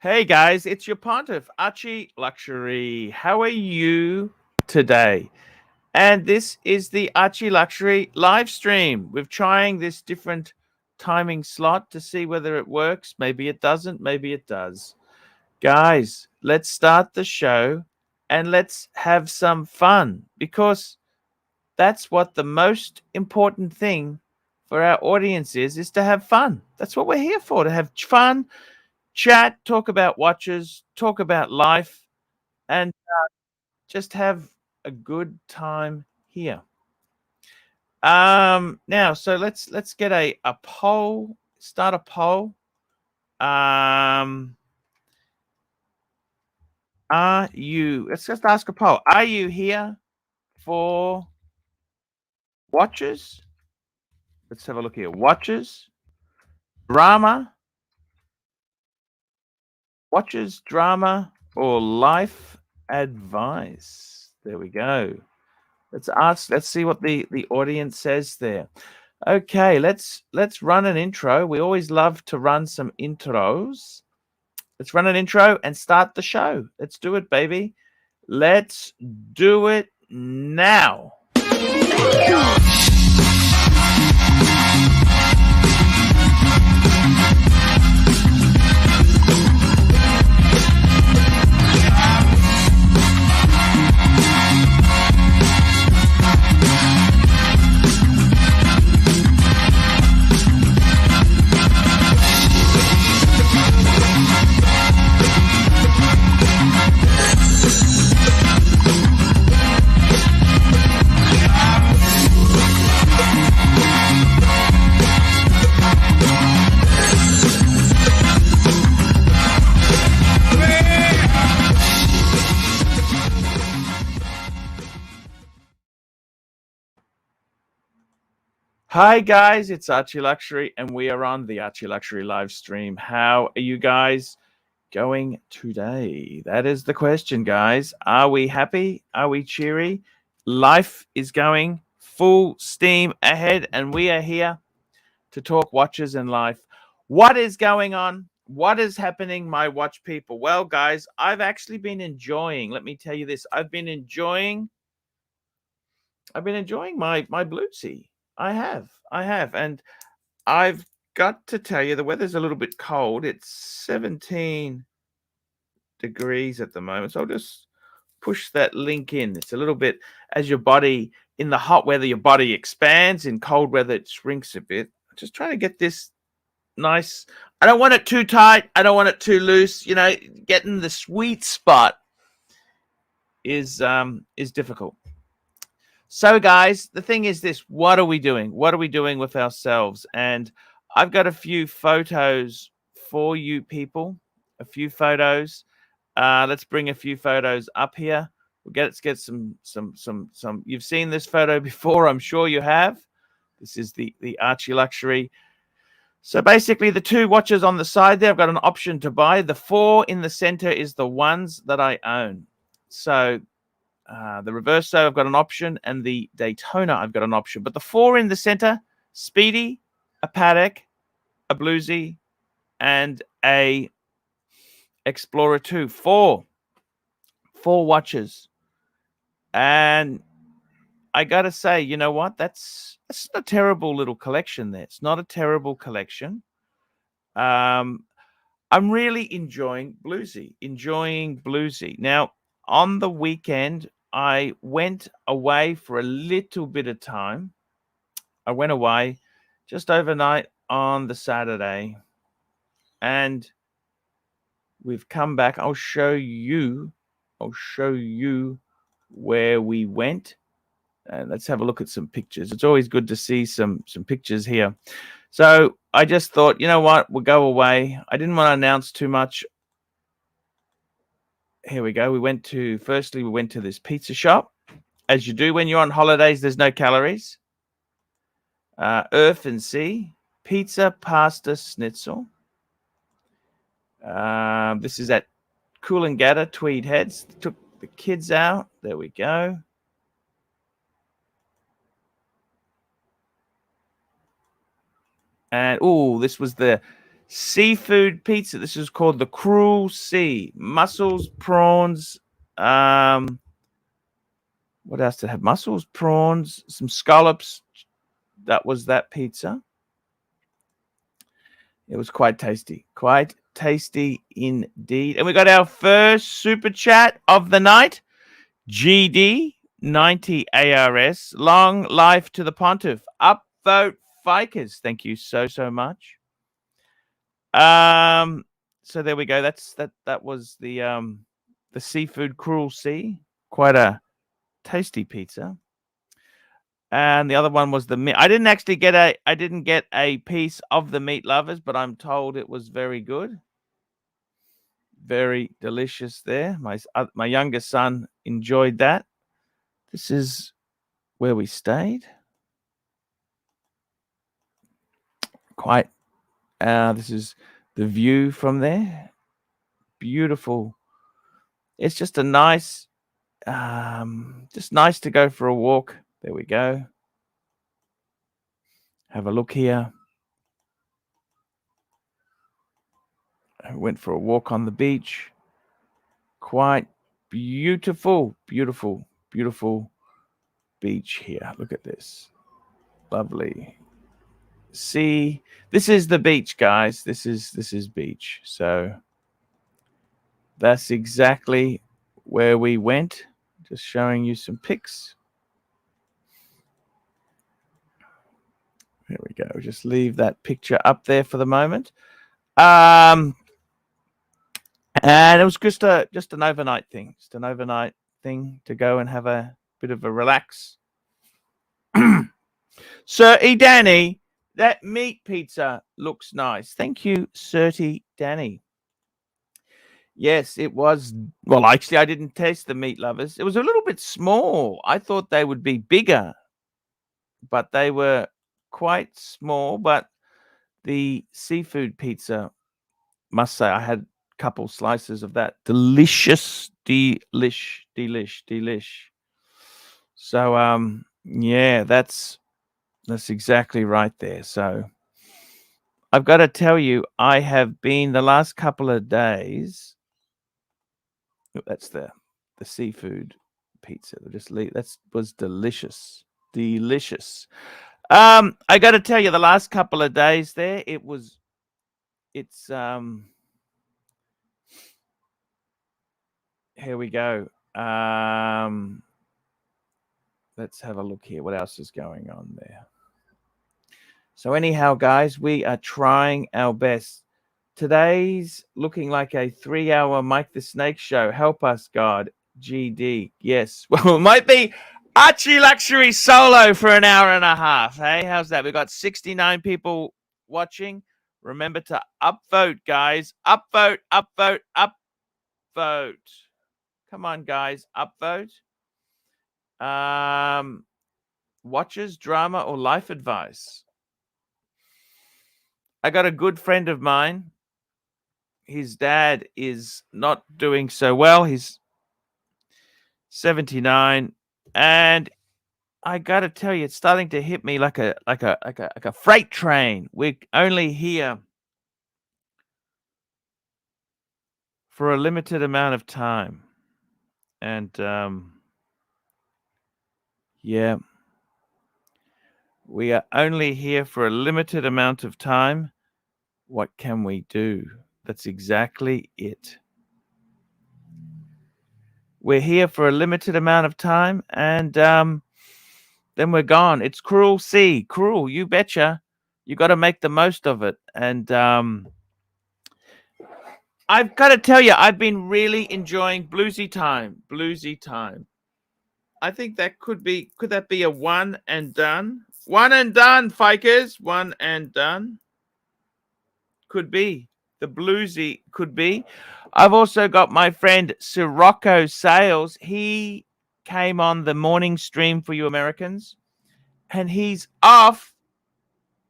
Hey guys, it's your pontiff, ArchieLuxury. How are you today? And this is the ArchieLuxury live stream. We're trying this different timing slot to see whether it works. Maybe it doesn't, maybe it does. Guys, let's start the show and let's have some fun because that's what the most important thing for our audience is to have fun. That's what we're here for, to have fun, chat, talk about watches, talk about life, and just have a good time here. Now, so let's get a poll. Start a poll. Are you? Let's just ask a poll. Are you here for watches? Let's have a look here. Watches, drama, watches, drama, or life advice. There we go. Let's see what the audience says there. Okay, let's run an intro. We always love to run some intros. Let's run an intro and start the show. Let's do it, baby. Let's do it now. Hi guys, it's ArchieLuxury and we are on the ArchieLuxury live stream. How are you guys going today? That is the question, guys. Are we happy? Are we cheery? Life is going full steam ahead and we are here to talk watches and life. What is going on? What is happening, my watch people? Well, guys, I've actually been enjoying, let me tell you this, I've been enjoying my Bluetooth. I have. And I've got to tell you, the weather's a little bit cold. It's 17 degrees at the moment. So I'll just push that link in. It's a little bit, as your body, in the hot weather, your body expands. In cold weather, it shrinks a bit. I'm just trying to get this nice. I don't want it too tight. I don't want it too loose. You know, getting the sweet spot is difficult. So, guys, the thing is this. What are we doing? What are we doing with ourselves? And I've got a few photos for you people. A few photos. Let's bring a few photos up here. Let's get some. You've seen this photo before. I'm sure you have. This is the ArchieLuxury. So basically, the two watches on the side there, I've got an option to buy. The 4 in the center is the ones that I own. So the Reverso, I've got an option, and the Daytona, I've got an option. But the 4 in the center, Speedy, a Patek, a Bluesy, and a Explorer 2. Four watches. And I got to say, you know what? That's not a terrible little collection there. It's not a terrible collection. I'm really enjoying Bluesy. Now, on the weekend, I went away for a little bit of time. I went away just overnight on the Saturday. And we've come back. I'll show you where we went. And let's have a look at some pictures. It's always good to see some pictures here. So I just thought, you know what? We'll go away. I didn't want to announce too much. Here we go. We went to this pizza shop. As you do when you're on holidays, there's no calories. Earth and Sea, pizza, pasta, schnitzel. This is at Coolangatta, Tweed Heads. Took the kids out. There we go. And this was the seafood pizza. This is called the Cruel Sea. Mussels, prawns. What else did it have? Mussels, prawns, some scallops. That was that pizza. It was quite tasty. Quite tasty indeed. And we got our first super chat of the night. GD 90 ARS. Long life to the pontiff. Upvote Fikers. Thank you so much. So there we go. That was the seafood Cruel Sea. Quite a tasty pizza. And the other one was the meat. I didn't get a piece of the meat lovers, but I'm told it was very good. Very delicious there. My youngest son enjoyed that. This is where we stayed. Quite this is the view from there. Beautiful. It's just a nice just nice to go for a walk. There we go. Have a look here. I went for a walk on the beach. Quite beautiful, beautiful, beautiful beach here. Look at this. Lovely. See, this is the beach, guys. This is beach. So that's exactly where we went. Just showing you some pics. There we go. Just leave that picture up there for the moment. And it was just an overnight thing. Just an overnight thing to go and have a bit of a relax. Sir E. Danny, that meat pizza looks nice. Thank you, Sir T. Danny. Yes, it was. Well, actually, I didn't taste the meat lovers. It was a little bit small. I thought they would be bigger, but they were quite small. But the seafood pizza, must say, I had a couple slices of that. Delicious, delish. So, yeah, that's exactly right there. So I've got to tell you, I have been the last couple of days. That's the seafood pizza. That was delicious. I got to tell you, the last couple of days there, it's here we go. Let's have a look here. What else is going on there? So anyhow, guys, we are trying our best. Today's looking like a 3-hour Mike the Snake show. Help us, God. GD. Yes. Well, it might be ArchieLuxury solo for an hour and a half. Hey, how's that? We've got 69 people watching. Remember to upvote, guys. Upvote. Come on, guys. Upvote. Watches, drama, or life advice? I got a good friend of mine. His dad is not doing so well. He's 79, and I got to tell you, it's starting to hit me like a freight train. We're only here for a limited amount of time, and yeah, we are only here for a limited amount of time. What can we do? That's exactly it. We're here for a limited amount of time, and then we're gone. It's cruel sea. Cruel, you betcha. You got to make the most of it. And I've got to tell you, I've been really enjoying bluesy time. I think that could that be a one and done? One and done, Fikers. One and done. Could be. The bluesy could be. I've also got my friend Sirocco Sales. He came on the morning stream for you Americans, and he's off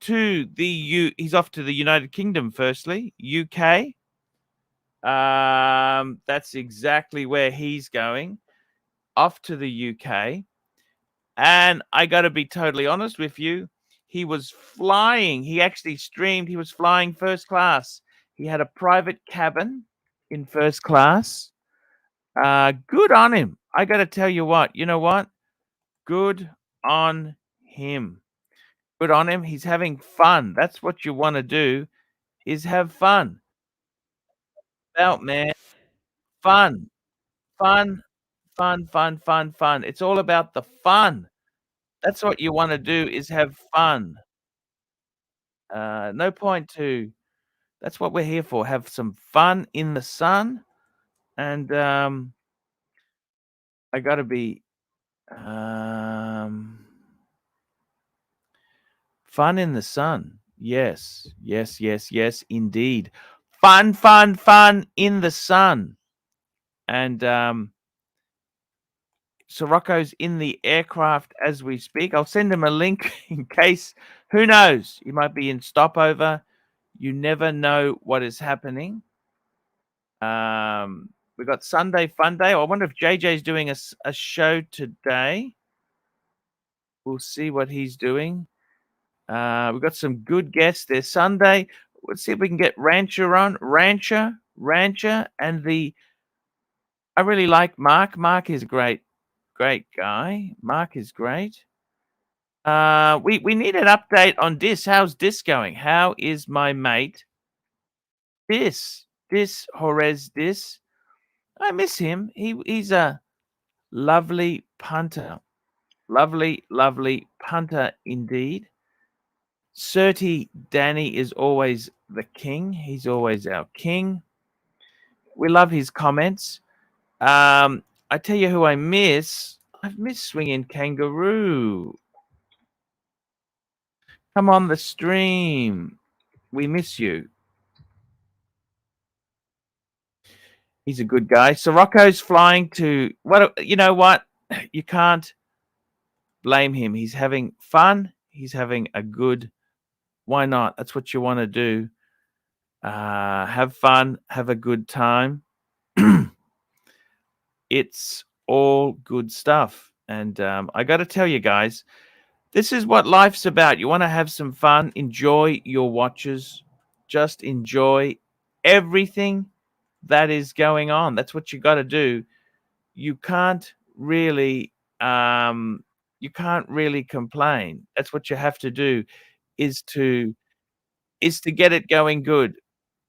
to the United Kingdom. Firstly, UK. That's exactly where he's going. Off to the UK. And I got to be totally honest with you. He was flying. He actually streamed. He was flying first class He had a private cabin in first class. Good on him. I got to tell you what. You know what? Good on him. Good on him. He's having fun. That's what you want to do, is have fun. Out, man. Fun. Fun. Fun, fun, fun, fun. It's all about the fun. That's what you want to do, is have fun. No point to. That's what we're here for. Have some fun in the sun. And I got to be fun in the sun. Yes, yes, yes, yes, indeed. Fun, fun, fun in the sun. And Sirocco's in the aircraft as we speak. I'll send him a link in case, who knows, he might be in stopover. You never know what is happening. We got Sunday Fun Day. I wonder if JJ's doing a show today. We'll see what he's doing. We've got some good guests there. Sunday, let's see if we can get Rancher on. Rancher, and I really like Mark. Mark is a great guy. Mark is great. We need an update on Dis. How's Dis going? How is my mate Dis Horez Dis? I miss him. He's a lovely punter. Lovely punter indeed. Certi Danny is always the king. He's always our king. We love his comments. I tell you who I miss. I've missed Swinging Kangaroo. Come on the stream. We miss you. He's a good guy. Sirocco's flying to you know what? You can't blame him. He's having fun. He's having a good. Why not? That's what you want to do. Have fun. Have a good time. It's all good stuff. And I got to tell you guys, this is what life's about. You want to have some fun. Enjoy your watches. Just enjoy everything that is going on. That's what you got to do. You can't really complain. That's what you have to do, is to get it going good.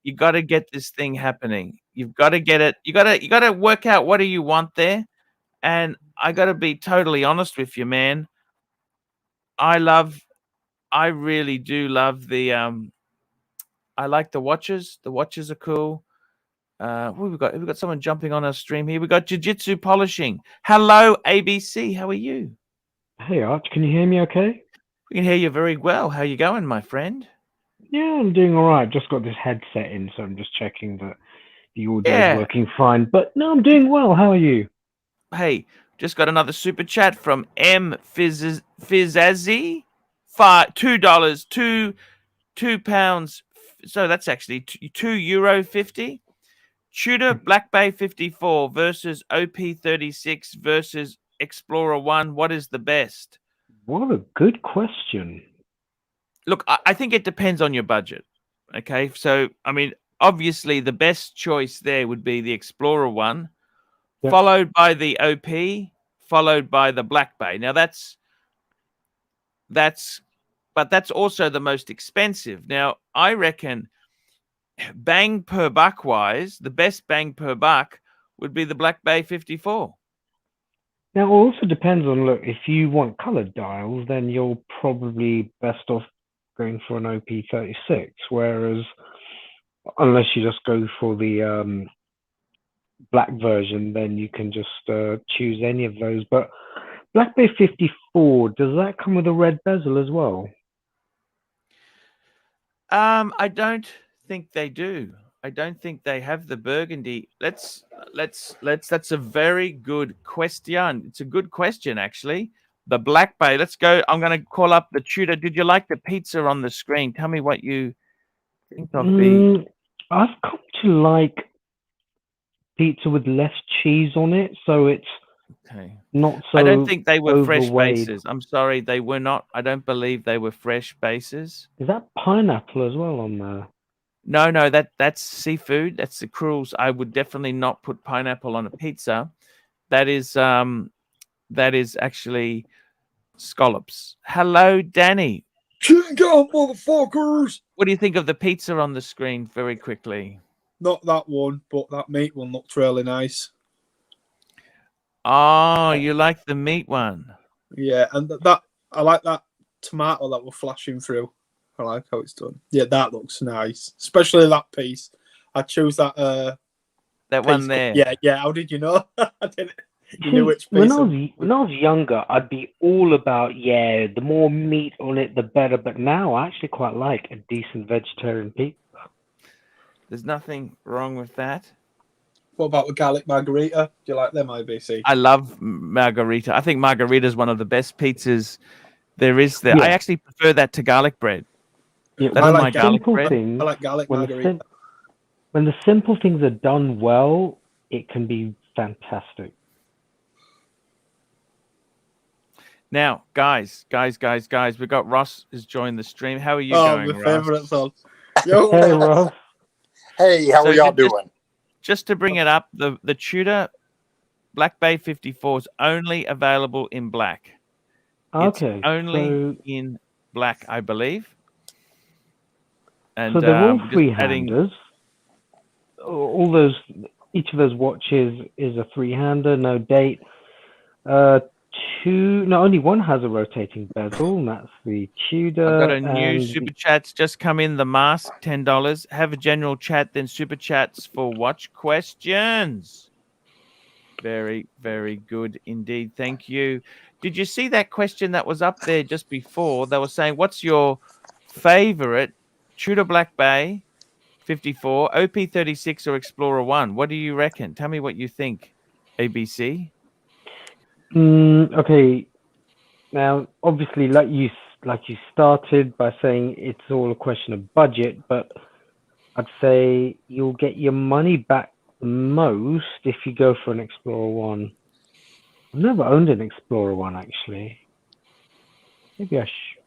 You got to get this thing happening. You've got to get it. You got to work out what do you want there. And I got to be totally honest with you, man. I really do love the I like the watches. The watches are cool. We've got someone jumping on our stream here. We got Jiu-Jitsu Polishing. Hello, ABC. How are you? Hey, Arch, can you hear me okay? We can hear you very well. How you going, my friend? Yeah, I'm doing all right. Just got this headset in, so I'm just checking that the audio is Yeah. working fine. But no, I'm doing well. How are you? Hey, just got another super chat from M Fizazzi. $2, £2. So that's actually €2.50. Tudor Black Bay 54 versus OP 36 versus Explorer 1. What is the best? What a good question. Look, I think it depends on your budget. Okay, so I mean, obviously the best choice there would be the Explorer 1, Yep. followed by the OP, followed by the Black Bay. Now that's also the most expensive. Now I reckon bang per buck wise, the best bang per buck would be the Black Bay 54. Now, it also depends on, look, if you want colored dials, then you're probably best off going for an OP36, whereas unless you just go for the black version, then you can just choose any of those. But Black Bay 54, does that come with a red bezel as well? I don't think they do. I don't think they have the burgundy. Let's. That's a very good question. It's a good question, actually. The Black Bay. Let's go. I'm going to call up the Tudor. Did you like the pizza on the screen? Tell me what you think of the. I've come to like pizza with less cheese on it, so it's not so. I don't think they were fresh overweighed. bases. I'm sorry, they were not. I don't believe they were fresh bases. Is that pineapple as well on there? No, that's seafood. That's the cruels. I would definitely not put pineapple on a pizza. That is actually scallops. Hello, Danny. Chingo, motherfuckers! What do you think of the pizza on the screen? Very quickly. Not that one, but that meat one looked really nice. Oh, you like the meat one? Yeah, and that I like that tomato that we're flashing through. I like how it's done. Yeah, that looks nice, especially that piece. I chose that. That piece. one there. Yeah. How did you know? I didn't. You See, knew which piece. when I was younger, I'd be all about the more meat on it, the better. But now I actually quite like a decent vegetarian pizza. There's nothing wrong with that. What about the garlic margarita? Do you like them, IBC? I love margarita. I think margarita is one of the best pizzas there is there. Yeah. I actually prefer that to garlic bread. Yeah, That's I my like garlic simple bread. things. I like garlic when margarita. when the simple things are done well, it can be fantastic. Now, guys, we got Ross has joined the stream. How are you Oh, going, my Ross? favourite song. Yo, Hey, Ross. Hey, how So are y'all just- doing? Just to bring it up, the Tudor Black Bay 54 is only available in black. Okay, It's only in black, I believe. And so they're all just three-handers. All those, each of those watches is a three-hander, no date. Only one has a rotating bezel, and that's the Tudor. I've got a new and super chat's just come in. The mask, $10. Have a general chat, then super chats for watch questions. Very, very good indeed. Thank you. Did you see that question that was up there just before? They were saying, what's your favorite Tudor Black Bay 54, OP36, or Explorer 1? What do you reckon? Tell me what you think, ABC. Okay. Now, obviously, like you started by saying it's all a question of budget, but I'd say you'll get your money back the most if you go for an Explorer 1. I've never owned an Explorer 1, actually. Maybe I should.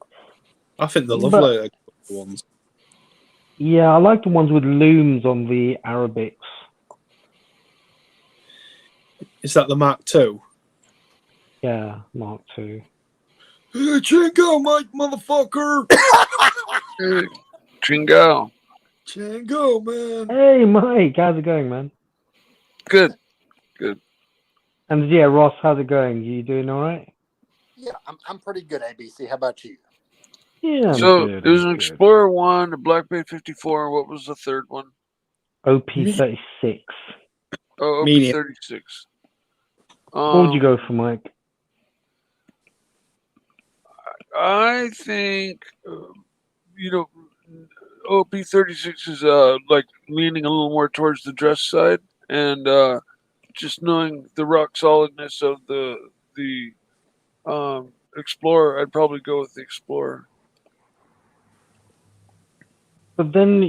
I think they're lovely ones. Yeah, I like the ones with looms on the Arabics. Is that the Mark II? Yeah, Mark II. Hey, Chingo, Mike, motherfucker! Chingo. Chingo, man. Hey, Mike, how's it going, man? Good. And yeah, Ross, how's it going? You doing all right? Yeah, I'm pretty good, ABC. How about you? Yeah, I'm So good, it was I'm an good. Explorer 1, a Black Bay 54, and what was the third one? OP36. Oh, Medium. OP36. What would you go for, Mike? I think, OP36 is like leaning a little more towards the dress side, and just knowing the rock solidness of the Explorer, I'd probably go with the Explorer. But then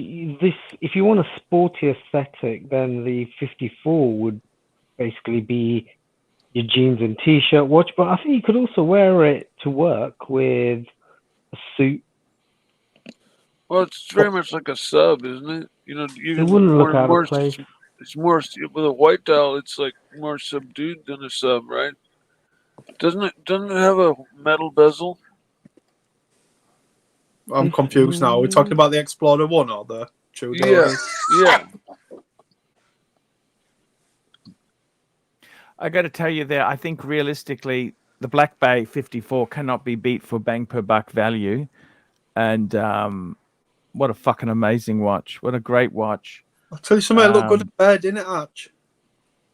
if you want a sporty aesthetic, then the 54 would basically be your jeans and t-shirt watch. But I think you could also wear it to work with a suit. Well, it's very much like a sub, isn't it? It wouldn't look out of place. It's more with a white dial. It's like more subdued than a sub, right? Doesn't it have a metal bezel? I'm confused now. Are we talking about the Explorer 1 or the Tudor? Yeah. I got to tell you there, I think realistically, the Black Bay 54 cannot be beat for bang per buck value. And what a fucking amazing watch. What a great watch. I'll tell you something, it looked good in bed, didn't it, Arch?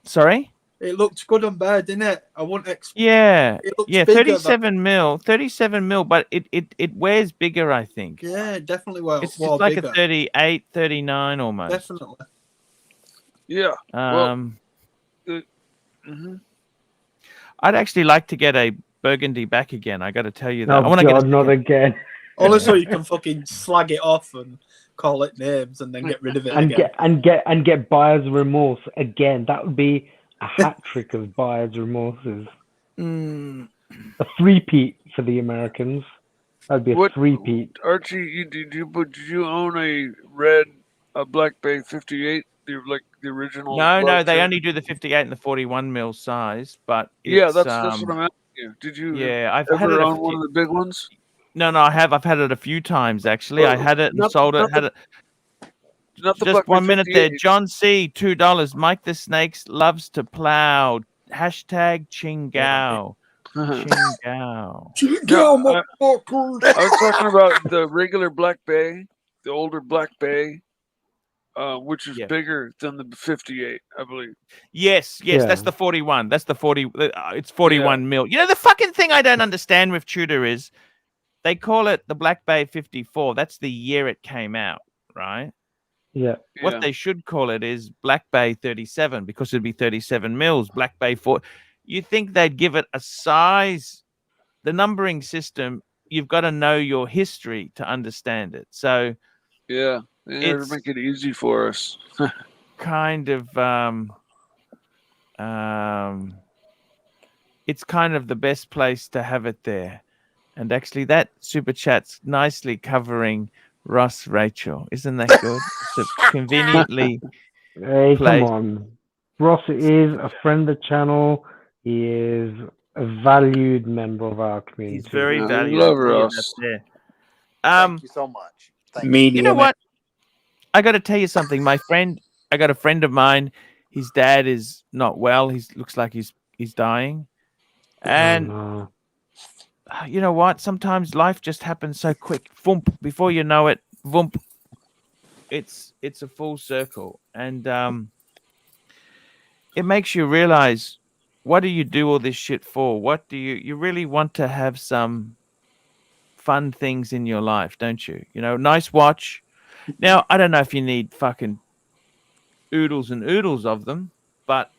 Sorry? It looked good on bed, didn't it? I wouldn't expect. Yeah. It looks Yeah, bigger 37 mil, but it wears bigger, I think. Yeah, definitely. Well, It's well, like bigger. a 38, 39 almost. Definitely. Yeah. I'd actually like to get a burgundy back again. I got to tell you that. Oh, I want to God, not again. Only so you can fucking slag it off and call it names and then get rid of it and get buyer's remorse again. That would be a hat trick of buyer's remorses. A three-peat for the Americans. That'd be a three-peat. Archie, did you own a red a Black Bay 58, like the original. No, they larger? only do the 58 and the 41 mil size, but Yeah, it's that's what I'm asking you. Did you yeah, I've had ever it a on one few, of the big ones? no, I've had it a few times actually. I had it and Not sold it, had it. the Just Black Bay 1 minute there. 58. John C, $2. Mike the Snakes loves to plow. Hashtag Chingao. Chingao. No, I was talking about the regular Black Bay, the older Black Bay, which is Yeah. bigger than the 58, I believe. Yes, Yeah. that's the 41. That's the 40. It's 41 mil. You know, the fucking thing I don't understand with Tudor is they call it the Black Bay 54. That's the year it came out, right? Yeah. What they should call it is Black Bay 37 because it'd be 37 mils. Black Bay 4. You think they'd give it a size? The numbering system, you've got to know your history to understand it. So Yeah, they never It's- make it easy for us. kind of it's kind of the best place to have it there. And actually that super chat's nicely covering Ross Rachel. Isn't that good? So conveniently Hey, come placed. on. Ross is a friend of the channel. He is a valued member of our community. He's very Yeah, valued. love I'll tell you Ross. that there. Thank you so much. Thank you. Medium. You know what? I got to tell you something. I got a friend of mine. His dad is not well. He looks like he's dying. And no. you know what? Sometimes life just happens so quick. Vump, before you know it, vump. It's a full circle, and it makes you realize, what do you do all this shit for? What do you really want to have some fun things in your life, don't you? You know, nice watch. Now, I don't know if you need fucking oodles and oodles of them, but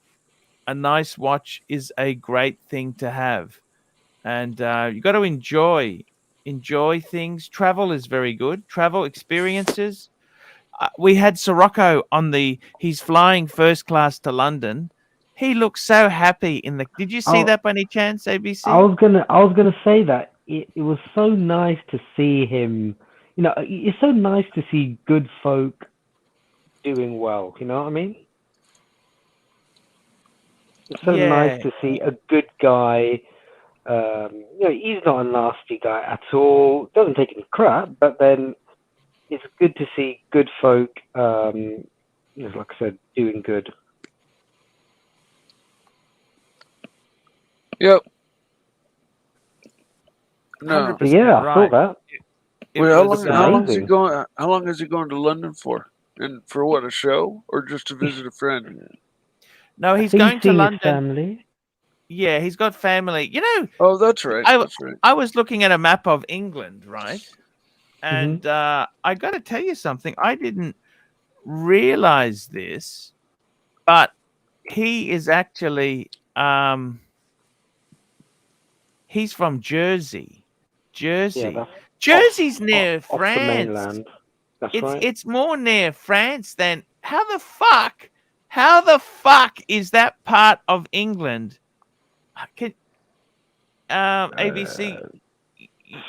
a nice watch is a great thing to have. And you got to enjoy things. Travel is very good. Travel experiences. We had Sirocco on he's flying first class to London. He looks so happy in the. Did you see that by any chance, ABC? I was gonna say that it was so nice to see him. You know, it's so nice to see good folk doing well. You know what I mean? It's so nice to see a good guy. You know, he's not a nasty guy at all. Doesn't take any crap, but then it's good to see good folk. Like I said, doing good. Yep. No. Yeah, I thought that. Wait, how long is he amazing. going? How long is he going to London for? And for what, a show or just to visit a friend? No, he's I think going he's to seeing London. his family. Yeah, he's got family. You know. Oh, that's right. That's right. I was looking at a map of England, right? And I got to tell you something. I didn't realize this, but he is actually he's from Jersey. Yeah, Jersey's near off the France. mainland. That's right. It's more near France than how the fuck is that part of England? Can ABC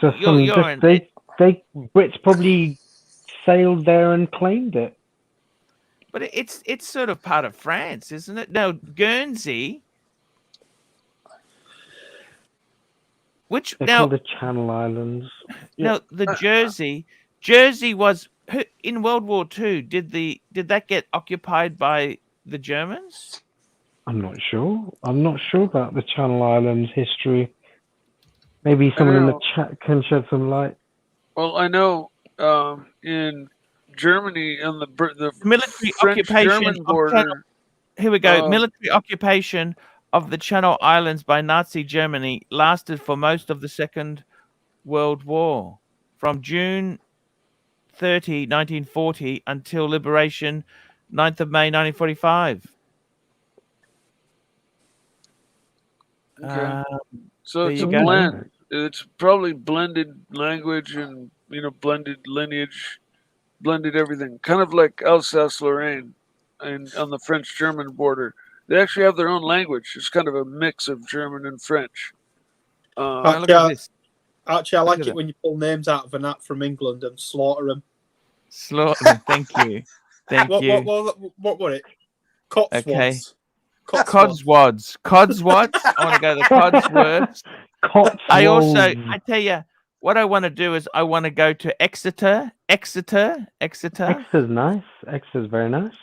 So they Brits probably sailed there and claimed it. but it's sort of part of France, isn't it? No, Guernsey. Which They're now called the Channel Islands. no, the Jersey was in World War II. Did that get occupied by the Germans? I'm not sure. I'm not sure about the Channel Islands history. Maybe someone in the chat can shed some light. Well, I know in Germany on the Military occupation French-German border. Here we go. Military occupation of the Channel Islands by Nazi Germany lasted for most of the Second World War, from June 30, 1940 until liberation 9th of May 1945. Okay. So it's a there you go. blend. It's probably blended language and blended lineage, blended everything. Kind of like Alsace-Lorraine and on the French-German border. They actually have their own language. It's kind of a mix of German and French. Look at this. Archie, I like it when you pull names out of a hat from England and slaughter them. Slaughter them, thank you. Thank What you. were it? Cotswolds. Okay. Cotswolds. Codswolds. I want to go to the Codsworths. I Cotswolds. tell you, what I want to do is I want to go to Exeter. Exeter's nice. Exeter's very nice.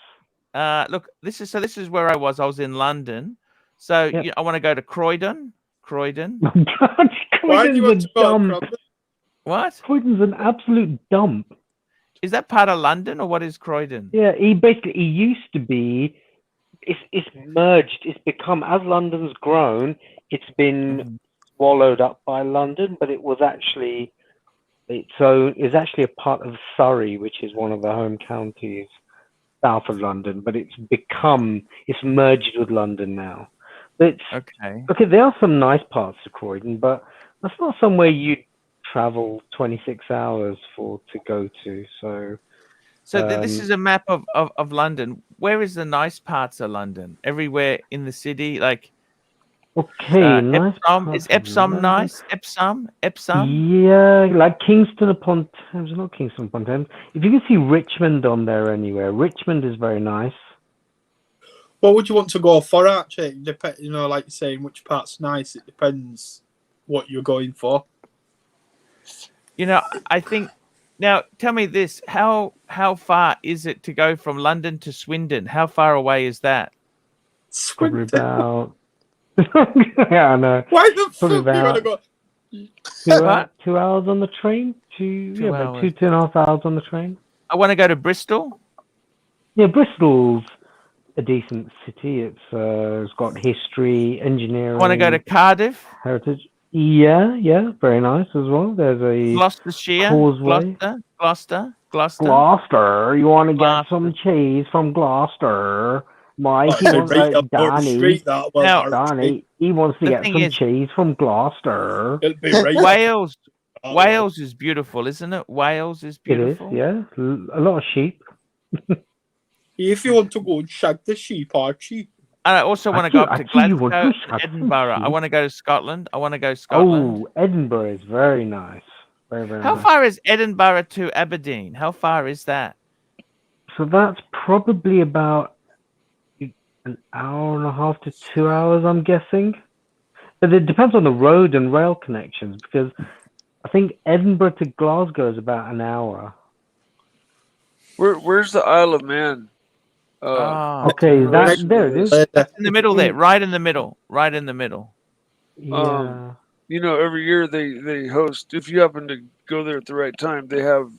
Look, this is where I was. I was in London. So Yep. I want to go to Croydon. Why do you Croydon's want a to go dump. Croydon? What? Croydon's an absolute dump. Is that part of London or what is Croydon? Yeah, he used to be. It's merged. It's become, as London's grown, it's been swallowed up by London, but it's actually a part of Surrey, which is one of the home counties south of London, but it's merged with London now. Okay, there are some nice parts of Croydon, but that's not somewhere you'd travel 26 hours to go to. So this is a map of London. Where is the nice parts of London? Everywhere in the city, like nice. Epsom. Is Epsom nice? Epsom. Yeah, like Kingston upon Thames. Not Kingston upon Thames. If you can see Richmond on there anywhere, Richmond is very nice. What would you want to go for, Archie? Like you're saying, which part's nice. It depends what you're going for. I think. Now, tell me this: how far is it to go from London to Swindon? How far away is that? Probably about. Yeah, I know. Why the fuck do you want to go? 2 hours on the train. About 2.5 hours on the train. I want to go to Bristol. Yeah, Bristol's a decent city. It's got history, engineering. I want to go to Cardiff. Heritage. Yeah, very nice as well. There's a Gloucestershire. Causeway. Gloucester. Gloucester. You want to get some cheese from Gloucester? Mike, he wants Donnie. He wants to get some cheese from Gloucester. Wales. Wales is beautiful, isn't it? Wales is beautiful. It is, yeah. A lot of sheep. If you want to go and shag the sheep, Archie. And I also want to go up to Glasgow, Edinburgh. I want to go to Scotland. Oh, Edinburgh is very nice. Very, very How nice. far is Edinburgh to Aberdeen? How far is that? So that's probably about an hour and a half to 2 hours, I'm guessing. But it depends on the road and rail connections, because I think Edinburgh to Glasgow is about an hour. Where's the Isle of Man? Okay, there it is. In the middle there, right in the middle. Yeah. Every year they host, if you happen to go there at the right time, they have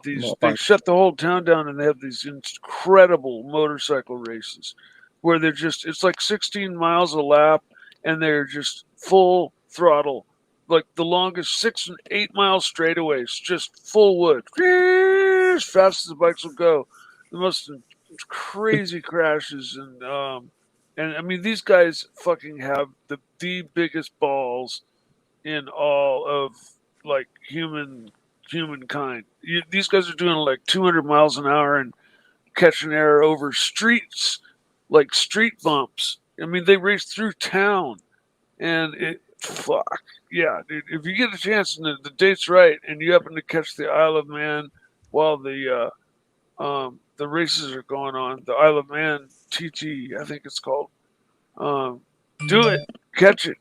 they shut the whole town down and they have these incredible motorcycle races where it's like 16 miles a lap and they're just full throttle, like the longest 6 and 8 mile straightaways, just full wood, as fast as the bikes will go. The most crazy crashes and I mean these guys fucking have the biggest balls in all of like humankind. These guys are doing like 200 miles an hour and catching air over streets, like street bumps. I mean they race through town, and dude, if you get a chance and the date's right and you happen to catch the Isle of Man while the races are going on, the Isle of Man TT, I think it's called. Do it, catch it.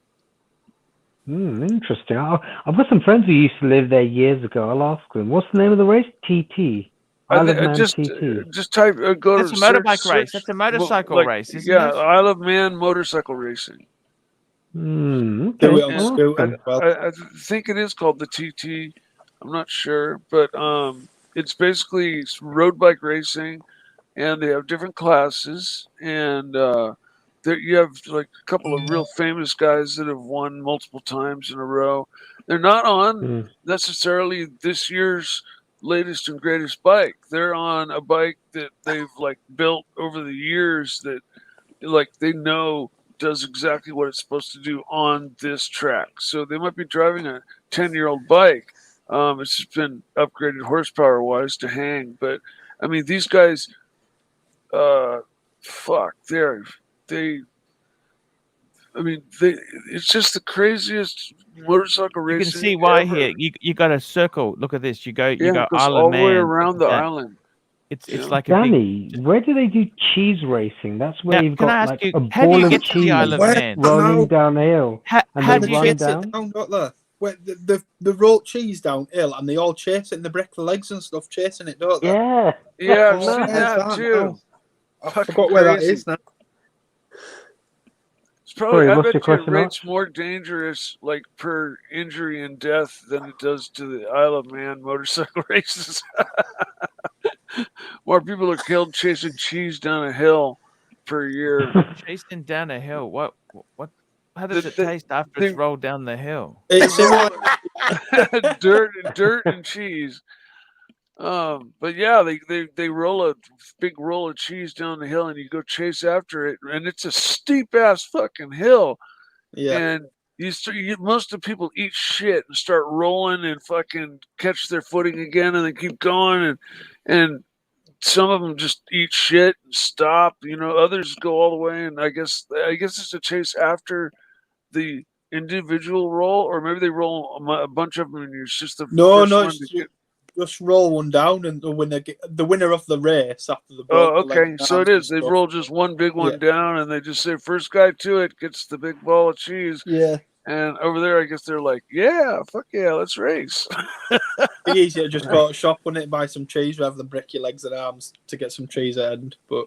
Interesting. I've got some friends who used to live there years ago. I'll ask them. What's the name of the race? TT. Isle of Man TT. Just type. Go That's to a motorbike race. That's a motorcycle race, isn't it? Yeah, Isle of Man motorcycle racing. Okay. I think it is called the TT. I'm not sure, but it's basically road bike racing, and they have different classes, and you have like a couple of real famous guys that have won multiple times in a row. They're not on necessarily this year's latest and greatest bike. They're on a bike that they've like built over the years that like they know does exactly what it's supposed to do on this track. So they might be driving a 10-year-old bike. It's just been upgraded horsepower wise to hang. But I mean, these guys, it's just the craziest motorcycle racing. You can see why ever. here. You got a circle. Look at this. You go it goes Isle all of the way Man. around the island. It's Yeah. like a Danny, big. where do they do cheese racing? That's where Now, you've can I got ask like you, a how do ball you of get to the cheese Isle of Where Man? rolling now? downhill, How and how they do They you run chase down. it down, don't they? Where the roll cheese downhill, and they all chase it, and they break the legs and stuff chasing it, don't they? Yeah. Yeah, I've Oh, seen where's that that too. now? I Fucking forgot where that crazy. is now. It's probably. Sorry, I what's bet your you it question, rates Arch? more dangerous, like per injury and death, than it does to the Isle of Man motorcycle races. More people are killed chasing cheese down a hill per year. Chasing down a hill. What? How They, does it they, taste after they, it's rolled down the hill? they It's similar. roll dirt and cheese. But yeah, they roll a big roll of cheese down the hill, and you go chase after it, and it's a steep ass fucking hill, Yeah. and most of the people eat shit and start rolling and fucking catch their footing again, and they keep going, and some of them just eat shit and stop. Others go all the way, and I guess it's a chase after the individual roll, or maybe they roll a bunch of them, and it's just the No, first no, one it's to get. just roll one down, and the winner of the race after the Oh, broke the okay. legs So and it is. They stuff. roll just one big Yeah. one down, and they just say first guy to it gets the big ball of cheese. Yeah. And over there, I guess they're like, yeah, fuck yeah, let's race. It's easier to just go to a shop, wouldn't it, buy some cheese rather than break your legs and arms to get some cheese at the end. But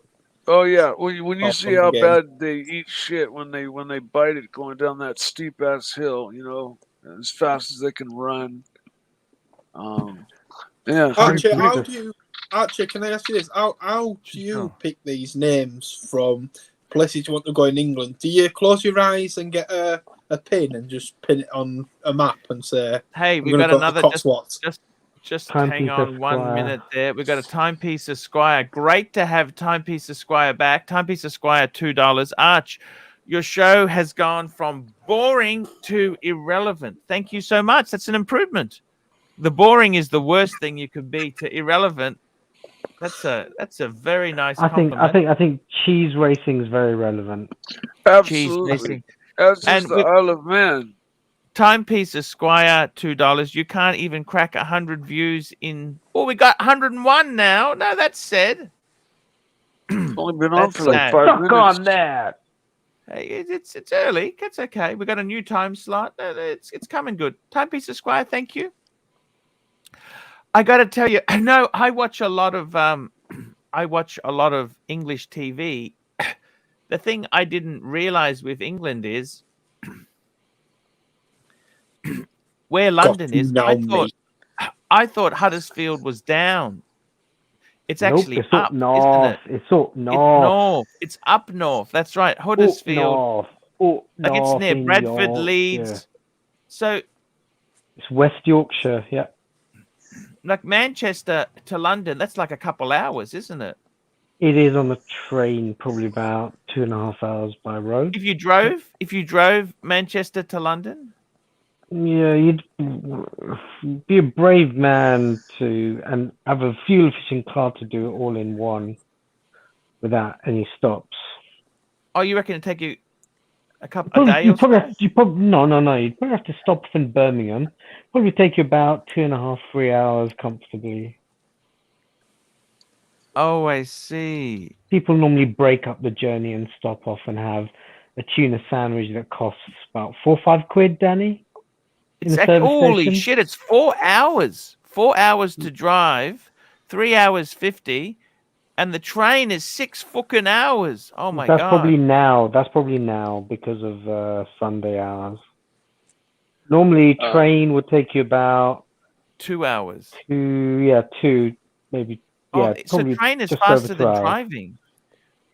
Oh yeah, when you Oh, see fun how game. bad they eat shit when they bite it going down that steep ass hill, as fast as they can run. Yeah, it's pretty cool. Archie, can I ask you this? How do you Sure. pick these names from places you want to go in England? Do you close your eyes and get a pin and just pin it on a map and say, Hey, I'm we going to got go to another. Cotswolds? Just Timepiece hang on 1 Esquire. minute there. We got a Timepiece Esquire. Great to have Timepiece Esquire back. Timepiece Esquire, $2. Arch, your show has gone from boring to irrelevant. Thank you so much. That's an improvement. The boring is the worst thing you could be to irrelevant. That's a very nice compliment. I think cheese racing is very relevant. Cheese Absolutely. racing. As is And the with Isle of Man. Timepiece Esquire, $2. You can't even crack 100 views in. Oh, we got 101 now. No, that's sad. It's only been on That's for like sad. 5 Suck minutes. on that. Hey, it's early. It's okay. We got a new time slot. It's coming good. Timepiece Esquire, thank you. I got to tell you, no, I watch a lot of English TV. The thing I didn't realize with England is where London is. I thought Huddersfield was down. It's Nope, actually it's up, up north. isn't it? It's up It's north. north. It's up north. That's right. Up Huddersfield. north. Up Like it's north near in Bradford, Yorkshire. Leeds. So It's West Yorkshire, yeah. like Manchester to London, that's like a couple hours, isn't it? It is on the train, probably about 2.5 hours by road. If you drove Manchester to London? Yeah, you'd be a brave man and have a fuel efficient car to do it all in one without any stops. Oh, you reckon it'd take you a day You'd or so? no. You'd probably have to stop in Birmingham. Probably take you about 2.5, 3 hours comfortably. Oh, I see. People normally break up the journey and stop off and have a tuna sandwich that costs about 4 or 5 quid, Danny. It's holy shit, it's 4 hours. 4 hours to drive, 3 hours 50, and the train is 6 fucking hours. Oh my god. That's probably now because of Sunday hours. Normally train would take you about 2 hours. two, maybe. Oh, Yeah, so train is just faster over 2 than hours. driving.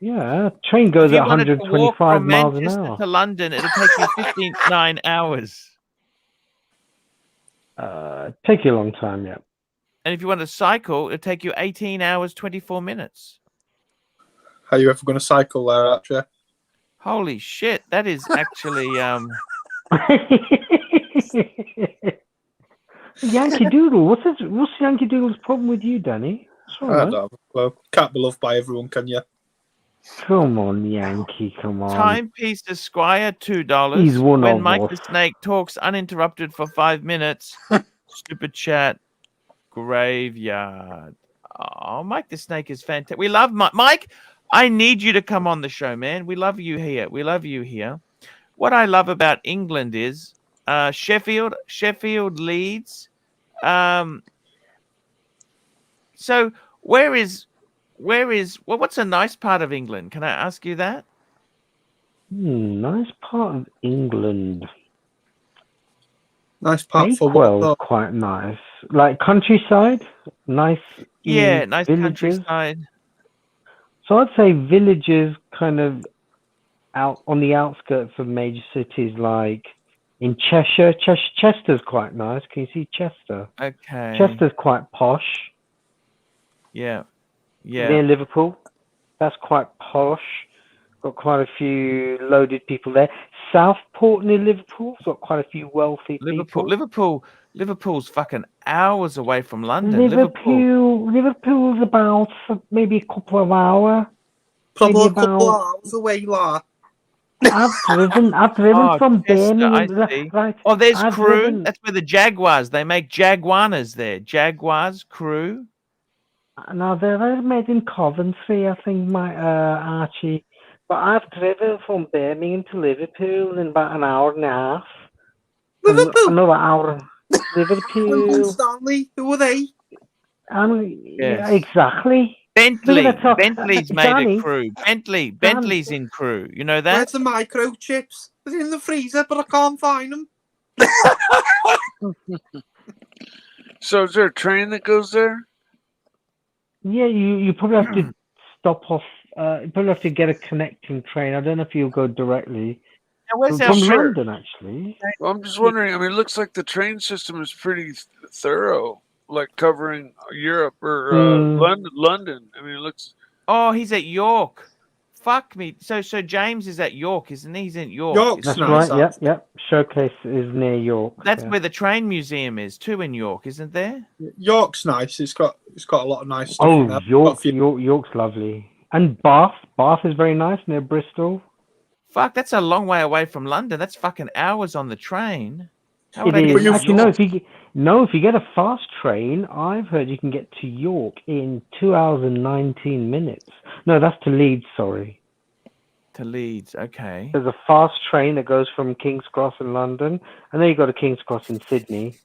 Yeah, train goes If you at wanted to walk 125 from miles an Manchester hour. to London, it'll take you 59 hours. Take you a long time, yeah. And if you want to cycle, it'll take you 18 hours, 24 minutes. Are you ever going to cycle there, Archie? Holy shit, that is actually Yankee Doodle, what's Yankee Doodle's problem with you, Danny? What's wrong, I man? don't have a clue. Can't be loved by everyone, can you? Come on, Yankee, come on. Timepiece Esquire, $2. He's one when of Mike us. the Snake talks uninterrupted for 5 minutes. Stupid chat. Graveyard. Oh, Mike the Snake is fantastic. We love Mike. Mike, I need you to come on the show, man. We love you here. We love you here. What I love about England is Sheffield, Leeds. So what's a nice part of England? Can I ask you that? Nice part of England. Nice part for Bakewell's what? quite nice. Like countryside, nice. Yeah, nice villages. countryside. So I'd say villages kind of out on the outskirts of major cities, like in Cheshire. Chester's quite nice. Can you see Chester? Okay. Chester's quite posh. Yeah. Near Liverpool. That's quite posh. Got quite a few loaded people there. Southport near Liverpool's got quite a few wealthy people. Liverpool's fucking hours away from London. Liverpool's about maybe a couple of hours. Probably a couple of hours away, like. I've driven from Birmingham. Right. Oh, there's Crewe. That's where the Jaguars. They make Jaguanas there. Jaguars, Crewe. No, they're made in Coventry, I think, Archie. But I've driven from Birmingham to Liverpool in about an hour and a half. Liverpool? Another hour. Liverpool. Stanley, who are they? Yeah, exactly. Bentley's made at Crewe. Bentley's in Crewe. You know that? Where's the microchips? They're in the freezer, but I can't find them. So is there a train that goes there? Yeah, you probably have to stop off. You probably have to get a connecting train. I don't know if you'll go directly. Now, where's from London, actually. Well, I'm just wondering. I mean, it looks like the train system is pretty thorough, like covering Europe or London. I mean, it looks. Oh, he's at York. Fuck me. So James is at York, isn't he? He's in York. That's nice, right. Yep. Showcase is near York. That's where the train museum is too, in York, isn't there? York's nice. It's got a lot of nice stuff. Oh, York's lovely. And Bath is very nice near Bristol. Fuck, that's a long way away from London. That's fucking hours on the train. It is. Actually, if you get a fast train, I've heard you can get to York in 2 hours and 19 minutes. No, that's to Leeds, sorry. To Leeds, okay. There's a fast train that goes from King's Cross in London, and then you go to King's Cross in Sydney.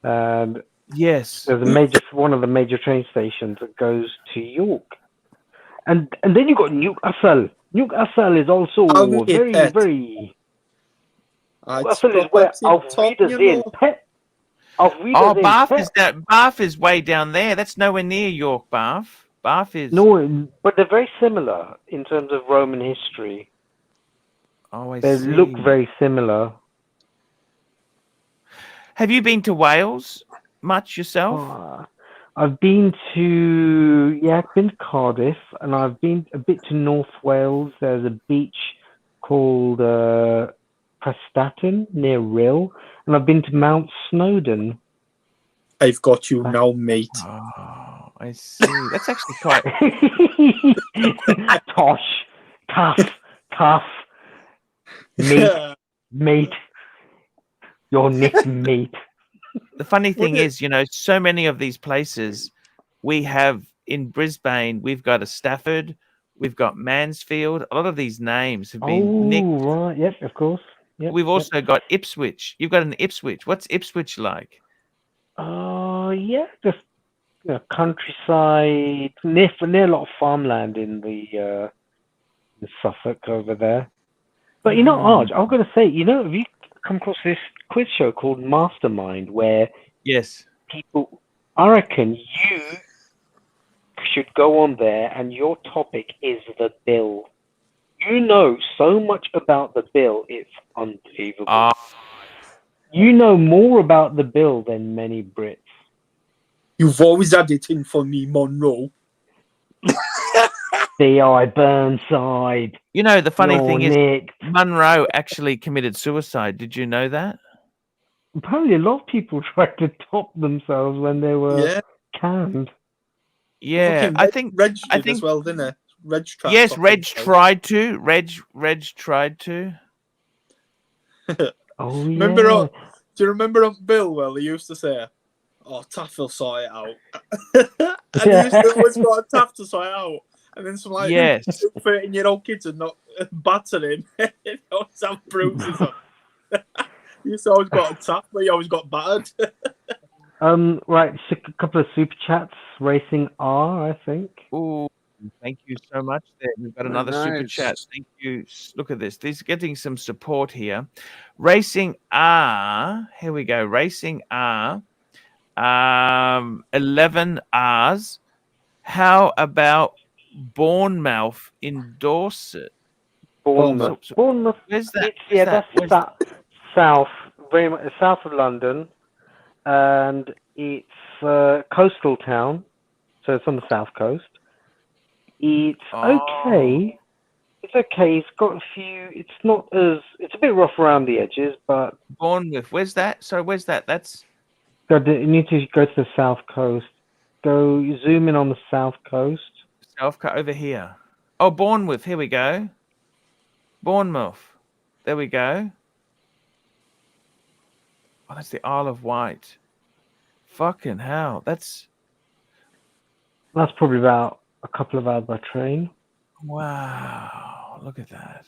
And yes, there's one of the major train stations that goes to York. And then you got Newcastle. Newcastle is also very. Newcastle is where Auf Wiedersehen. Bath is way down there. That's nowhere near York, Bath. Bath is no, but they're very similar in terms of Roman history. Oh, they look very similar. Have you been to Wales much yourself? I've been to Cardiff, and I've been a bit to North Wales. There's a beach called Prestatyn near Rhyl, and I've been to Mount Snowdon. I've got you now, mate. Oh, I see. That's actually quite tosh, tough, mate. Your nick, mate. The funny thing is, so many of these places we have in Brisbane, we've got a Stafford, we've got Mansfield. A lot of these names have been nicked. Oh, right. Yep, of course. Yep, we've also got Ipswich. You've got an Ipswich. What's Ipswich like? Just countryside, near a lot of farmland in the Suffolk over there. But Arch, I'm going to say, have you come across this quiz show called Mastermind, where I reckon you should go on there and your topic is the bill. You know so much about the bill, it's unbelievable. You know more about the bill than many Brits. You've always had it in for me, Monroe. D.I. Burnside. The funny thing is, Monroe actually committed suicide. Did you know that? Apparently, a lot of people tried to top themselves when they were canned. Yeah, I think Reg did as well, didn't it? Reg tried. Yes, Reg tried to. Reg tried to. Oh, do you remember Bill? Well, he used to say, oh, Taff will sort it out. And he used to always got a Taff to sort it out. And then some like Yes. 13-year-old kids would not batter him. He always have bruises on. He used to always got a Taff, but he always got battered. Right, so a couple of super chats. Racing R, I think. Ooh, thank you so much. There, we've got another super chat. Nice. Thank you. Look at this. This is getting some support here. Racing R. Here we go. Racing R. 11 R's. How about Bournemouth in Dorset? Bournemouth. Bournemouth. Where's that? It's, yeah, that's south, very much south of London, and it's a coastal town, so it's on the south coast. It's okay. It's okay. It's got a few. It's not as. It's a bit rough around the edges, but Bournemouth. Where's that? Sorry, where's that? That's. You need to go to the south coast. Go zoom in on the south coast. South coast over here. Oh, Bournemouth. Here we go. Bournemouth. There we go. Oh, that's the Isle of Wight. Fucking hell. That's probably about a couple of hours by train. wow. Look at that.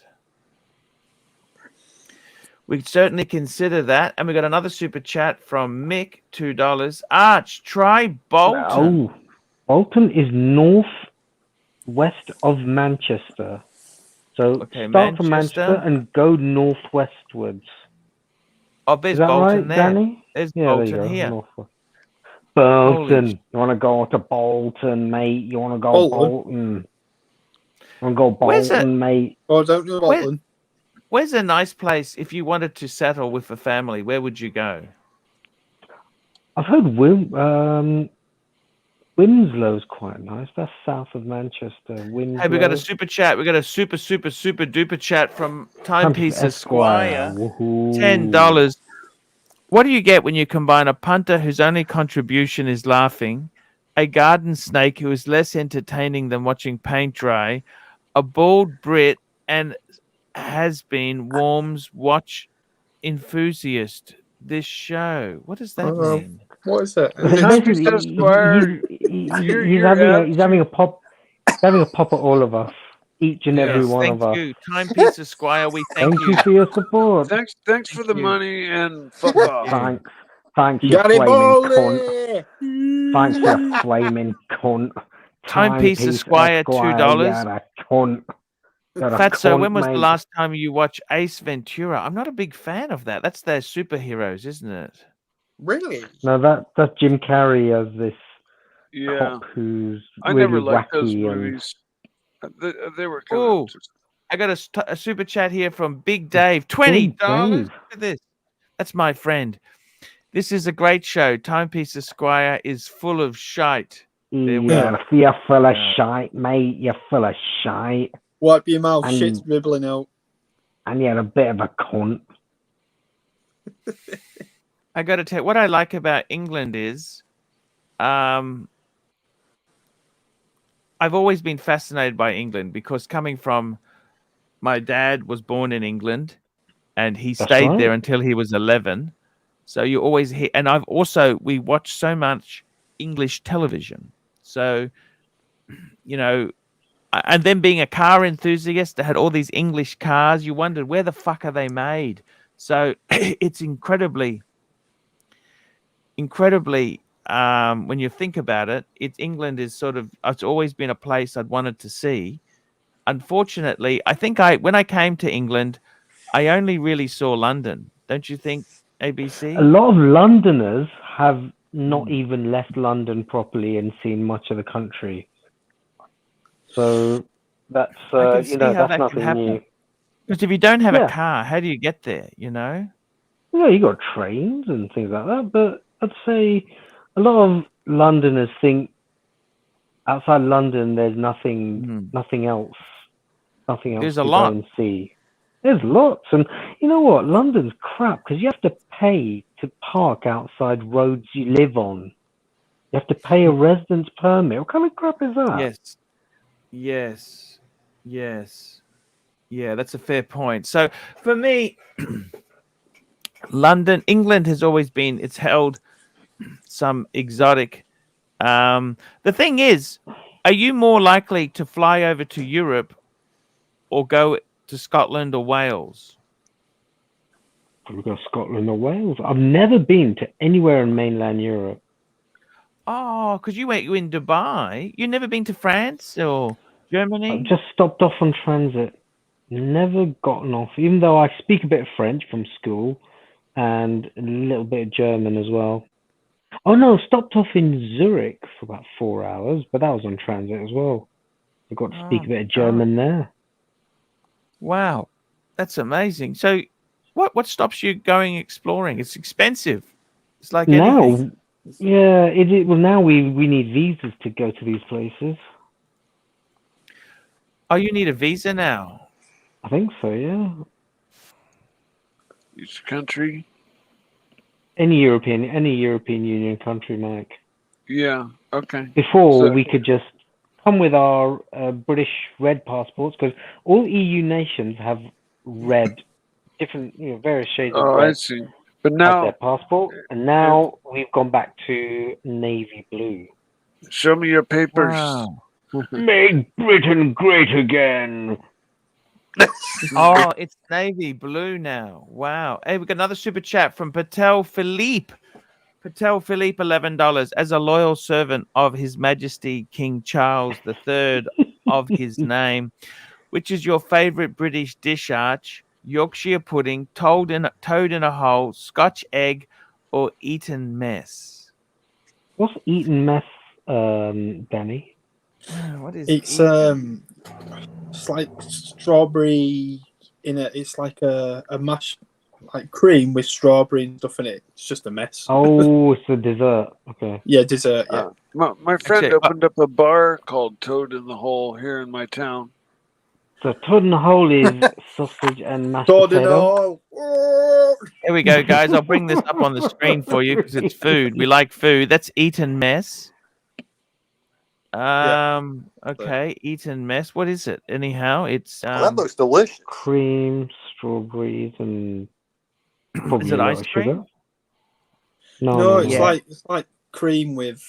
We'd certainly consider that. And we got another super chat from Mick, $2. Arch, try Bolton. Oh, Bolton is northwest of Manchester. So start from Manchester and go northwestwards. Oh, there's Is that Bolton right, there. Danny? There's Yeah, Bolton there you go. here. Northwest. Bolton. You want to go to Bolton, mate? You want to go Bolton? You want to go Bolton, mate? Oh, don't do Bolton. Where's a nice place if you wanted to settle with a family? Where would you go? I've heard Winslow's quite nice. That's south of Manchester. Winslow. Hey, we got a super chat. We got a super duper chat from Timepiece Esquire. $10. What do you get when you combine a punter whose only contribution is laughing, a garden snake who is less entertaining than watching paint dry, a bald Brit, and has been Worm's watch enthusiast? This show. What does that mean? What is it? He's having a pop. He's having a pop at all of us, each and every one of us. Thank you, Timepiece Esquire. We thank you. Thank you for your support. Thanks for the money and fuck off. Thanks, you flaming cunt. Thanks, you flaming cunt. Timepiece Esquire, $2. You're a cunt. Fatso, when was the last time you watched Ace Ventura? I'm not a big fan of that. That's their superheroes, isn't it? Really? No, that's Jim Carrey as this Yeah. cop who's I really never liked those wacky movies. They were kind of. I got a super chat here from Big Dave. $20. Dave. Look at this. That's my friend. This is a great show. Timepiece Esquire is full of shite. Yeah, you're full of shite, mate. You're full of shite. Wipe your mouth, shit's dribbling out. And you're a bit of a cunt. I got to tell you, what I like about England is I've always been fascinated by England because coming from my dad was born in England and he stayed there until he was 11. So you always hear, and we watch so much English television. So, you know, and then being a car enthusiast that had all these English cars, you wondered where the fuck are they made? So it's incredibly, when you think about it, England is it's always been a place I'd wanted to see. Unfortunately, I think when I came to England, I only really saw London. Don't you think, ABC? A lot of Londoners have not even left London properly and seen much of the country. So that's that's nothing new. Because if you don't have a car, how do you get there? You know. Yeah, you got trains and things like that. But I'd say a lot of Londoners think outside London there's nothing else There's to a lot. go and see. There's lots, and you know what? London's crap because you have to pay to park outside roads you live on. You have to pay a residence permit. What kind of crap is that? Yes. Yeah, that's a fair point. So for me, England has always been, it's held some exotic. The thing is, are you more likely to fly over to Europe or go to Scotland or Wales? We've got Scotland or Wales. I've never been to anywhere in mainland Europe. Oh, because you in Dubai. You've never been to France or Germany? I've just stopped off on transit. Never gotten off, even though I speak a bit of French from school and a little bit of German as well. Oh no, stopped off in Zurich for about 4 hours, but that was on transit as well. I got to speak a bit of German there. Wow, that's amazing. So, what stops you going exploring? It's expensive. It's like anything. Yeah, it is. Well, now we need visas to go to these places. Oh, you need a visa now? I think so, yeah. Each country. Any European Union country, Mike. Yeah. Okay. Before we could just come with our British red passports, because all EU nations have red, different, various shades of red. I see. But now their passport, and now we've gone back to navy blue. Show me your papers. Wow. Make Britain great again. Oh, it's navy blue now. Wow. Hey, we got another super chat from Patel Philippe. Patel Philippe, $11. As a loyal servant of His Majesty King Charles III of his name, which is your favorite British dish, Arch? Yorkshire pudding, toad in a hole, Scotch egg, or Eton mess? What's Eton mess, Danny? What is it's like strawberry in it. It's like a mash, like cream with strawberry and stuff in it. It's just a mess. Oh, it's a dessert. Okay. Yeah, dessert. Yeah. My friend opened up a bar called Toad in the Hole here in my town. So Toad in the Hole is sausage and mashed Toad in the potato. Hole. Here we go, guys. I'll bring this up on the screen for you because it's food. We like food. That's Eton mess. Okay, Eton mess. What is it? Anyhow, it's that looks delicious. Cream, strawberries, and probably is it a lot ice of cream? sugar. No, it's Yeah. like cream with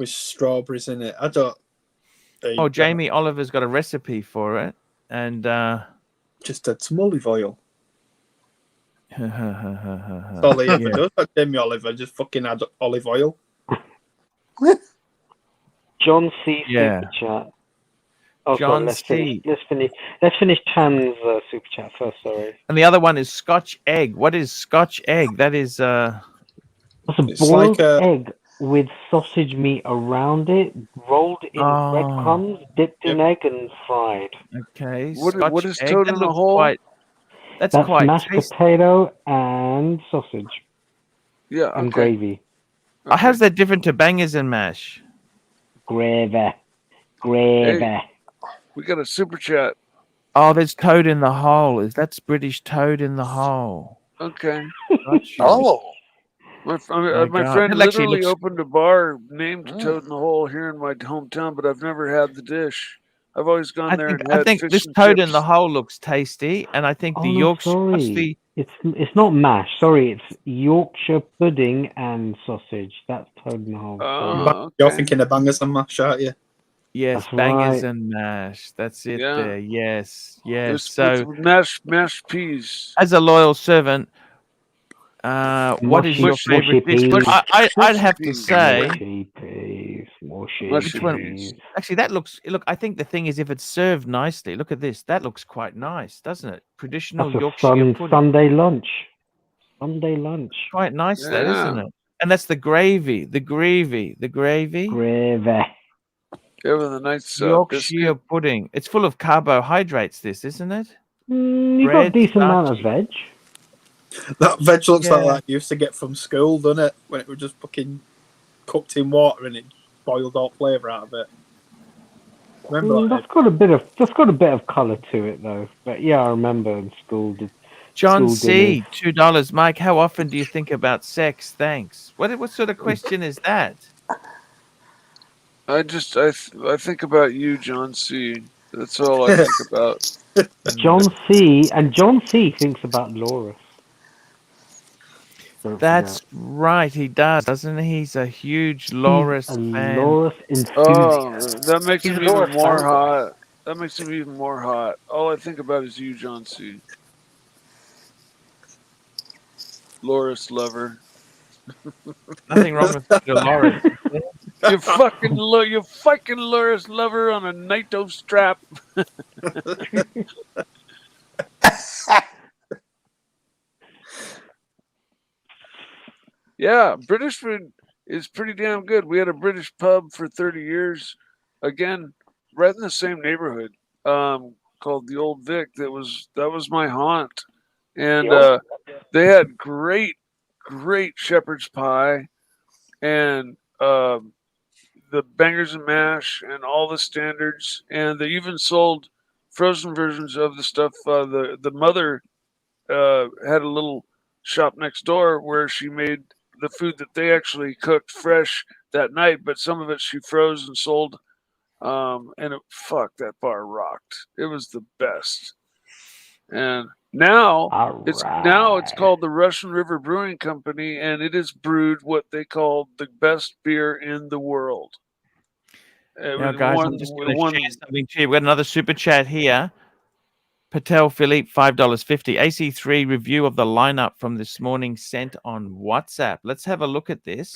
strawberries in it. I don't. Oh, Jamie Oliver's got a recipe for it, and just add some olive oil. yeah. That's all he ever does. That Jamie Oliver just fucking add olive oil. John C. Yeah. Super Chat. Oh, John sorry, C. Let's finish Chan's Super Chat first. Sorry. And the other one is Scotch egg. What is Scotch egg? That is That's a boiled egg with sausage meat around it, rolled in breadcrumbs, dipped in egg, and fried. Okay. What is egg? Toad in the Hole? That's quite mashed tasty. potato and sausage. Yeah. And gravy. Oh, how's that different to bangers and mash? Gravy. Hey, we got a super chat. Oh, there's Toad in the Hole. That's British Toad in the Hole. Okay. Oh. My friend literally opened a bar named Toad in the Hole here in my hometown, but I've never had the dish. I've always gone there and had I think fish this and Toad in chips. the Hole looks tasty, and I think the Yorkshire. Sorry. It's not mash. Sorry, it's Yorkshire pudding and sausage. That's Toad in the Hole. You're thinking of bangers and mash, aren't you? Yes, That's bangers right. and mash. That's it Yeah. there. Yes, yes. With So, mashed peas. as a loyal servant, what is your favorite dish? Look, I'd have to say, which one? Actually, that looks. Look, I think the thing is, if it's served nicely, look at this. That looks quite nice, doesn't it? Traditional That's Yorkshire pudding. Sunday lunch. Sunday lunch. Quite nice, that isn't it? And that's the gravy. The gravy. Gravy. Yeah, with a nice Yorkshire pudding. It's full of carbohydrates. This, isn't it? You got a decent amount of veg. That veg looks like that you used to get from school, doesn't it? When it was just fucking cooked in water and it boiled all flavour out of it. Remember that's got a bit of colour to it though. But yeah, I remember in school. John C. $2. Mike, how often do you think about sex? Thanks. What sort of question is that? I think about you, John C. That's all I think about. John C. thinks about Laura. Don't That's forget. right, he does, doesn't he? He's a huge He's Loris a fan. Loris enthusiast. Oh, that makes He's him a even Loris more fanboy. hot. That makes him even more hot. All I think about is you, John C. Loris lover. Nothing wrong with Loris. You fucking Loris lover on a Naito strap. Yeah, British food is pretty damn good. We had a British pub for 30 years. Again, right in the same neighborhood, called the Old Vic. That was my haunt. And they had great shepherd's pie and the bangers and mash and all the standards. And they even sold frozen versions of the stuff. The mother had a little shop next door where she made the food that they actually cooked fresh that night, but some of it she froze and sold. And that bar rocked. It was the best. And now it's called the Russian River Brewing Company, and it has brewed what they call the best beer in the world. Now, guys, I'm just going to share something to you. We've got another super chat here. Patel Philippe, $5.50. AC3 review of the lineup from this morning sent on WhatsApp. Let's have a look at this.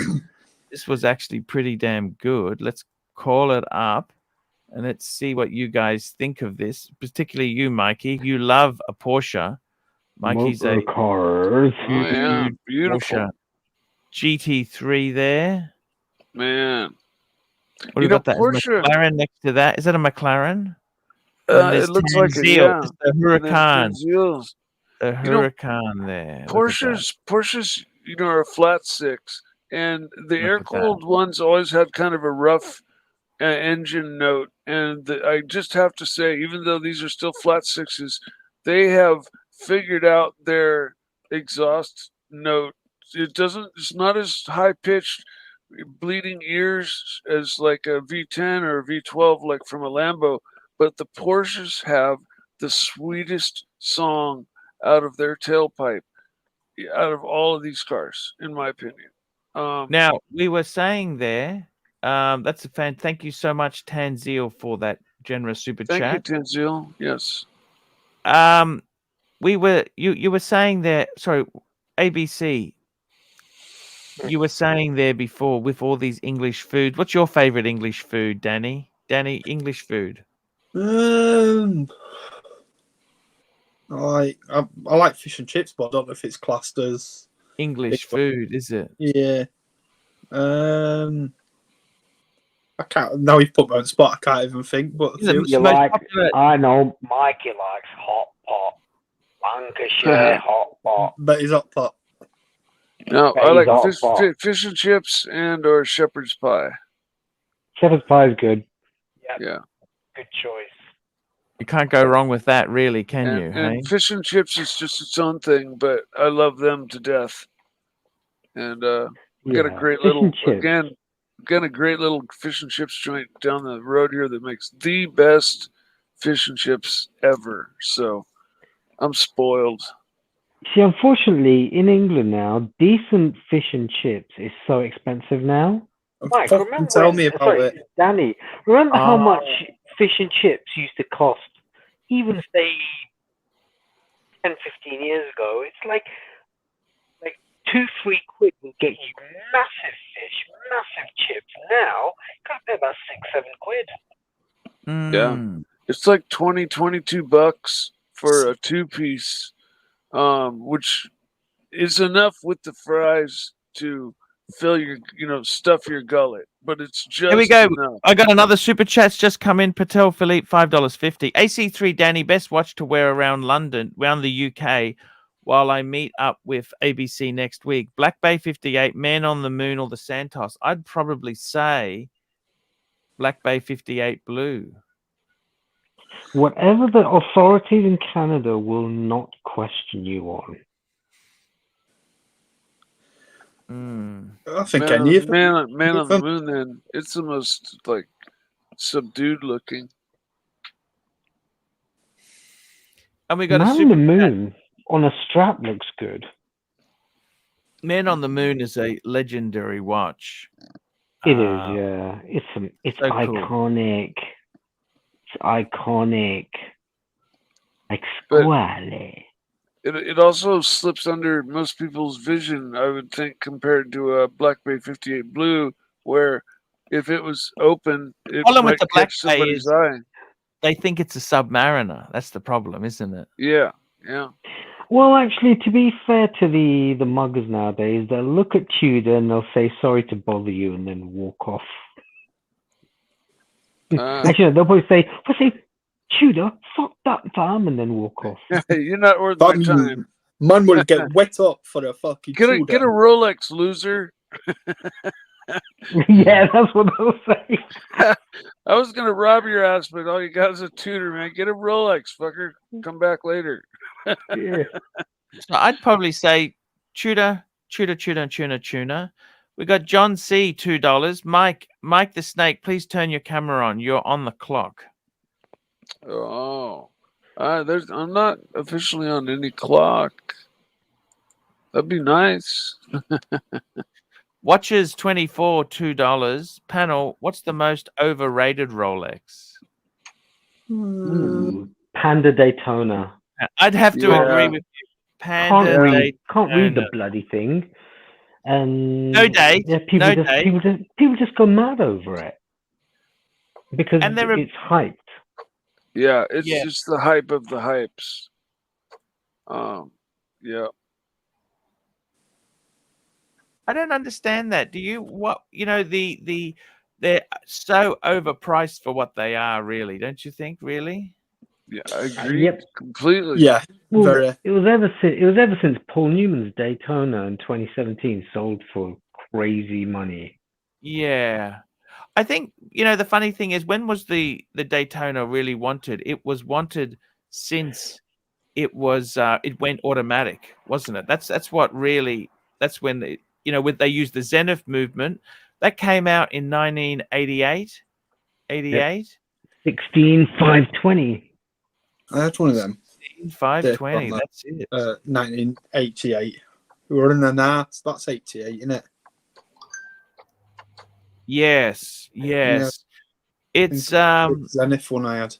This was actually pretty damn good. Let's call it up and let's see what you guys think of this. Particularly you, Mikey. You love a Porsche. Mikey's Motor cars. Oh yeah, beautiful Porsche GT3 there. man. What have we got? That Porsche. McLaren next to that. Is that a McLaren? It looks like it, yeah. It's the Huracan. The You know, Huracan there. Porsches, are a flat six, and the Look air at cooled ones always had kind of a rough engine note. And I just have to say, even though these are still flat sixes, they have figured out their exhaust note. It's not as high pitched, bleeding ears as like a V10 or a V12, like from a Lambo. But the Porsches have the sweetest song out of their tailpipe, out of all of these cars, in my opinion. Now, we were saying there, that's a fan. Thank you so much, Tanzil, for that generous super chat. Thank you, Tanzil. Yes. You were saying there, sorry, ABC, you were saying there before with all these English food. What's your favorite English food, Danny? Danny, English food. I like fish and chips, but I don't know if it's classed as English food, is it? Yeah. I can't. Now you've put me on the spot. I can't even think. But I know Mikey likes hot pot, Lancashire hot pot. But he's hot pot. No, I like fish and chips and or shepherd's pie. Shepherd's pie is good. Yeah. Good choice. You can't go wrong with that, really, can you? And fish and chips is just its own thing, but I love them to death. And we got a great little a great little fish and chips joint down the road here that makes the best fish and chips ever. So I'm spoiled. See, unfortunately, in England now, decent fish and chips is so expensive now. Mike, tell me about it. Danny, remember how much fish and chips used to cost, even say 10, 15 years ago? It's like 2-3 quid will get you massive fish, massive chips. Now, you got to pay about 6-7 quid. Yeah. It's like 22 bucks for a 2-piece, which is enough with the fries to fill your, stuff your gullet. But it's just Here we go. enough. I got another super chat's just come in. Patel Philippe, $5.50. AC3 Danny, best watch to wear around London, around the UK, while I meet up with ABC next week. Black Bay 58, Man on the Moon, or the Santos. I'd probably say Black Bay 58 Blue. Whatever the authorities in Canada will not question you on. I think any of Man on the Moon, then it's the most subdued looking. And we got Man on the Moon on a strap looks good. Man on the Moon is a legendary watch. It is, yeah. It's so cool. iconic. It's iconic. Like But- squally. It also slips under most people's vision, I would think, compared to a Black Bay 58 Blue, where if it was open, it Problem with might the Black catch Bay somebody's is- eye. They think it's a Submariner. That's the problem, isn't it? Yeah. Well, actually, to be fair to the muggers nowadays, they'll look at Tudor and they'll say sorry to bother you and then walk off. Actually, they'll probably say, Tudor, fuck that fam, and then walk off. You're not worth my time. Man will get wet up for a fucking Get a Tudor. Rolex, loser. Yeah, that's what they'll say. I was gonna rob your ass, but all you got is a Tudor, man. Get a Rolex, fucker. Come back later. Yeah. So I'd probably say Tudor. We got John C, $2. Mike the Snake, please turn your camera on. You're on the clock. Oh, I'm not officially on any clock. That'd be nice. Watches 24, $2. Panel, what's the most overrated Rolex? Panda Daytona. I'd have to Yeah. agree with you. Panda Can't read the Daytona. bloody thing. And No date, yeah, people no just date. people just go mad over it because And they're a- it's hyped. Yeah, it's Yeah. just the hype of the hypes. Yeah. I don't understand that. Do you? What you know? They're so overpriced for what they are. Really, don't you think? Really? Yeah, I agree Yep. completely. Yeah, Well, very. it was ever since Paul Newman's Daytona in 2017 sold for crazy money. Yeah. I think the funny thing is, when was the Daytona really wanted? It was wanted since it went automatic, wasn't it? That's what really. That's when they used the Zenith movement that came out in 1988. 88. 16,520. That's one of them. 520. Yeah, That's it. 1988. We were in an art. That's 88, isn't it? Yes. It's Zenith one I had.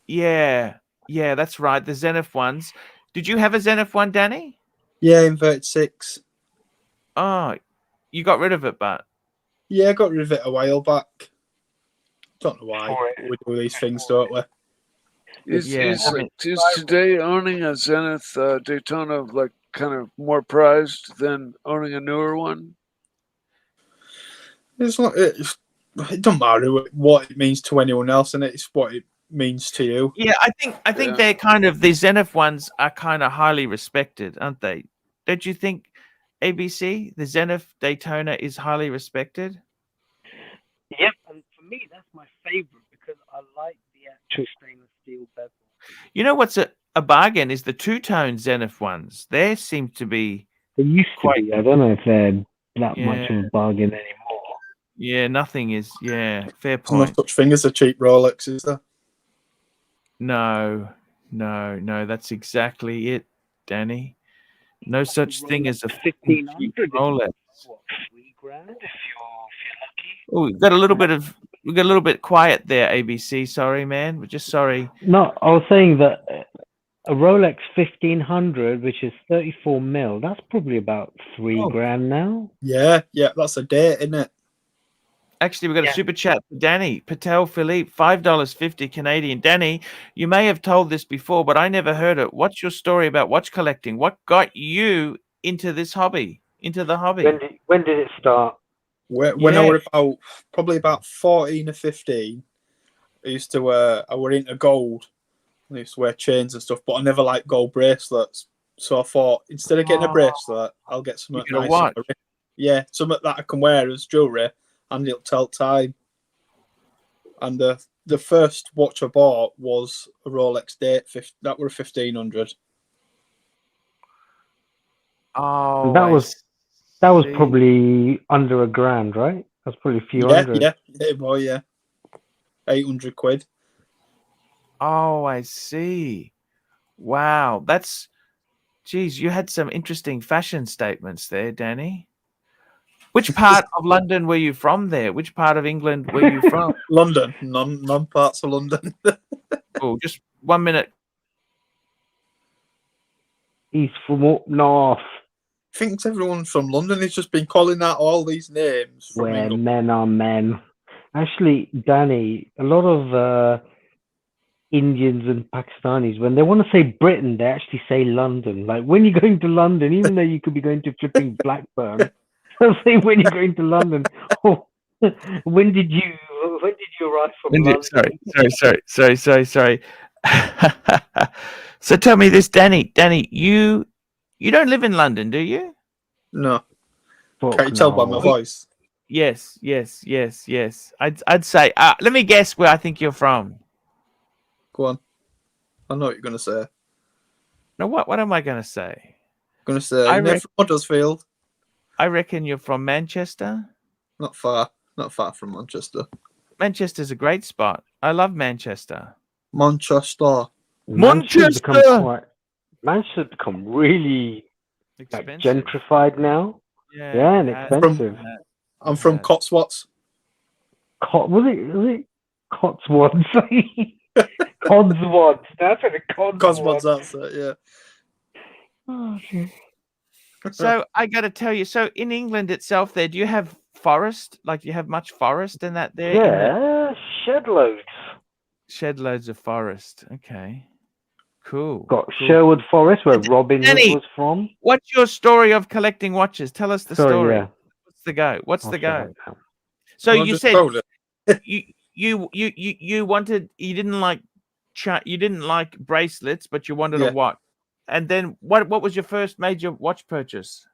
yeah, that's right. The Zenith ones. Did you have a Zenith one, Danny? Yeah, inverted 6. Oh, you got rid of it, but Yeah, I got rid of it a while back. Don't know why. We do these things, don't we? Is Yeah. today owning a Zenith Daytona like kind of more prized than owning a newer one? It's not. It don't matter what it means to anyone else, and it's what it means to you. yeah, I think they're kind of the Zenith ones are kind of highly respected, aren't they? Don't you think, ABC, the Zenith Daytona is highly respected? Yep, and for me, that's my favorite because I like the actual stainless steel bezel. You know what's a bargain is the two-tone Zenith ones. They seem to be They used to be. I don't know if they're that much Yeah. of a bargain anymore. nothing is fair There's no point. such thing as a cheap Rolex, is there? No, that's exactly it, Danny. No such thing as a 1,500. Rolex. What, $3,000 if you're lucky? Oh, we got a little bit quiet there, ABC. Sorry, man. We're just sorry. No, I was saying that a Rolex 1,500, which is 34 mil, that's probably about $3,000 now. Yeah, that's a date, isn't it? Actually, we've got a super chat for Danny Patel Philippe, $5.50 Canadian. Danny, you may have told this before, but I never heard it. What's your story about watch collecting? What got you into this hobby? Into the hobby? When did it start? When I was probably about 14 or 15, I used to I were into gold. I used to wear chains and stuff, but I never liked gold bracelets. So I thought, instead of getting a bracelet, I'll get something You get a nice. watch. Yeah, something that I can wear as jewellery and it'll tell time. And the first watch I bought was a Rolex date. That were 1,500. Oh, That was see. probably under $1,000, right? That's probably a few hundred. Yeah, well, yeah. 800 quid. Oh, I see. Wow, that's Geez, you had some interesting fashion statements there, Danny. Which part of London were you from there? Which part of England were you from? London, none parts of London. Oh, just 1 minute. He's from up north, Thinks everyone from London. He's just been calling out all these names from where England. men are men. Actually, Danny, a lot of Indians and Pakistanis, when they want to say Britain, they actually say London. Like when you're going to London, even though you could be going to flipping Blackburn, they'll say when you're going to London. Oh, when did you arrive from London? Sorry. So tell me this, Danny. Danny, you don't live in London, do you? No, Fuck can't you tell by my no. voice? Yes. I'd say. Let me guess where I think you're from. Go on. I know what you're gonna say. No, what am I going to say? I'm gonna say I near reckon- from Huddersfield. I reckon you're from Manchester. Not far from Manchester. Manchester's a great spot. I love Manchester. Manchester. Manchester's Manchester! Manchester's become really like, Expensive. gentrified now. Yeah, and it has. expensive. I'm from Yeah. Cotswolds. Was it Cotswolds? Codswolds. That's what it Cotswolds, that's it, yeah. Oh, dear. So I got to tell you. So in England itself, there, do you have forest? Like, do you have much forest in that there? Yeah, shed loads. Shed loads of forest. Okay. Cool. Got cool. Sherwood Forest, where Robin Hood Danny, was from. What's your story of collecting watches? Tell us the story. Yeah. What's the go? What's I'll the shut go? up now. So Well, I you just said told it. you wanted, you didn't like bracelets, but you wanted Yeah. a watch. And then what was your first major watch purchase?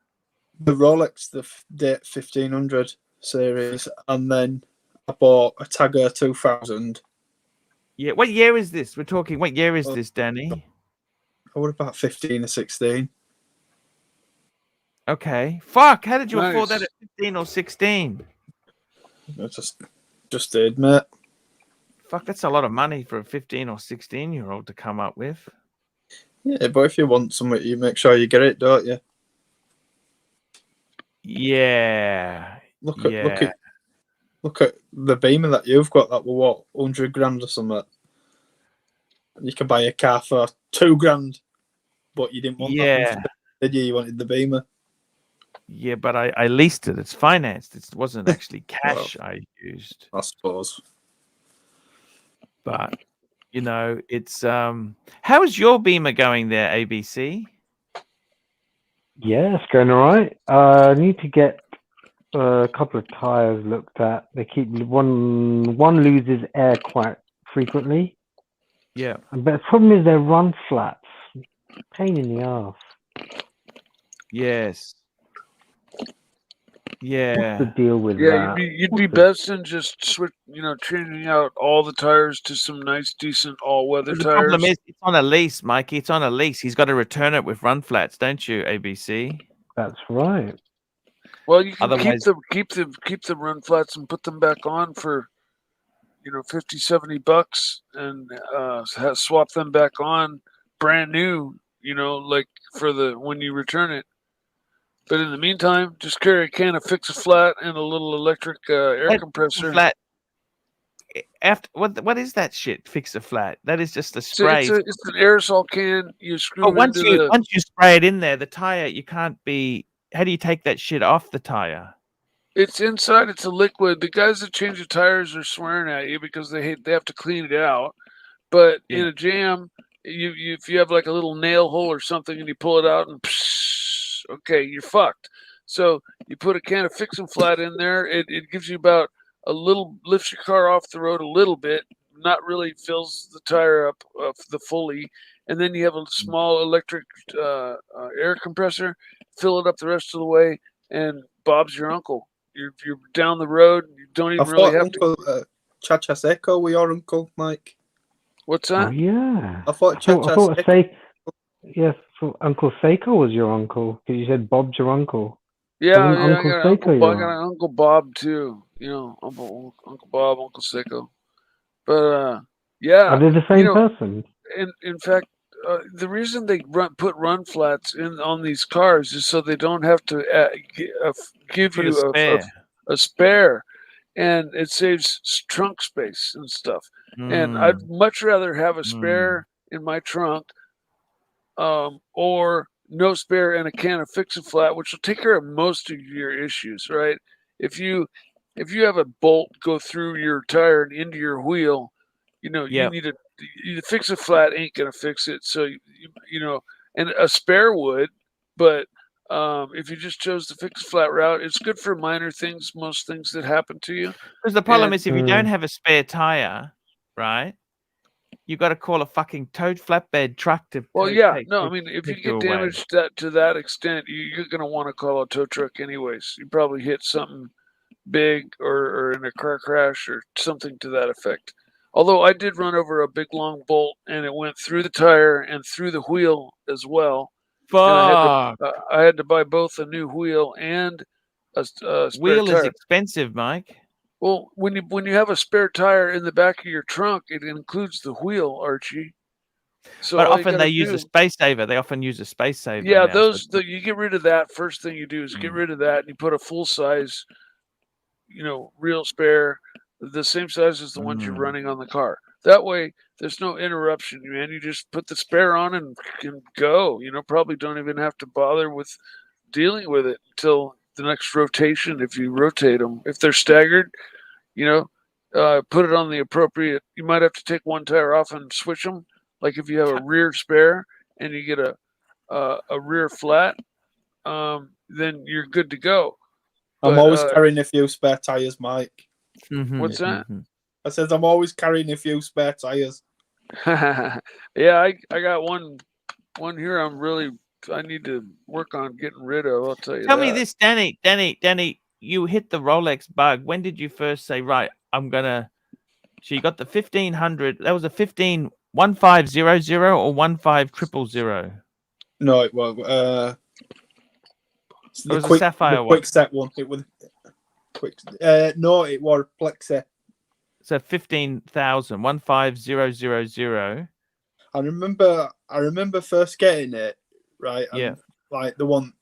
The Rolex, the Date 1500 series, and then I bought a Tagger 2000. Yeah. What year is this? We're talking. What year is this, Danny? I would about 15 or 16. Okay. Fuck. How did you afford Nice. that at 15 or 16? I just did, mate. Fuck, that's a lot of money for a 15 or 16-year-old to come up with. Yeah, but if you want something, you make sure you get it, don't you? Yeah. Look Yeah. at the Beamer that you've got. That were what, 100 grand or something. You can buy a car for 2 grand, but you didn't want that, Yeah. instead, did you? You wanted the Beamer. Yeah, but I leased it. It's financed. It wasn't actually cash I used. I suppose. But you know, it's how is your Beamer going there, ABC? Yeah, it's going all right. I need to get a couple of tires looked at. They keep one loses air quite frequently, Yeah. but the problem is they run flats. Pain in the ass. Yes. What's Yeah. the deal with Yeah, that? you'd be best in just changing out all the tires to some nice, decent all-weather The tires. problem is it's on a lease, Mikey. It's on a lease. He's got to return it with run flats, don't you, ABC? That's right. Well, you can Otherwise- keep the run flats and put them back on for $50-$70 and swap them back on brand new. Like for when you return it. But in the meantime, just carry a can of Fix-A-Flat and a little electric air That compressor. Flat. After what is that shit? Fix-A-Flat. That is just a So spray. it's an aerosol can. You screw But once into you spray it in there, the tire, you can't be. How do you take that shit off the tire? It's inside. It's a liquid. The guys that change the tires are swearing at you because they have to clean it out. But Yeah. in a jam, if you have like a little nail hole or something and you pull it out and okay, you're fucked. So you put a can of Fix-A-Flat in there. It gives you about a little, lifts your car off the road a little bit, not really fills the tire up the fully. And then you have a small electric air compressor, fill it up the rest of the way, and Bob's your uncle. You're down the road. You don't I even really thought have Uncle Chachas Echo were your uncle, Mike. What's Oh that? yeah. I thought I thought Chachas yes, Uncle Seiko was your uncle because you said Bob's your uncle. Yeah, Wasn't I Uncle got Seiko I your got an Uncle Bob too. Uncle Bob, Uncle Seiko. But Are yeah, they the same person? in fact, the reason they put run flats on these cars is so they don't have to give Put a you spare. a spare, and it saves trunk space and stuff. And I'd much rather have a spare in my trunk, or no spare and a can of Fix-A-Flat, which will take care of most of your issues, right? If you have a bolt go through your tire and into your wheel, you need to Fix-A-Flat ain't gonna fix it. So and a spare would, but if you just chose the Fix-A-Flat route, it's good for minor things, most things that happen to you. Because the problem is, if you don't have a spare tire, right, you got to call a fucking towed flatbed truck to. Well, take I mean, if you get away. damaged to that extent, you're gonna want to call a tow truck anyways. You probably hit something big or in a car crash or something to that effect. Although I did run over a big long bolt and it went through the tire and through the wheel as well. Fuck. And I had to buy both a new wheel and a spare wheel tire. is expensive, Mike. Well, when you have a spare tire in the back of your trunk, it includes the wheel, Archie. So but often they use a space saver. They often use a space saver. Yeah, now, you get rid of that. First thing you do is get rid of that, and you put a full size, real spare, the same size as the ones you're running on the car. That way, there's no interruption, man. You just put the spare on and go. Probably don't even have to bother with dealing with it until the next rotation. If you rotate them, if they're staggered, put it on the appropriate. You might have to take one tire off and switch them. Like if you have a rear spare and you get a rear flat, then you're good to go. I'm always carrying a few spare tires, Mike. What's that? I said I'm always carrying a few spare tires. Yeah, I got one here. I need to work on getting rid of. I'll tell you. Tell me this, Danny. You hit the Rolex bug. When did you first say, right, I'm gonna? So you got the 1500. That was a 15 1500 or 15000. No, it was it was a sapphire one. Quick set one. It was quick. No, it was Plexi. So 15,000, 15000. I remember first getting it, right? And yeah. Like the one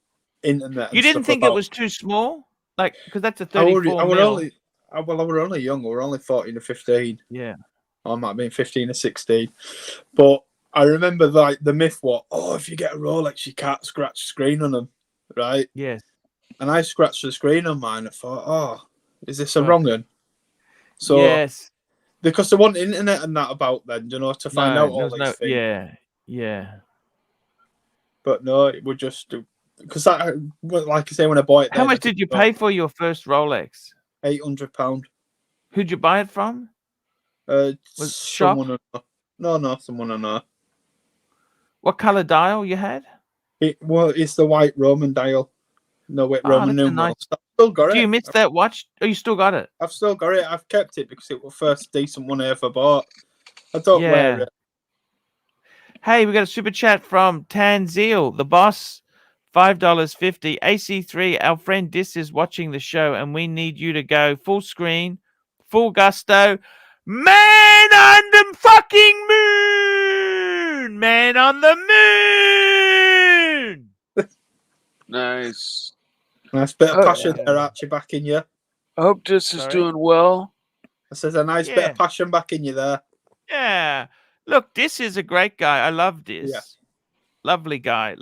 internet. You didn't think it was too small? Like, because that's a 34 mil. I were only young. We were only 14 or 15. Yeah. I might have been 15 or 16. But I remember like the myth was, if you get a Rolex, you can't scratch the screen on them, right? Yes. And I scratched the screen on mine. I thought, is this a wrong one? So, yes. Because there wasn't internet and that about then, to find out all these things. Yeah. But no, it would just because like I say, when I bought it. How much did you pay for your first Rolex? £800. Who'd you buy it from? Was someone shop? No, someone I know. What color dial you had? It's the white Roman dial. No, wait, Roman numerals. Nice. I've still got it. Do you miss that watch? Oh, you still got it? I've still got it. I've kept it because it was the first decent one I ever bought. I don't wear it. Hey, we got a super chat from Tanzil, the boss, $5.50. AC3, our friend Dis is watching the show, and we need you to go full screen, full gusto. Man on the fucking moon! Man on the moon! Nice. Nice bit of passion there, Archie, back in you. I hope Dis is doing well. I said a nice bit of passion back in you there. Yeah. Look, Dis is a great guy. I love Dis. Yeah. Lovely guy,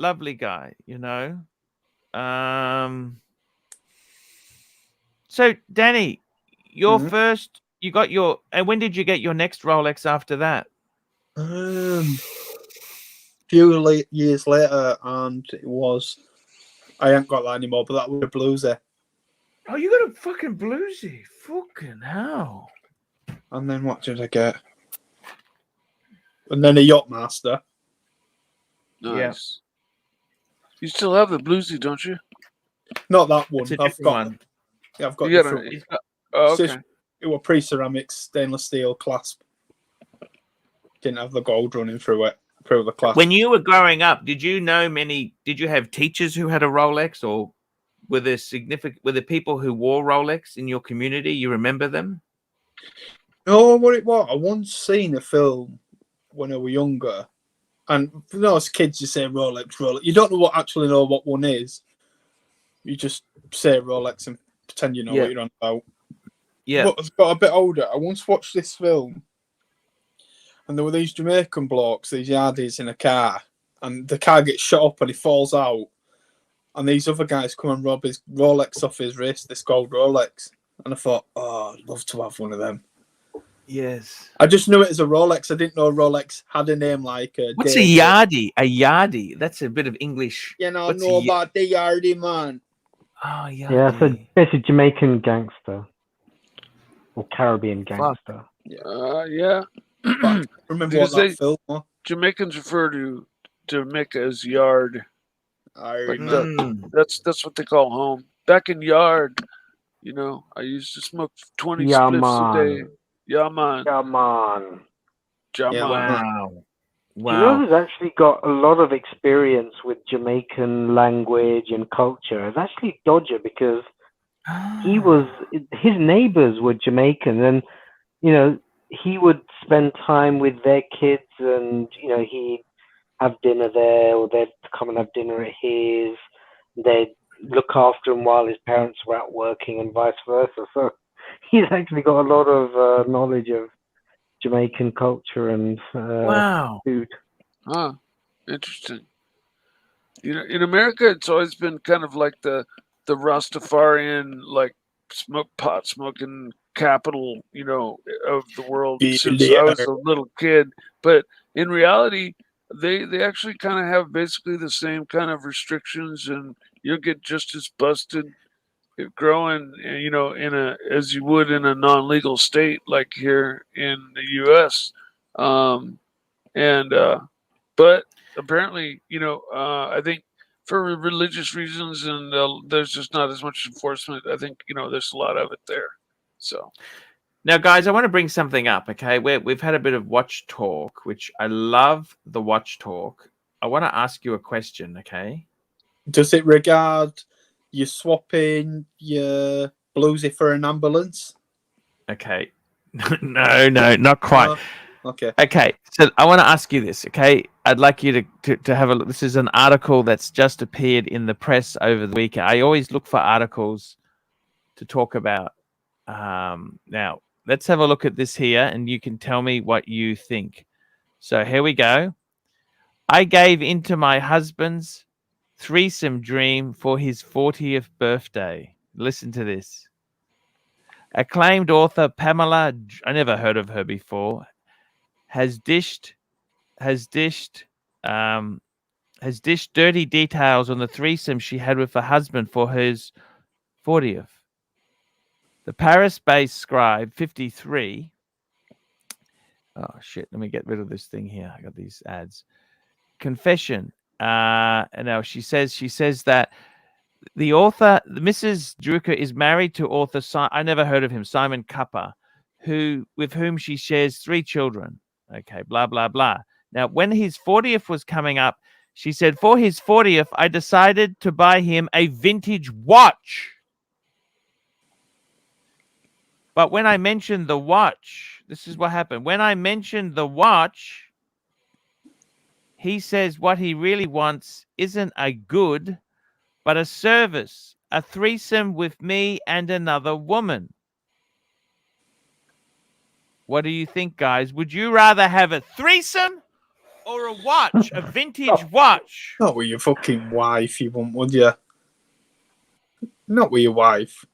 So, Danny, your first, you got your, and when did you get your next Rolex after that? Few years later, and it was, I ain't got that anymore, but that was a bluesy. Oh, you got a fucking bluesy? Fucking hell. And then what did I get? And then a Yachtmaster. Nice. Yeah. You still have the bluesy, don't you? Not that one. I've got one. Yeah, I've got different. Okay. It was pre-ceramics, stainless steel clasp. Didn't have the gold running through it, through the clasp. When you were growing up, did you have teachers who had a Rolex, or were there people who wore Rolex in your community? You remember them? No, what it was, I once seen a film when I was younger, And you know, as kids, you say Rolex, Rolex. You don't know what one is. You just say Rolex and pretend you know what you're on about. Yeah. But as I got a bit older, I once watched this film, and there were these Jamaican blokes, these yardies in a car, and the car gets shut up and he falls out, and these other guys come and rob his Rolex off his wrist, this gold Rolex. And I thought, oh, I'd love to have one of them. Yes. I just knew it as a Rolex. I didn't know Rolex had a name like What's a yardie? A yardie. That's a bit of English. You know about the yardie, man. Oh, yardie. Yeah, so it's a Jamaican gangster or Caribbean gangster. Yeah. Remember what that film was? Jamaicans refer to Jamaica as yard. Like that's what they call home. Back in yard, you know, I used to smoke 20 spliffs a day. Yeah, man. Yeah, man. Wow. You know who's actually got a lot of experience with Jamaican language and culture? It's actually Dodger, because his neighbors were Jamaican, and you know, he would spend time with their kids, and you know, he'd have dinner there, or they'd come and have dinner at his. They'd look after him while his parents were out working, and vice versa. So he's actually got a lot of knowledge of Jamaican culture and food. Huh. Interesting. You know, in America, it's always been kind of like the Rastafarian, like pot smoking capital, you know, of the world since I was a little kid. But in reality, they actually kind of have basically the same kind of restrictions, and you'll get just as busted growing, you know, as you would in a non-legal state like here in the U.S. But apparently, you know, I think for religious reasons, and there's just not as much enforcement. I think, you know, there's a lot of it there. So now, guys, I want to bring something up. Okay, we've had a bit of watch talk, which I love the watch talk. I want to ask you a question. Okay, does it regard you swapping your bluesy for an ambulance? Okay, no, not quite. Okay. So I want to ask you this. Okay, I'd like you to have a look. This is an article that's just appeared in the press over the weekend. I always look for articles to talk about. Now, let's have a look at this here, and you can tell me what you think. So here we go. I gave into my husband's threesome dream for his 40th birthday. Listen to this. Acclaimed author Pamela, I never heard of her before, has dished dirty details on the threesome she had with her husband for his 40th. The Paris-based scribe, 53. Oh shit! Let me get rid of this thing here. I got these ads. Confession. And now she says that the author, Mrs. Drucker, is married to author I never heard of him, Simon Cupper, with whom she shares 3 children. Okay, blah blah blah. Now, when his 40th was coming up, she said, for his 40th, I decided to buy him a vintage watch. But when I mentioned the watch, this is what happened. When I mentioned the watch, he says what he really wants isn't a good, but a service, a threesome with me and another woman. What do you think, guys? Would you rather have a threesome or a watch, a vintage watch? Not with your fucking wife, you won't, would you? Not with your wife.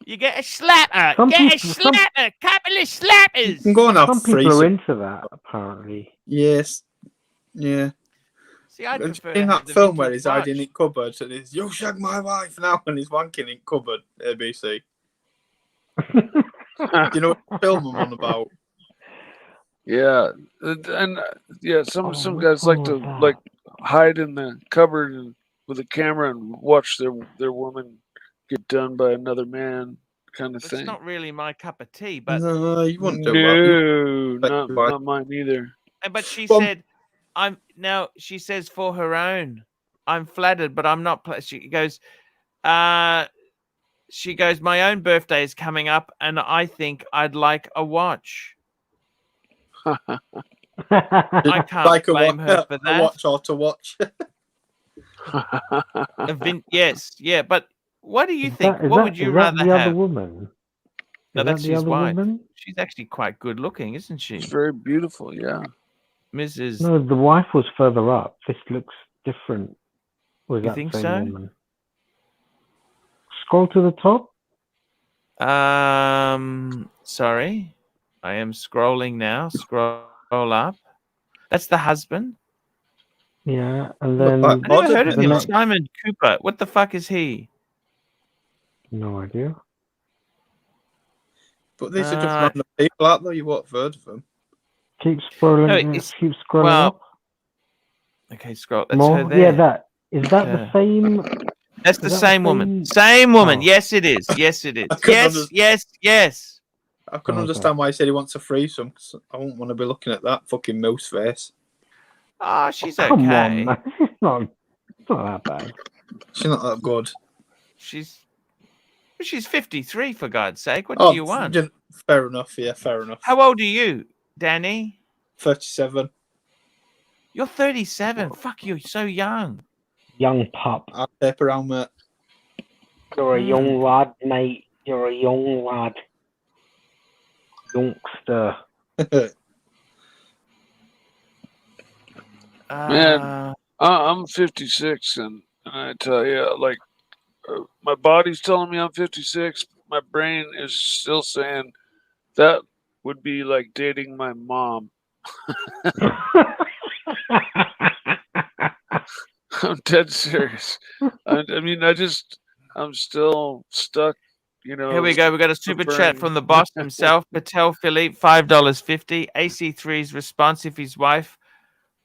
You get a slapper. Slapper. Couple of slappers. You can go and have some people are into that, apparently. Yes. Yeah. See, I prefer in that film where he's watch. hiding in cupboards and he's, you shag my wife now, and he's wanking in cupboard, ABC. Do you know what film I'm on about? Yeah, and yeah, some guys like to hide in the cupboard and with a camera and watch their woman get done by another man, kind of thing. It's not really my cup of tea, but no, you wouldn't do that. No, not mine either. But she said, she says for her own, I'm flattered, but I'm not. She goes, my own birthday is coming up, and I think I'd like a watch. I can't Like blame her for a that. watch or to watch. Yes, yeah, but what do you Is think? that, is What that, would you is that rather the other have? woman? No, Is that that's the his other wife. woman? She's actually quite good looking, isn't It's she? very beautiful, yeah. Mrs. No, the wife was further up. This looks different. Was You that think the same so? woman? Scroll to the top. Sorry. I am scrolling now. Scroll up. That's the husband. Yeah, and Look then like I never heard of the him. next. Simon Cooper. What the fuck is he? No idea. But these are just Uh, random people out there. You won't have heard of them. Keep scrolling. No, it's- keep scrolling well, up. Okay, scroll. That's More. her there. Yeah, that is that Okay. the same. That's Is the that same the woman. same- Same woman. Oh. Yes, it is. Yes, it is. I couldn't Yes, understand. yes. I couldn't Okay. understand why he said he wants a threesome. 'Cause I wouldn't want to be looking at that fucking moose face. Oh, she's Come okay. on, man. It's not that bad. She's not that good. She's 53, for God's sake. What Oh, do you want? Fair enough. Yeah, fair enough. How old are you, Danny? 37. You're 37. Fuck, you're so young. Young pup. I'll tape around, mate. You're a Mm. young lad, mate. You're a young lad. Youngster. Man. I'm 56, and I tell you, like, my body's telling me I'm 56. My brain is still saying that would be like dating my mom. I'm dead serious. I mean, I'm still stuck. Here we go. We got a super chat burn. from the boss himself, Patel Philippe, $5.50. AC3's response: if his wife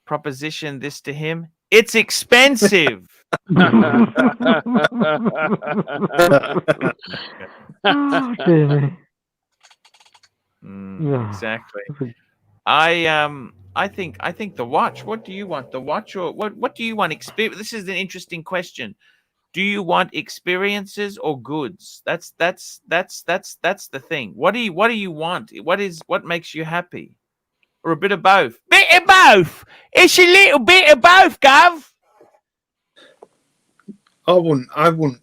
propositioned this to him, it's expensive. Oh, dear me. Yeah. Exactly. I think the watch. What do you want? The watch or what do you want? This is an interesting question. Do you want experiences or goods? That's the thing. What do you want? What makes you happy? Or a bit of both? Bit of both. It's a little bit of both, Gov. I wouldn't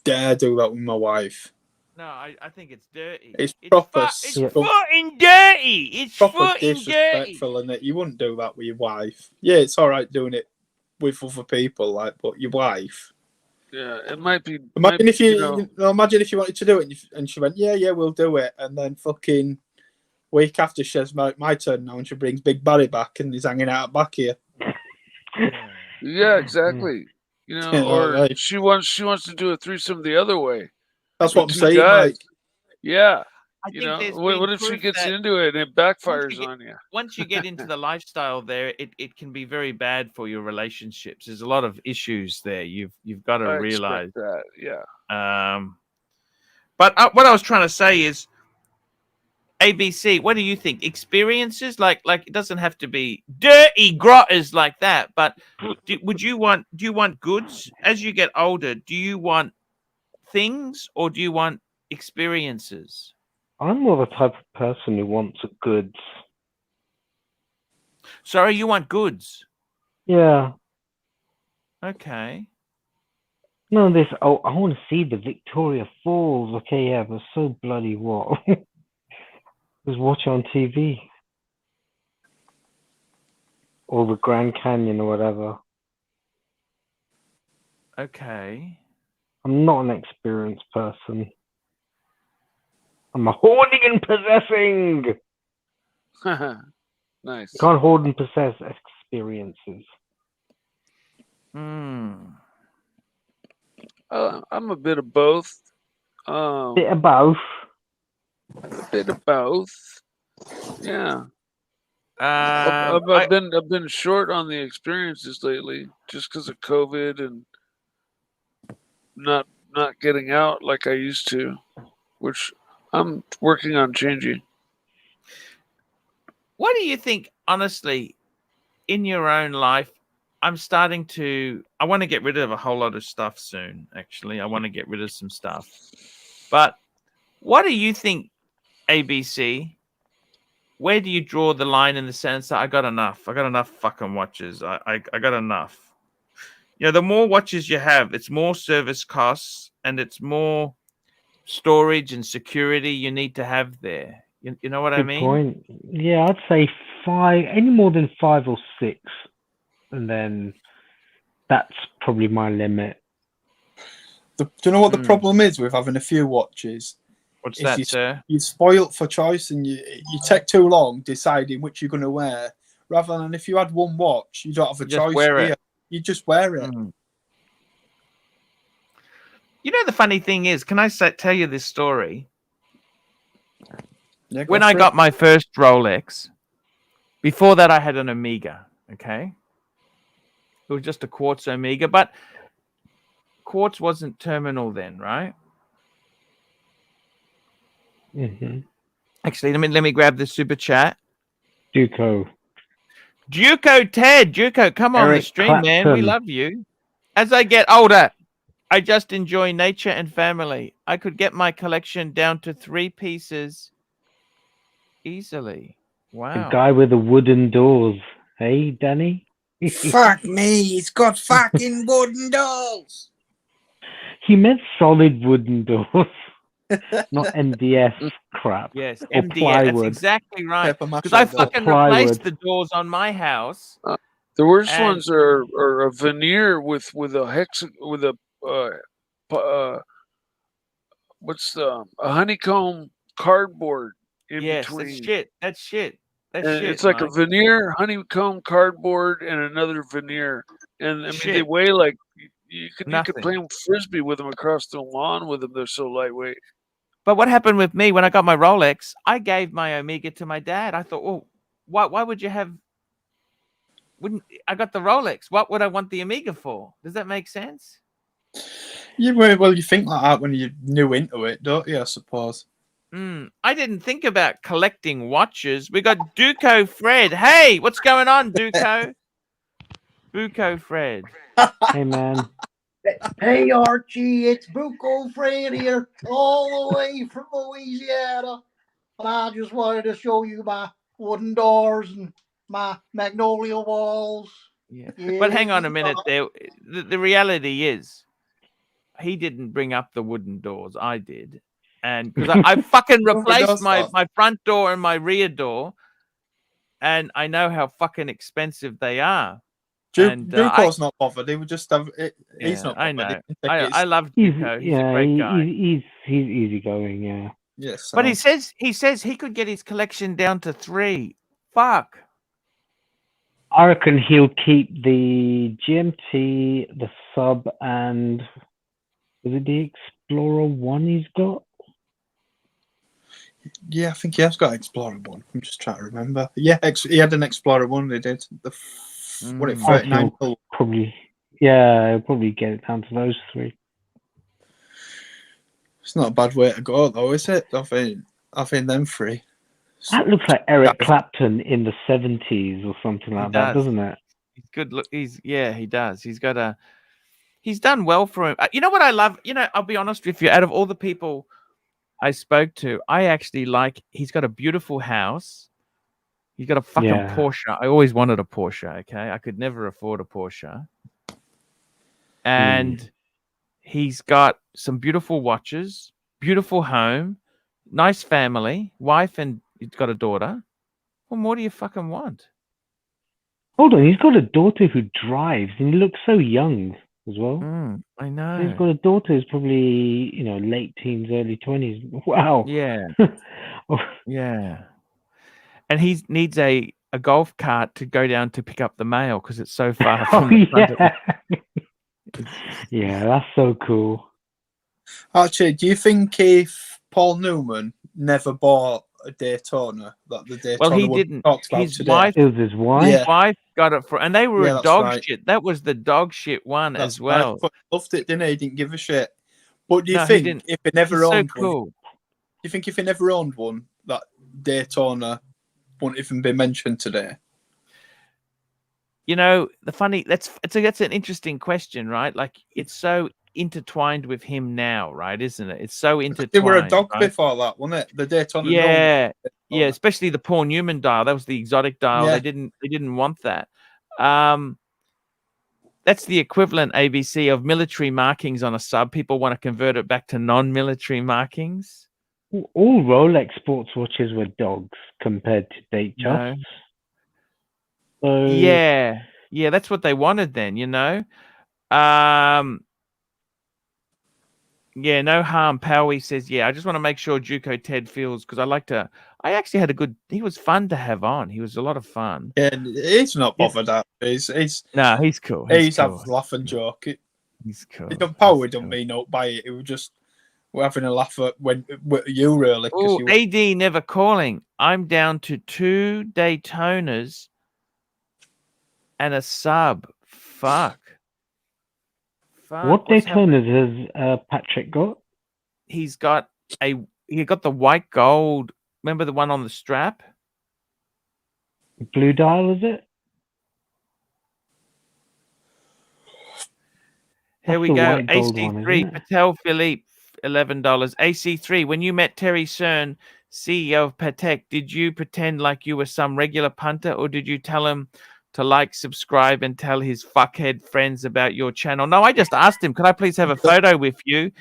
dare do that with my wife. No, I think it's dirty. It's proper. It's fucking dirty. It's proper fucking dirty. disrespectful, and you wouldn't do that with your wife. Yeah, it's all right doing it with other people, like, but your wife. Yeah, it might be. Imagine if you, know, imagine if you wanted to do it, and she went, yeah, we'll do it, and then fucking week after she says, my turn now, and she brings Big Barry back, and he's hanging out back here. Yeah, exactly. Or right. she wants to do a threesome the other way. That's what I'm Two saying. guys. Like, Yeah. I think there's been What if she proof gets that into it and it backfires on you? once you get into the lifestyle there, it can be very bad for your relationships. There's a lot of issues there. You've got to I realize expect that. Yeah. But what I was trying to say is, ABC, what do you think? Experiences like it doesn't have to be dirty grotters like that, but do you want goods as you get older? Do you want things or do you want experiences? I'm more the type of person who wants goods. Sorry, you want goods? Yeah. Okay. No, I want to see the Victoria Falls. Okay, yeah, but so bloody what? Just watch it on TV. Or the Grand Canyon or whatever. Okay. I'm not an experienced person. I'm a hoarding and possessing. Nice. You can't hoard and possess experiences. I'm a bit of both. Bit of both. A bit of both. Yeah. I've I've been short on the experiences lately, just because of COVID and not getting out like I used to, which I'm working on changing. What do you think, honestly, in your own life? I want to get rid of a whole lot of stuff soon, actually. I want to get rid of some stuff. But what do you think, ABC, where do you draw the line in the sense that I got enough fucking watches. I got enough. You know, the more watches you have, it's more service costs and it's more storage and security you need to have there. You know what I Good mean? point. Yeah, I'd say 5, any more than 5 or 6, and then that's probably my limit. Do you know what the problem is with having a few watches? What's Is that, sir? You're spoilt for choice, and you take too long deciding which you're going to wear. Rather than if you had one watch, you don't have a You just choice. wear it. You just wear it. You know, the funny thing is, can I tell you this story? Yeah, When I got my first Rolex, before that I had an Omega, okay? It was just a quartz Omega, but quartz wasn't terminal then, right? Mm-hmm. Actually, let me grab the super chat. Duco, Ted, come on Eric the stream, man. We Clapton. love you. As I get older, I just enjoy nature and family. I could get my collection down to 3 pieces easily. Wow. The guy with the wooden doors. Hey, Danny? Fuck me, he's got fucking wooden doors. He meant solid wooden doors, not MDF crap. Yes, or MDF. plywood. That's exactly right. Paper mache Because I door. fucking Plywood. replaced the doors on my house. The worst And- ones are a veneer with a what's a honeycomb cardboard in Yes, between. that's shit. That's And shit. it's like Mike. a veneer, honeycomb cardboard, and another veneer. And I mean, they Shit. weigh like you could Nothing. play frisbee with them across the lawn with them. They're so lightweight. But what happened with me when I got my Rolex? I gave my Omega to my dad. I thought, well, why would you have? I got the Rolex? What would I want the Omega for? Does that make sense? Yeah, well, you think like that when you're new into it, don't you? I suppose. I didn't think about collecting watches. We got Duco Fred. Hey, what's going on, Duco? Buco Fred. Hey, man. Hey Archie, it's Buco Fred here, all the way from Louisiana. And I just wanted to show you my wooden doors and my magnolia walls. Yeah. But hang on a minute there. The reality is, he didn't bring up the wooden doors. I did. And because I fucking replaced my front door and my rear door. And I know how fucking expensive they are. Duco's not bothered. He would just have it. He's not I bothered. know. I love Duco. He's a great guy. He's easygoing, yeah. Yes. But he says he could get his collection down to 3. Fuck. I reckon he'll keep the GMT, the Sub, and is it the Explorer 1 he's got? Yeah, I think he has got Explorer 1. I'm just trying to remember. Yeah, he had an Explorer 1. They did. What it 39? Probably. Yeah, he'll probably get it down to those 3. It's not a bad way to go, though, is it? I think them 3. That looks like Eric Clapton in the 70s or something like that, doesn't it? He's good. Look, he does. He's done well for him. You know what I love? You know, I'll be honest with you. Out of all the people I spoke to, I actually he's got a beautiful house. He's got a fucking Porsche. I always wanted a Porsche. Okay, I could never afford a Porsche. And he's got some beautiful watches, beautiful home, nice family, wife, and he's got a daughter. What more do you fucking want? Hold on, he's got a daughter who drives, and he looks so young as well. I know. He's got a daughter who's probably, late teens, early 20s. Wow. Yeah. Yeah. And he needs a golf cart to go down to pick up the mail because it's so far from the front of it. Yeah, that's so cool. Archie, do you think if Paul Newman never bought a Daytona, that the Daytona he didn't. Talked about His today? wife, it was his wife. His wife got it and they were dog right. shit. That was the dog shit one as well. Right. But he loved it, didn't he? He didn't give a shit. But do you No, think if he never owned so one, cool. do you think if he never owned one, that Daytona wouldn't even be mentioned today? You know, that's an interesting question, right? Like it's so intertwined with him now, right? Isn't it? It's so intertwined. They were a dog right? before that, wasn't it? The Daytona. Yeah, yeah. Especially the Paul Newman dial. That was the exotic dial. Yeah. They didn't want that. That's the equivalent, ABC, of military markings on a sub. People want to convert it back to non-military markings. All Rolex sports watches were dogs compared to date No. justs. So Yeah, that's what they wanted then, Yeah, no harm. Powie says, yeah, I just want to make sure Juco Ted feels, because I actually had he was fun to have on. He was a lot of fun. Yeah, he's not bothered at. He's No, he's cool. He's cool. have a laugh and joke. He's cool. Powie don't mean up by it. It was just we're having a laugh at with you really. Oh, AD never calling. I'm down to 2 Daytonas and a sub. Fuck. What Daytonas has Patrick got? He got the white gold. Remember the one on the strap? Blue dial, is it? Here we go. AC3 Patel Philippe, $11. AC3. When you met Terry Cern, CEO of Patek, did you pretend like you were some regular punter, or did you tell him to like, subscribe, and tell his fuckhead friends about your channel? No, I just asked him, could I please have a photo with you?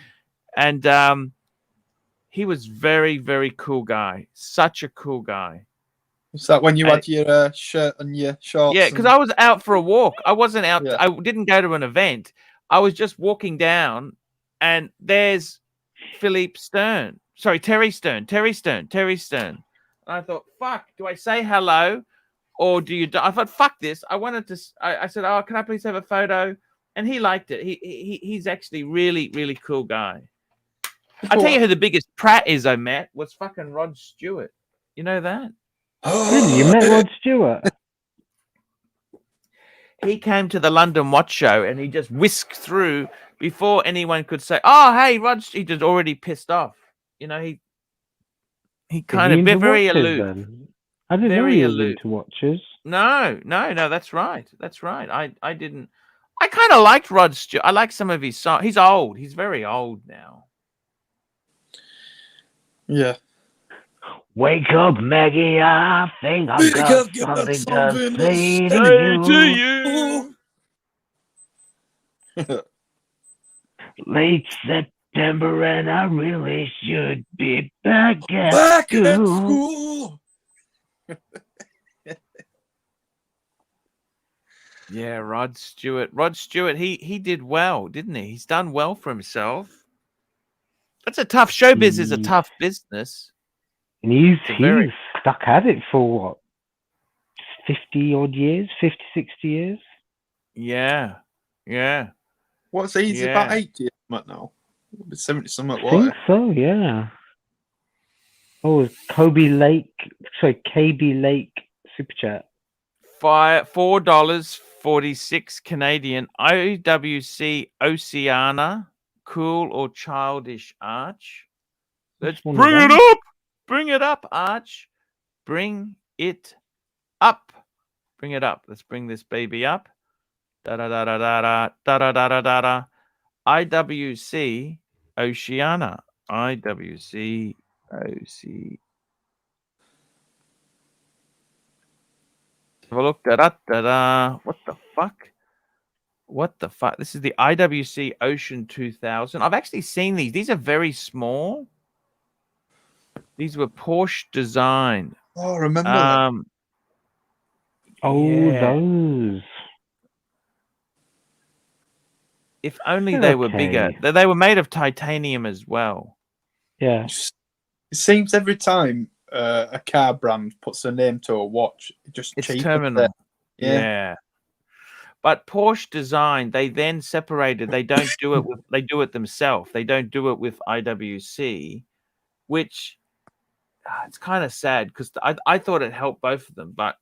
And he was very, very cool guy. Such a cool guy. Was that when you had your shirt and your shorts? Yeah, because I was out for a walk. I wasn't out. Yeah. I didn't go to an event. I was just walking down, and there's Philippe Stern. Sorry, Terry Stern. And I thought, fuck, do I say hello? Or do you? I thought, fuck this. I wanted to. I said, oh, can I please have a photo? And he liked it. He's actually really, really cool guy. I tell you who the biggest prat is I met was fucking Rod Stewart. You know that? Really? You met Rod Stewart? He came to the London Watch Show and he just whisked through before anyone could say, "Oh, hey, Rod." He just already pissed off. He kind of been very aloof. Then? I didn't know he was into watches. No, that's right. I didn't. I kind of liked Rod Stewart. I like some of his songs. He's old. He's very old now. Yeah. Wake up, Maggie. I think I've got something to say to you. Late September, and I really should be back at school. Yeah, Rod Stewart. He did well, didn't he? He's done well for himself. That's a tough showbiz. Is a tough business. And he's stuck at it for what, 50 odd years, 50, 60 years? Yeah. What's he? He's about 80 now. 70 something. I think so, yeah. Oh, KB Lake Super Chat. $4.46 Canadian. IWC Oceana. Cool or childish, Arch? Let's bring it up. Bring it up, Arch. Bring it up. Bring it up. Let's bring this baby up. Da da da da da da da da da da da. IWC Oceana. IWC OC. Have a look. Da da da da. What the fuck? This is the IWC Ocean 2000. I've actually seen these. These are very small. These were Porsche design. Oh, remember that? Those. If only they were bigger. They were made of titanium as well. Yeah. It seems every time a car brand puts a name to a watch, it's terminal. Yeah. But Porsche design, they then separated. They don't do it they do it themselves. They don't do it with IWC, which it's kind of sad because I thought it helped both of them. But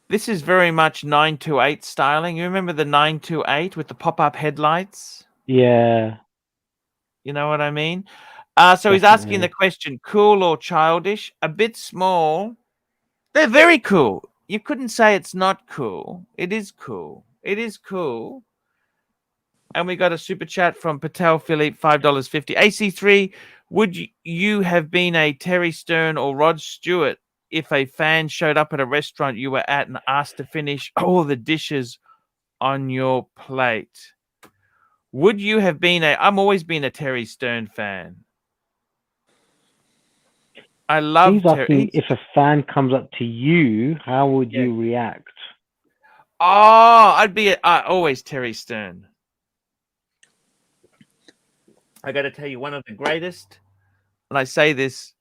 this is very much 928 styling. You remember the 928 with the pop-up headlights? Yeah. You know what I mean? So he's asking the question, cool or childish? A bit small. They're very cool. You couldn't say it's not cool. It is cool. It is cool. And we got a super chat from Patel Philippe, $5.50. AC3, would you have been a Terry Stern or Rod Stewart if a fan showed up at a restaurant you were at and asked to finish all the dishes on your plate? Would you have been I'm always been a Terry Stern fan. I love He's Terry. asking if a fan comes up to you, how would you react? Oh, I'd be always Terry Stern. I got to tell you, one of the greatest, and I say this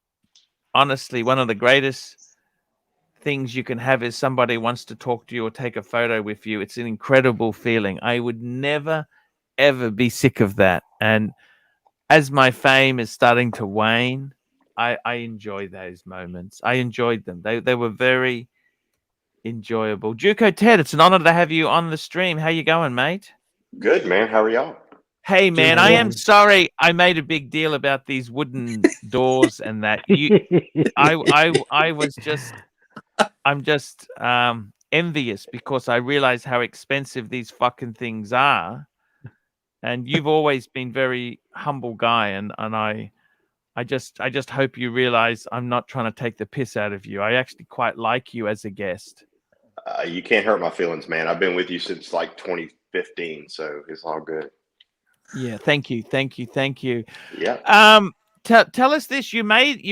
honestly, one of the greatest things you can have is somebody wants to talk to you or take a photo with you. It's an incredible feeling. I would never, ever be sick of that. And as my fame is starting to wane, I enjoy those moments. I enjoyed them. They were very enjoyable. Juco Ted, it's an honor to have you on the stream. How you going, mate? Good, man. How are y'all? Hey, man, Doing I well. am sorry I made a big deal about these wooden doors and that. I was just, I'm just envious because I realize how expensive these fucking things are. And you've always been very humble guy, and I just hope you realize I'm not trying to take the piss out of you. I actually quite like you as a guest. You can't hurt my feelings, man. I've been with you since like 2015, so it's all good. Yeah, thank you. Yeah. Tell us this. You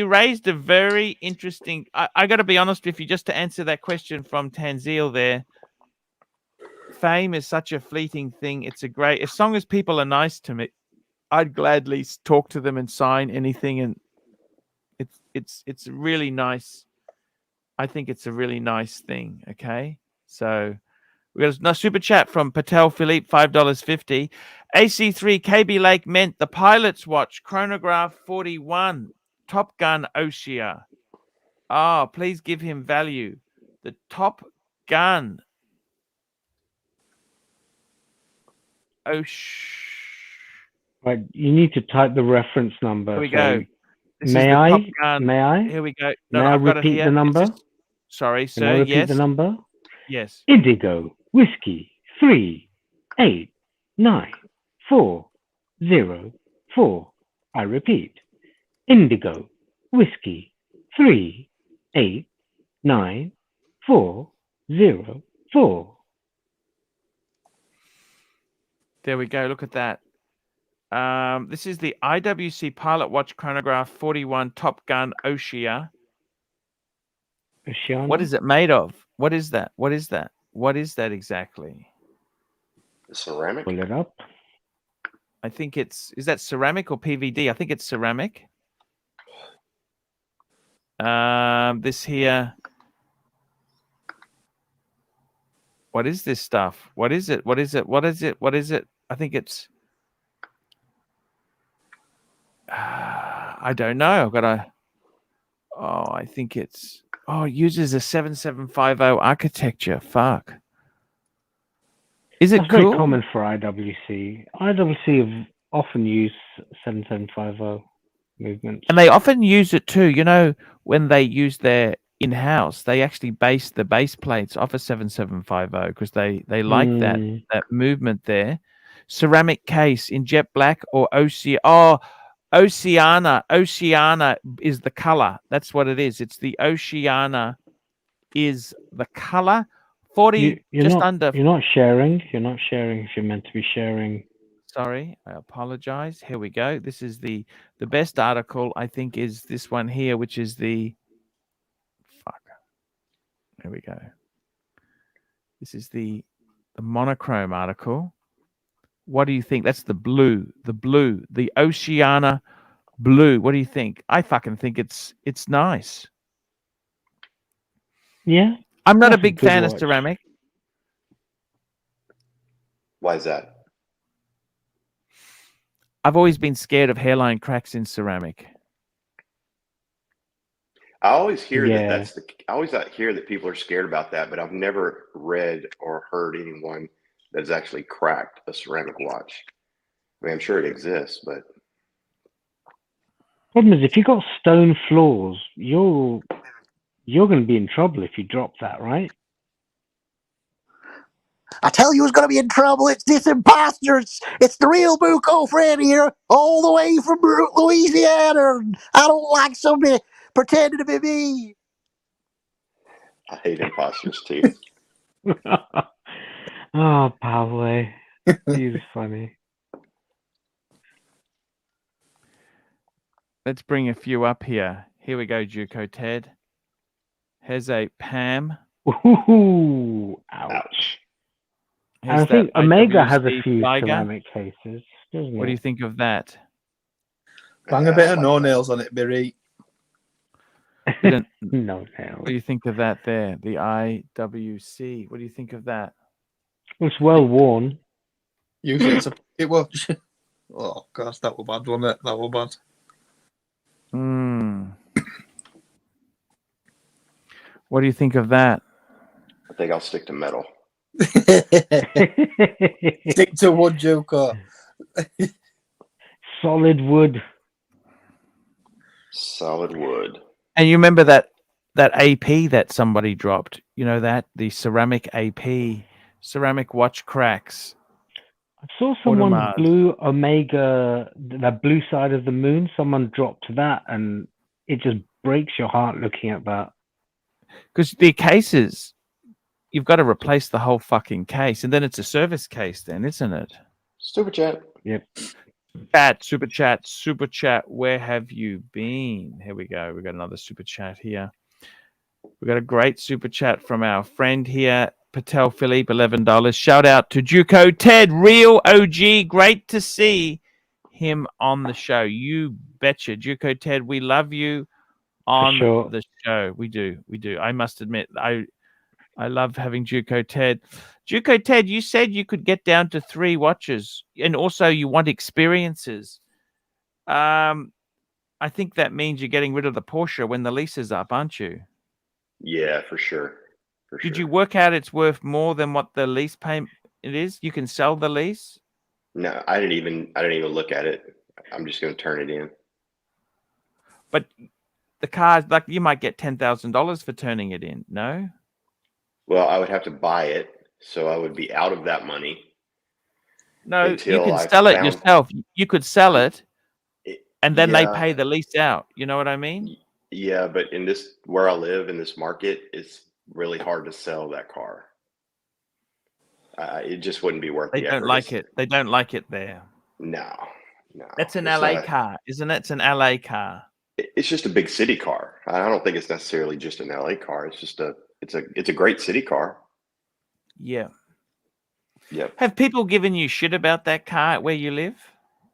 raised a very interesting. I got to be honest with you, just to answer that question from Tanzil there. Fame is such a fleeting thing. It's a great, as long as people are nice to me, I'd gladly talk to them and sign anything. And it's really nice. I think it's a really nice thing. Okay, so. We got a super chat from Patel Philippe, $5.50. AC3 KB Lake meant the pilot's watch, chronograph 41, Top Gun Oshia. Oh, please give him value. The Top Gun Right, you need to type the reference number. Here we so go. This may is the I? Top Gun. May I? Here we go. No, May I I've got it repeat here. the number? Sorry, Can I sir. repeat Yes. the number? Yes. Indigo Whiskey 389404. I repeat, Indigo Whiskey 389404. There we go. Look at that. This is the IWC Pilot Watch Chronograph 41 Top Gun Oshia. Oceana? What is it made of? What is that? What is that? What is that exactly? Ceramic. Pull it up. I think is that ceramic or PVD? I think it's ceramic. This here. What is this stuff? What is it? What is it? What is it? What is it? I think it's. I don't know. I've got a. Oh, I think it's. Oh, it uses a 7750 architecture. Fuck. Is it That's cool? very common for IWC. IWC have often used 7750 movements. And they often use it too. You know, when they use their in-house, they actually base the base plates off a 7750 because they like that movement there. Ceramic case in jet black or Oceana. Oceana is the color. That's what it is. It's the Oceana is the color. 40 just under. You're not sharing. You're not sharing if you're meant to be sharing. Sorry, I apologize. Here we go. This is the best article, I think, is this one here, which is the fuck. There we go. This is the monochrome article. What do you think? That's the blue, the Oceana blue. What do you think? I fucking think it's nice. Yeah. I'm not a That's big good fan of watch. ceramic. Why is that? I've always been scared of hairline cracks in ceramic. I always hear Yeah. I always hear that people are scared about that, but I've never read or heard anyone that's actually cracked a ceramic watch. I mean, I'm sure it exists, but Problem is, if you've got stone floors, you're going to be in trouble if you drop that, right? I tell you who's going to be in trouble. It's this imposter. It's the real Bucco friend here, all the way from Louisiana. I don't like somebody pretending to be me. I hate imposters too. Oh, Pablo. He's funny. Let's bring a few up here. Here we go, Juco Ted. Here's a Pam. Ooh, ouch. Ouch. And Here's I think that Omega has a IWC few Tiger. ceramic cases, doesn't What do it? you think of that? Bang a bit of no nails on it, Birry. Didn't- No nails. What do you think of that there? The IWC. What do you think of that? It's well worn. Use it as a pocket watch. Oh, gosh, that was bad, wasn't it? That was bad. What do you think of that? I think I'll stick to metal. Stick to wood, Joker. Solid wood. Solid wood. And you remember that AP that somebody dropped? You know that? The ceramic AP, ceramic watch cracks. I saw someone's Audemars. blue Omega, that blue side of the moon. Someone dropped that, and it just breaks your heart looking at that. Because the cases, you've got to replace the whole fucking case. And then it's a service case then, isn't it? Super chat. Yep. Super chat. Where have you been? Here we go. We got another super chat here. We got a great super chat from our friend here, Patel Philippe, $11. Shout out to Juco Ted, real OG. Great to see him on the show. You betcha, Juco Ted. We love you on sure. the show. We do. I must admit, I love having Juco Ted. Juco Ted, you said you could get down to 3 watches, and also you want experiences. I think that means you're getting rid of the Porsche when the lease is up, aren't you? Yeah, for sure. Did you work out it's worth more than what the lease payment is? You can sell the lease? No, I didn't even look at it. I'm just going to turn it in. But the car's like you might get $10,000 for turning it in. No. Well, I would have to buy it, so I would be out of that money. No, you until can I sell it found- yourself. You could sell it, and then they Yeah. pay the lease out. You know what I mean? Yeah, but in this where I live in this market, it's really hard to sell that car. It just wouldn't be worth They the don't effort. like it. They don't like it there. No. That's an It's LA not- car, isn't it? It's an LA car. It's just a big city car. I don't think it's necessarily just an LA car. It's just it's a great city car. Yeah. Yep. Have people given you shit about that car where you live?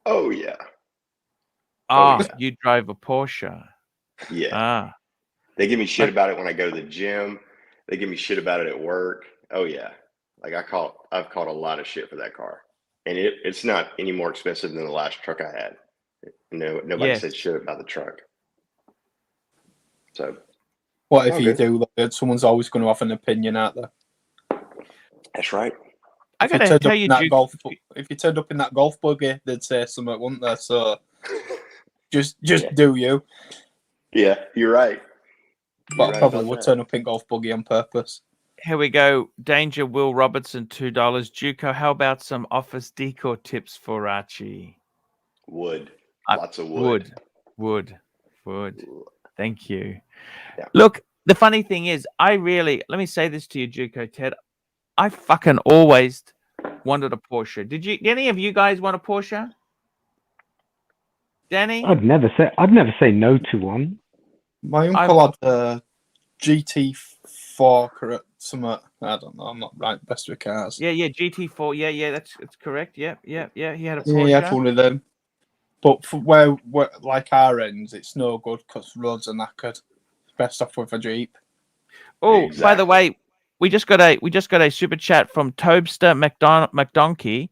Oh yeah. Oh, yeah. you drove a Porsche. Yeah. Ah. They give me shit about it when I go to the gym. They give me shit about it at work. Oh yeah. Like I've caught a lot of shit for that car. And it's not any more expensive than the last truck I had. Nobody Yes. said shit about the truck. So What if Oh, you good. do? Someone's always going to have an opinion out there. that's right. I If you gotta turned tell up you, in that Duke, if you turned up in that golf buggy, they'd say something, wouldn't they? So just Yeah. do you. Yeah, you're right. But You're I probably about would that. turn up in golf buggy on purpose. here we go. Danger Will Robertson, $2. Juco, how about some office decor tips for Archie? Wood. I- Lots of wood. Wood. Thank you. Yeah. Look, the funny thing is, let me say this to you, Juco Ted. I fucking always wanted a Porsche. Did any of you guys want a Porsche? Danny? I'd never say no to one. My uncle had a GT4 correct something. I don't know. I'm not right best with cars. Yeah, GT4. Yeah, that's correct. Yeah. He had a Yeah, Porsche. he had one of them. But for where like our ends, it's no good because roads are knackered. Best off with a Jeep. Oh, by the Exactly. way, we just got a super chat from Tobster McDonkey.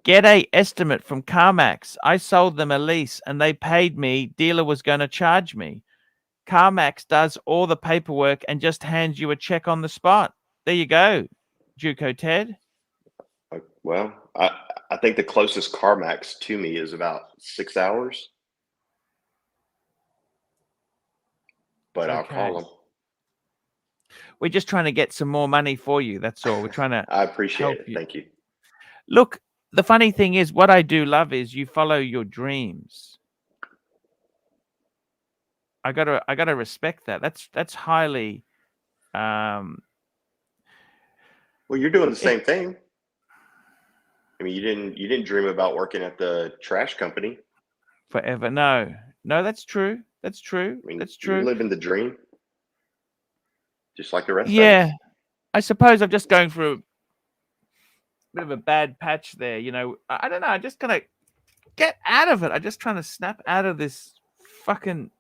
Get a estimate from CarMax. I sold them a lease and they paid me. Dealer was going to charge me. CarMax does all the paperwork and just hands you a check on the spot. There you go, Juco Ted. Well, I think the closest CarMax to me is about 6 hours. But I'll Okay. call them. We're just trying to get some more money for you. That's all. We're trying to I appreciate help it. you. Thank you. Look, the funny thing is, what I do love is you follow your dreams. I gotta respect that. That's highly. Well, you're doing the same thing. I mean, you didn't dream about working at the trash company. Forever. No, that's true. That's true. I mean, That's you're true. living the dream, just like the rest of Yeah, us. I suppose I'm just going through a bit of a bad patch there. You know, I don't know. I'm just gonna get out of it. I'm just trying to snap out of this fucking.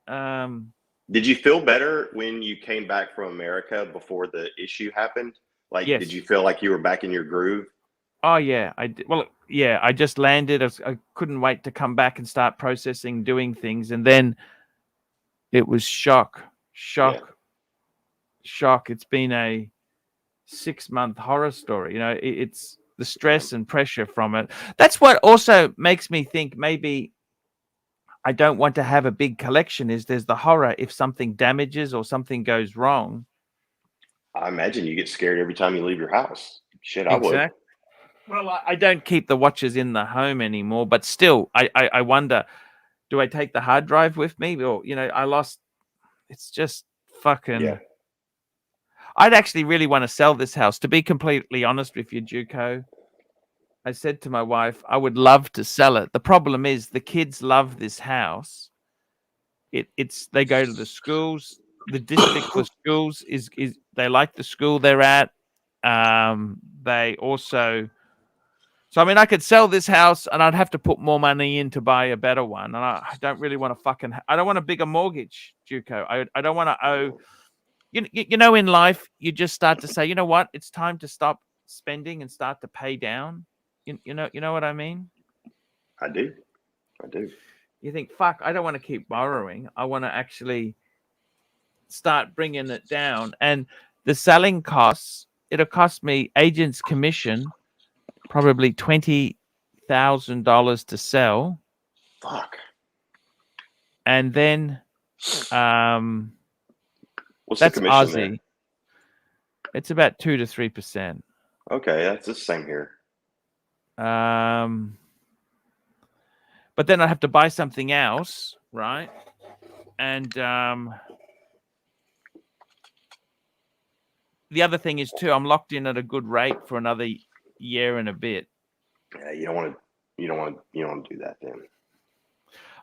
Did you feel better when you came back from America before the issue happened? Like, Yes. did you feel like you were back in your groove? Oh yeah, I did. Well, yeah, I just landed. I couldn't wait to come back and start processing, doing things, and then it was shock. It's been a 6-month horror story. You know, it's the stress and pressure from it. That's what also makes me think maybe I don't want to have a big collection. Is there's the horror if something damages or something goes wrong. I imagine you get scared every time you leave your house. Shit, I would. Exactly. Well, I don't keep the watches in the home anymore, but still, I wonder, do I take the hard drive with me? Or, you know, I lost. It's just fucking. Yeah. I'd actually really want to sell this house. To be completely honest with you, Juco, I said to my wife, I would love to sell it. The problem is the kids love this house. It's they go to the schools. The district for schools is they like the school they're at. They also. So, I mean, I could sell this house and I'd have to put more money in to buy a better one. And I don't really want to I don't want a bigger mortgage, Juco. I don't want to owe, you know, in life, you just start to say, you know what, it's time to stop spending and start to pay down. You know what I mean? I do. You think, fuck, I don't want to keep borrowing. I want to actually start bringing it down. And the selling costs, it'll cost me agent's commission, probably $20,000 to sell. Fuck. And then What's that's the commission Aussie. there? It's about 2 to 3%. Okay, that's the same here. But then I have to buy something else, right? And the other thing is too, I'm locked in at a good rate for another year and a bit. Yeah, you don't want to do that then.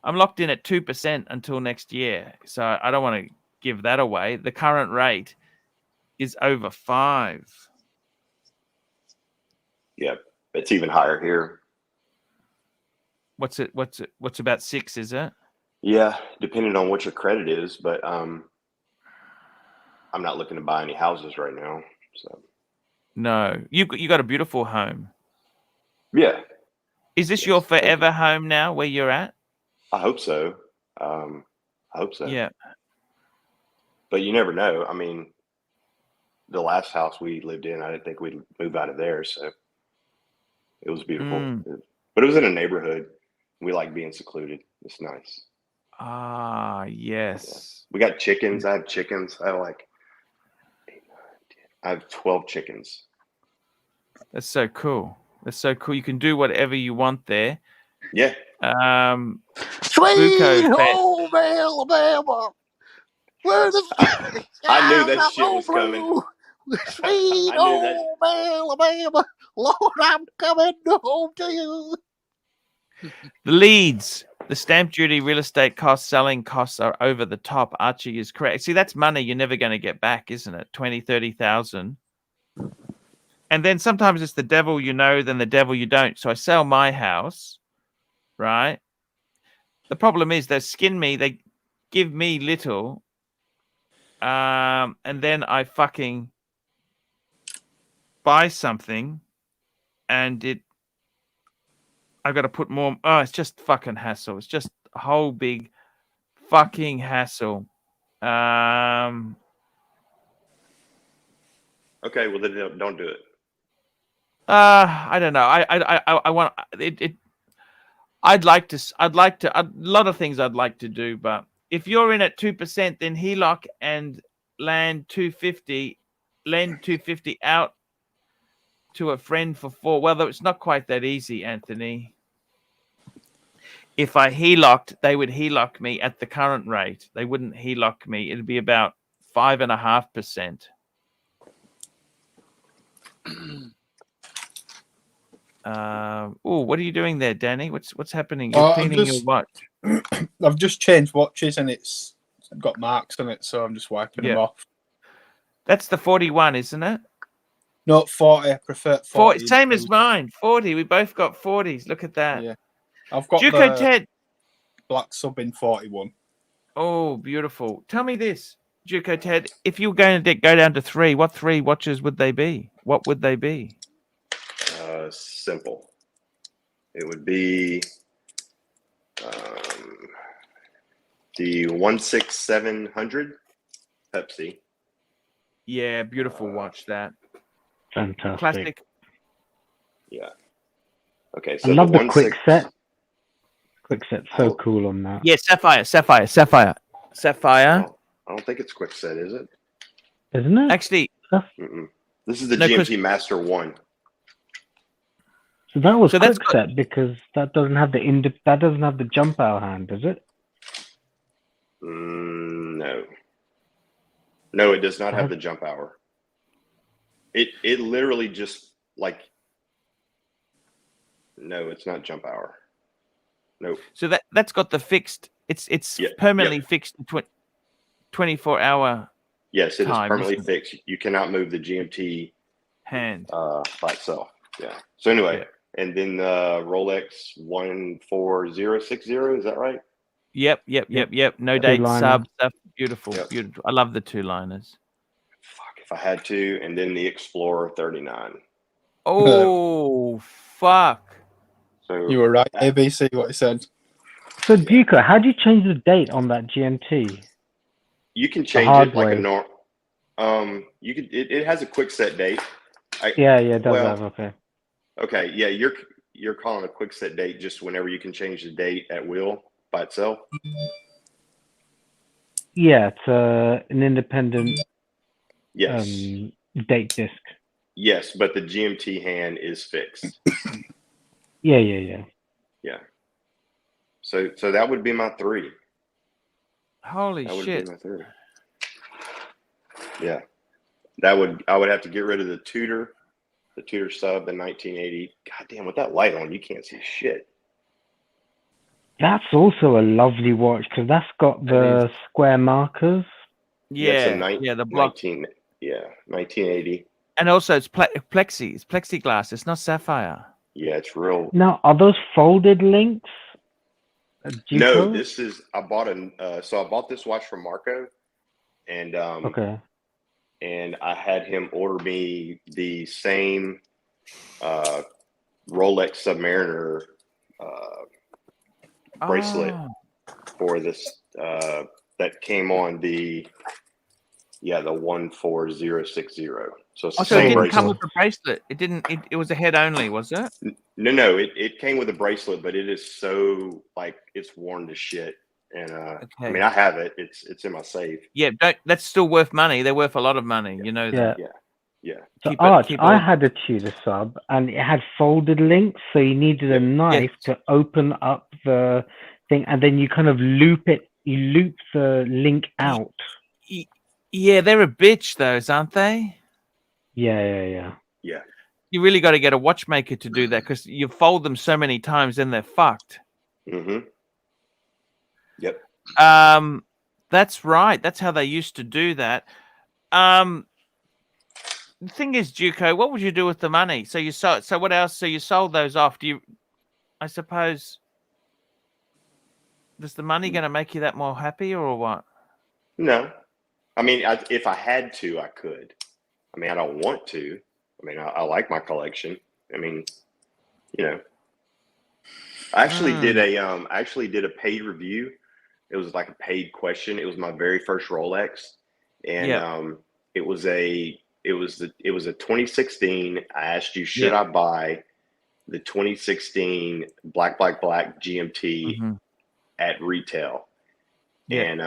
I'm locked in at 2% until next year, so I don't want to give that away. The current rate is over 5. Yeah, it's even higher here. What's about 6? Is it? Yeah, depending on what your credit is, but I'm not looking to buy any houses right now. So No, you got a beautiful home. yeah. Is this your forever home now, where you're at? I hope so. Yeah. But you never know. I mean, the last house we lived in, I didn't think we'd move out of there, so it was beautiful. But it was in a neighborhood. We like being secluded. It's nice. Ah, yes. Yeah. We got chickens. I have chickens. I have 12 chickens. That's so cool. You can do whatever you want there. Yeah. Sweet home Alabama. Where the I knew that shit was coming. Sweet home Alabama. Lord, I'm coming home to you. The leads, the stamp duty, real estate costs, selling costs are over the top. Archie is correct. See, that's money you're never going to get back, isn't it? 20, 30,000. And then sometimes it's the devil you know, then the devil you don't. So I sell my house, right? The problem is they skin me. They give me little. And then I fucking buy something and I've got to put more. Oh, it's just fucking hassle. It's just a whole big fucking hassle. Okay, well then don't do it. I don't know. I want it. I'd like to. A lot of things I'd like to do, but if you're in at 2%, then HELOC and lend 250 out to a friend for 4. Well, it's not quite that easy, Anthony. If I HELOC'd, they would HELOC me at the current rate. They wouldn't HELOC me. It'd be about 5.5%. Oh, what are you doing there, Danny? What's happening? You're cleaning your watch. I've just changed watches and it's got marks on it, so I'm just wiping them off. That's the 41, isn't it? No, 40. I prefer 40. Same as mine. 40. We both got 40s. Look at that. Yeah. I've got Juco the Ted. black sub in 41. Oh, beautiful. Tell me this, Juco Ted. If you were going to go down to 3, what 3 watches would they be? What would they be? Simple. It would be the 16700 Pepsi. Yeah, beautiful watch that. Fantastic. Classic. Yeah. Okay. So I love the quick 16 set. Quick set's so cool on that. Yeah, Sapphire. Oh, I don't think it's quick set, is it? Isn't it? Actually, this is the No, GMT Master 1. So that was So that's quick set because that doesn't have the jump hour hand, does it? No. No, it does not have the jump hour. It literally just like, no, it's not jump hour. Nope. so that's got the fixed. It's permanently fixed 24-hour Yes, it is time, permanently isn't it? fixed. You cannot move the GMT hand. by itself. Yeah. So anyway, and then the Rolex 14060, is that right? Yep. No date Two-liner. sub stuff. Beautiful, Yep. beautiful. I love the 2-liners. Fuck, if I had to, and then the Explorer 39. Oh, fuck. So You were right, ABC, what he said. So Duco, how do you change the date on that GMT? you can change hard it like way. a norm. You could. It has a quick set date. Yeah, it does well, have. Okay. Okay, yeah, you're calling a quick set date just whenever you can change the date at will by itself. Yeah, it's an independent Yes, date disc. yes, but the GMT hand is fixed. Yeah. Yeah. So that would be my 3. Holy That would shit. be my 3. Yeah. I would have to get rid of the Tudor sub, the 1980. God damn, with that light on, you can't see shit. That's also a lovely watch because that's got the square markers. Yeah, the block. 1980. And also it's plexi. It's plexiglass. It's not sapphire. Yeah, it's real. Now, are those folded links? No, this is. I bought this watch from Marco, and Okay. and I had him order me the same Rolex Submariner bracelet for this that came on the 14060. So it's the So it same didn't bracelet. come with a bracelet. It didn't. It was a head only, was it? No, it came with a bracelet, but it is so like it's worn to shit. And I mean, I have it. It's in my safe. Yeah, that's still worth money. They're worth a lot of money. You know that. Yeah. So Arch, I had a Tudor sub, and it had folded links, so you needed a knife to open up the thing, and then you kind of loop it. You loop the link out. Yeah, they're a bitch, those, aren't they? Yeah. You really got to get a watchmaker to do that because you fold them so many times, then they're fucked. Mm-hmm. Yep. That's right. That's how they used to do that. The thing is, Duco, what would you do with the money? So you sold. So what else? So you sold those off. I suppose. Is the money going to make you that more happy, or what? No, I mean, if I had to, I could. I mean, I don't want to. I mean, I like my collection. I mean, you know, I actually did a paid review. It was like a paid question. It was my very first Rolex, and it was a 2016. I asked you, should I buy the 2016 black GMT at retail? And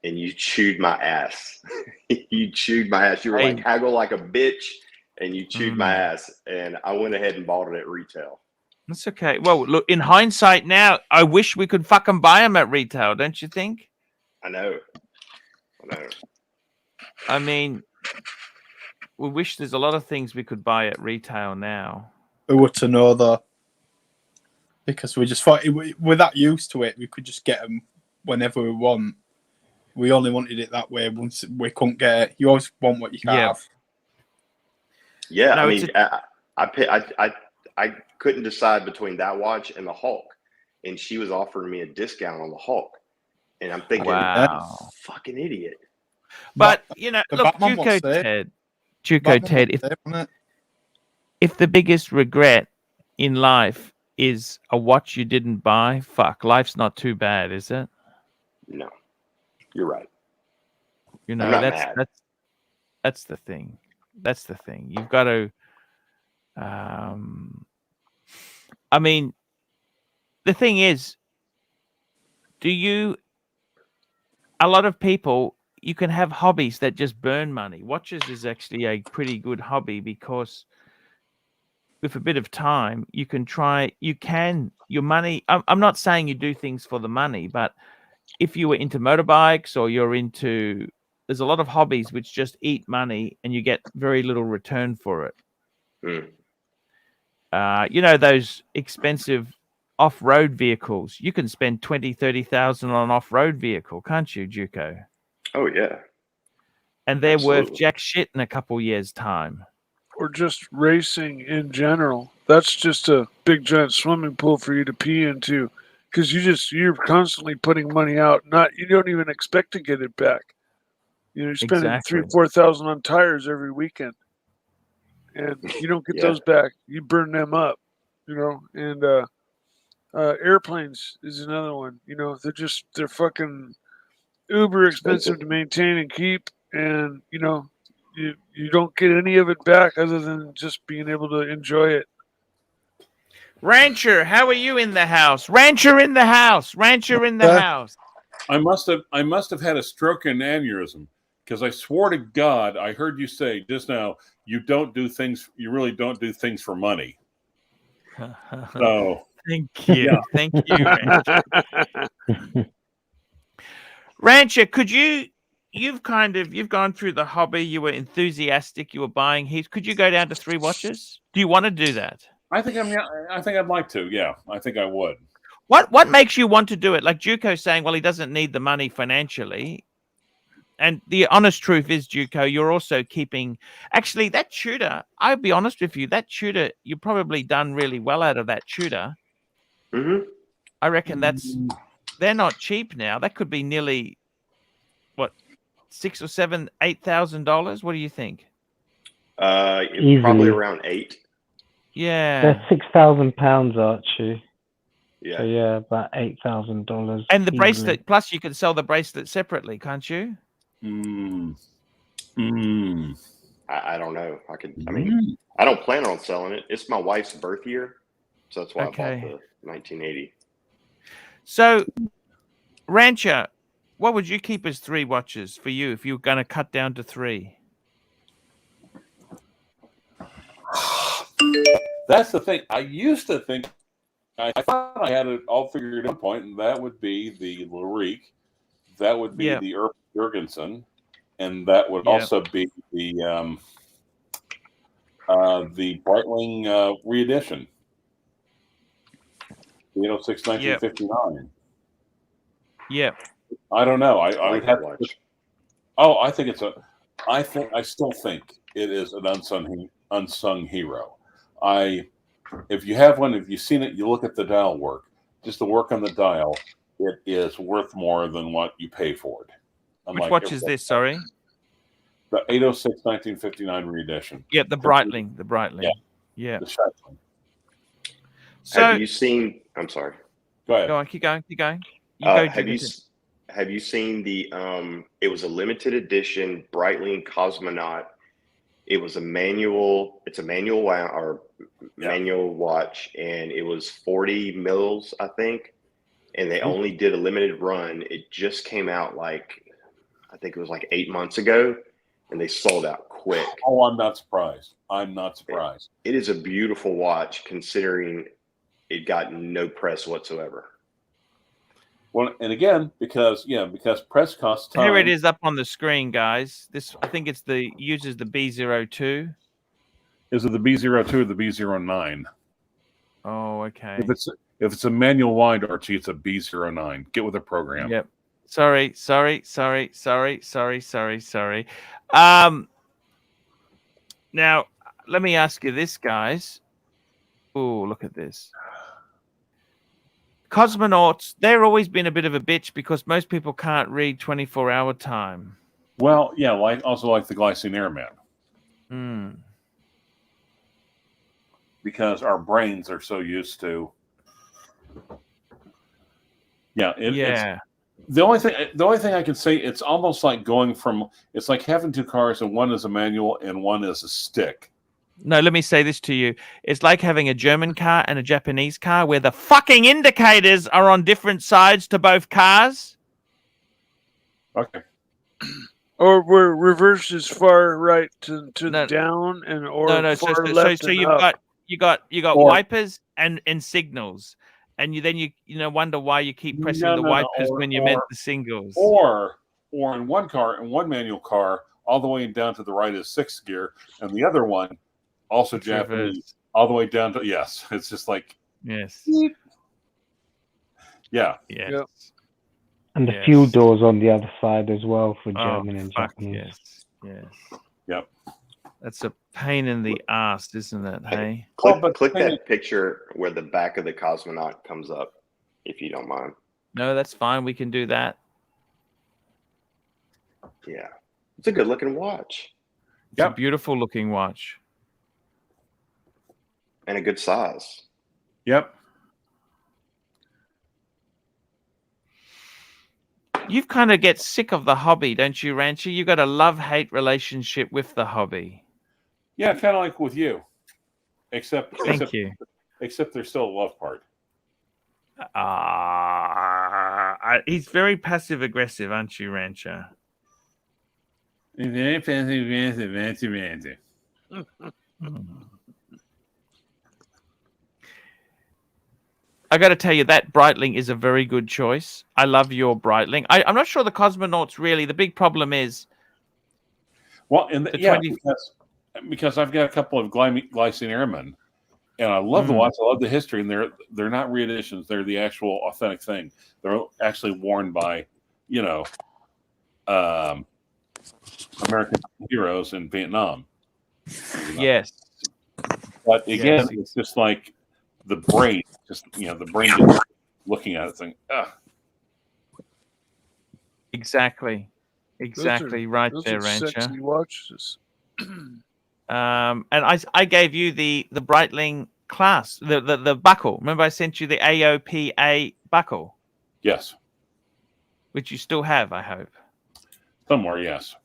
and you chewed my ass. You chewed my ass. You were like, haggle like a bitch, and you chewed my ass. And I went ahead and bought it at retail. That's okay. Well, look, in hindsight now, I wish we could fucking buy them at retail, don't you think? I know. I mean, we wish there's a lot of things we could buy at retail now. Who were to know, though? Because we just thought we're that used to it, we could just get them whenever we want. We only wanted it that way. Once we couldn't get it, you always want what you can have. Yeah, No, I mean, I couldn't decide between that watch and the Hulk, and she was offering me a discount on the Hulk, and I'm thinking, wow, fucking idiot. But you know, look, Juco Ted, if the biggest regret in life is a watch you didn't buy, fuck, life's not too bad, is it? No, you're right. You know, that's the thing. That's the thing. You've got to. I mean, the thing is, a lot of people, you can have hobbies that just burn money. Watches is actually a pretty good hobby because with a bit of time, your money. I'm not saying you do things for the money, but if you were into motorbikes or there's a lot of hobbies which just eat money and you get very little return for it. You know, those expensive off-road vehicles, you can spend 20, 30,000 on an off-road vehicle, can't you, Juco? Oh yeah. And they're worth jack shit in a couple years' time. Or just racing in general. That's just a big giant swimming pool for you to pee into. Because you're constantly putting money out. You don't even expect to get it back. You know, you're spending $3,000-4,000 on tires every weekend, and you don't get those back. You burn them up, you know. And airplanes is another one. You know, they're fucking uber expensive to maintain and keep, and you know, you don't get any of it back other than just being able to enjoy it. Rancher, how are you in the house? Rancher in the house. Rancher in the house. I must have had a stroke and aneurysm because I swore to God I heard you say just now you really don't do things for money. So thank you, thank you, Rancher. Rancher, you've gone through the hobby. You were enthusiastic. You were buying heaps. Could you go down to 3 watches? Do you want to do that? I think I'd like to. Yeah, I think I would. What makes you want to do it? Like Juco's saying, well, he doesn't need the money financially. And the honest truth is, Juco, you're also keeping. Actually, that Tudor, I'll be honest with you, that Tudor, you've probably done really well out of that Tudor. Mm-hmm. I reckon they're not cheap now. That could be nearly, what, $6,000 or $7,000, $8,000? What do you think? Probably around 8. Yeah, they're £6,000, Archie. Yeah, so yeah, about $8,000. And the bracelet, plus you can sell the bracelet separately, can't you? I don't know. I mean, I don't plan on selling it. It's my wife's birth year, so that's why I bought the 1980. So, Rancher, what would you keep as 3 watches for you if you were going to cut down to 3? That's the thing. I used to think I thought I had it all figured out at one point, and that would be the Lurique, that would be the Jurgensen, and that would also be the Breitling reedition, the 806 1959. Yeah. I don't know. I would have to. Oh, I still think it is an unsung hero. If you have one, if you've seen it, you look at the dial work. Just the work on the dial, it is worth more than what you pay for it. Which watch is this? Sorry, the 806 1959 reedition. Yeah, the Breitling. Yeah. The Scheibling. So, have you seen? I'm sorry. Go ahead. Go on. Keep going. Have you seen the? It was a limited edition Breitling Cosmonaut. It was a manual. It's a manual manual watch, and it was 40 mils, I think. And they only did a limited run. It just came out like I think it was like 8 months ago, and they sold out quick. Oh, I'm not surprised. I'm not surprised. It is a beautiful watch considering it got no press whatsoever. Well, and again, because press costs time. Here it is up on the screen, guys. This, I think it's uses the B02. Is it the B02 or the B09? Oh, okay. If it's a manual wind, Archie, it's a B09. Get with the program. Yep. Sorry. Now let me ask you this, guys. Oh, look at this. Cosmonauts, they're always been a bit of a bitch because most people can't read 24-hour time. Well, yeah, like the Glycine Airman. Because our brains are so used to. Yeah, it's the only thing I can say, it's almost like it's like having two cars and one is a manual and one is a stick. No, let me say this to you. It's like having a German car and a Japanese car where the fucking indicators are on different sides to both cars. Okay. Or where reverse is far right to down and far left. So you got wipers and signals. And you wonder why you keep pressing the wipers when you meant the singles. Or in one car, in one manual car, all the way down to the right is 6th gear, and the other one, also it's Japanese, reverse. All the way down to it's just like yes. Yeah. Yes. Yep. And the fuel doors on the other side as well for German and Japanese. Yes. Yep. That's a pain in the ass, isn't it? Hey. Click that picture where the back of the cosmonaut comes up, if you don't mind. No, that's fine. We can do that. Yeah. It's a good looking watch. It's a beautiful looking watch. And a good size. Yep. You kind of get sick of the hobby, don't you, Rancher? You got a love-hate relationship with the hobby. Yeah, kind of like with you. Except there's still a love part. He's very passive-aggressive, aren't you, Rancher? Very passive-aggressive, Rancher. I got to tell you, that Breitling is a very good choice. I love your Breitling. I'm not sure the Cosmonauts really. The big problem is... Well, because I've got a couple of Glycine Airmen, and I love the watch. I love the history, and they're not reeditions. They're the actual authentic thing. They're actually worn by, American heroes in Vietnam. Yes. But again, it's just like the brain, the brain just looking at it saying, ugh. Exactly. Right those there, are Rancher. Sexy watches. And I gave you the Breitling class, the buckle. Remember, I sent you the AOPA buckle. Yes. Which you still have, I hope. Somewhere, yes.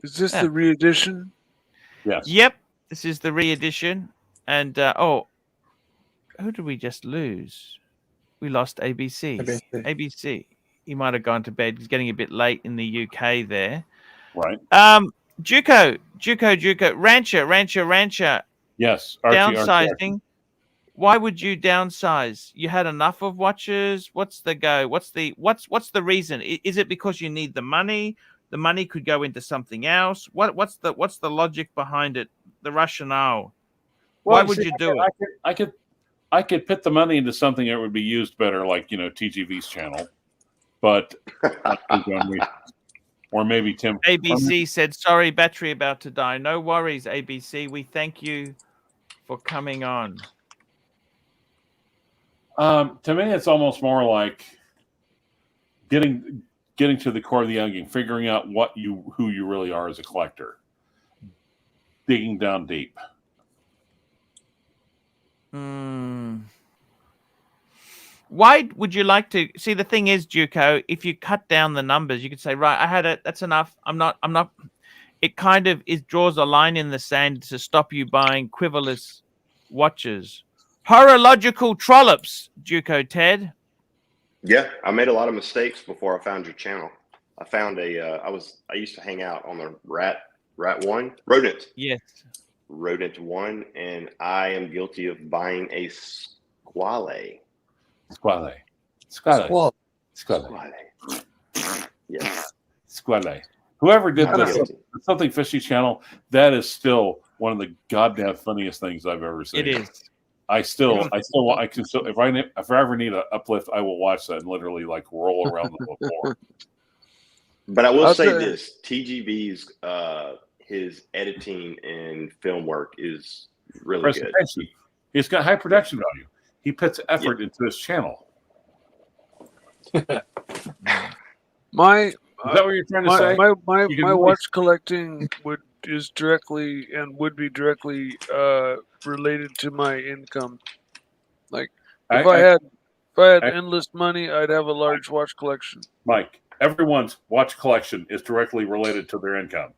Is this the re-edition? Yes. Yep. This is the re-edition. And who did we just lose? We lost ABC. ABC. He might have gone to bed. He's getting a bit late in the UK there. Right. Juco. Rancher. Yes. Downsizing. Why would you downsize? You had enough of watches. What's the go? What's the reason? Is it because you need the money? The money could go into something else. What's the logic behind it? The rationale. Why would you do it? I could put the money into something that would be used better, like TGV's channel, but or maybe Tim. ABC said, "Sorry, battery about to die." No worries, ABC. We thank you for coming on. To me, it's almost more like getting to the core of the onion, figuring out who you really are as a collector, digging down deep. Why would you like to see? The thing is, Juco, if you cut down the numbers, you could say, right, I had it. That's enough. I'm not. It kind of draws a line in the sand to stop you buying quiverless watches. Horological trollops, Juco Ted. Yeah, I made a lot of mistakes before I found your channel. I found I used to hang out on the Rodent. Yes. Rodent 1, and I am guilty of buying a Squale. Squale. Yes. Squale. Whoever did I'm this guilty. Something Fishy channel, that is still one of the goddamn funniest things I've ever seen. It is. I can still, if I ever need an uplift, I will watch that and literally like roll around the floor. But I will I'll say tell you. this: TGV's his editing and film work is really good. Presentation. He's got high production value. He puts effort into his channel. My Is that what you're trying to say? my watch collecting would be directly related to my income. Like if I had endless money, I'd have a large watch collection. Mike, everyone's watch collection is directly related to their income.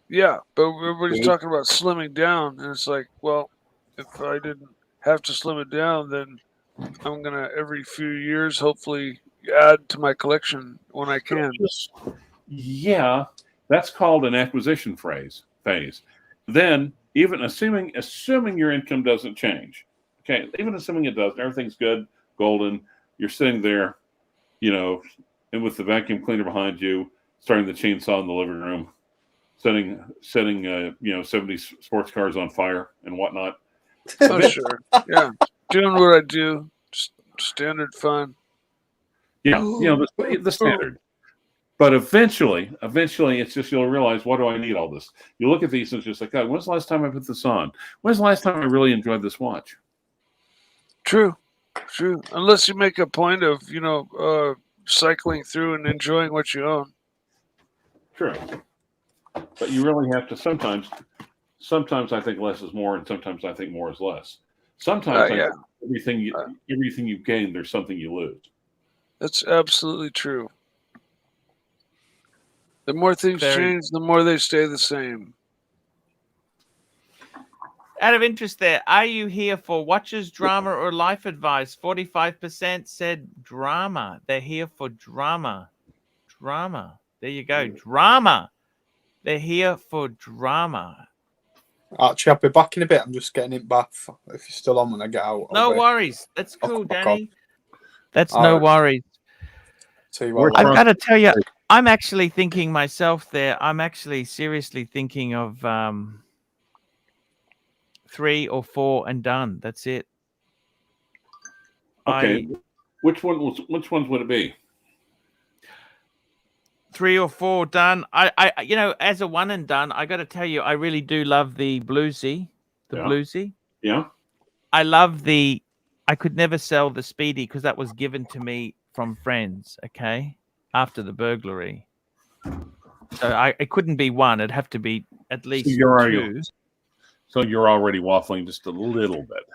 Yeah, but everybody's talking about slimming down, and it's like, well, if I didn't have to slim it down, then I'm gonna every few years hopefully add to my collection when I can. Yeah, that's called an acquisition phase. Then, even assuming your income doesn't change, okay, even assuming it does, everything's good, golden, you're sitting there, and with the vacuum cleaner behind you, starting the chainsaw in the living room, setting 70 sports cars on fire and whatnot. Oh, sure, yeah, doing what I do, just standard fun. Yeah, the standard. But eventually, it's just you'll realize, what do I need all this? You look at these and it's just like, God, when's the last time I put this on? When's the last time I really enjoyed this watch? True. Unless you make a point of, cycling through and enjoying what you own. True. But you really have to sometimes I think less is more, and sometimes I think more is less. Sometimes I think everything you've gained, there's something you lose. That's absolutely true. The more things change, the more they stay the same. Out of interest there, are you here for watches, drama, or life advice? 45% said drama. They're here for drama. Drama. There you go. Drama. They're here for drama. Archie, I'll be back in a bit. I'm just getting it back. If you're still on when I get out. No worries. That's cool, Danny. That's All no right. worries. Tell you what, I've got to tell you, I'm actually thinking myself there. I'm actually seriously thinking of 3 or 4 and done. That's it. Okay. Which ones would it be? 3 or 4 done. I as a one and done, I got to tell you, I really do love the bluesy. Bluesy. Yeah. I love I could never sell the Speedy because that was given to me from friends. Okay, after the burglary. So it couldn't be one. It'd have to be at least 2. So you're already waffling just a little bit.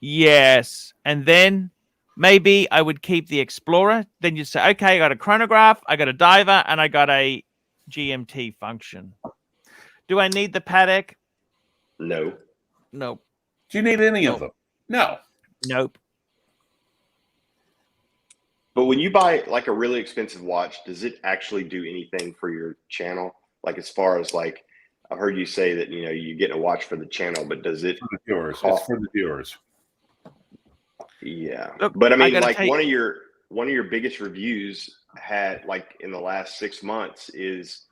Yes, and then maybe I would keep the Explorer. Then you say, okay, I got a chronograph, I got a diver, and I got a GMT function. Do I need the Patek? No. Nope. Do you need any of them? No. Nope. But when you buy like a really expensive watch, does it actually do anything for your channel? Like as far as like, I've heard you say that you get a watch for the channel, but does it? For the viewers. It's for the viewers. Yeah, Look, but I mean, like one of your biggest reviews had like in the last 6 months is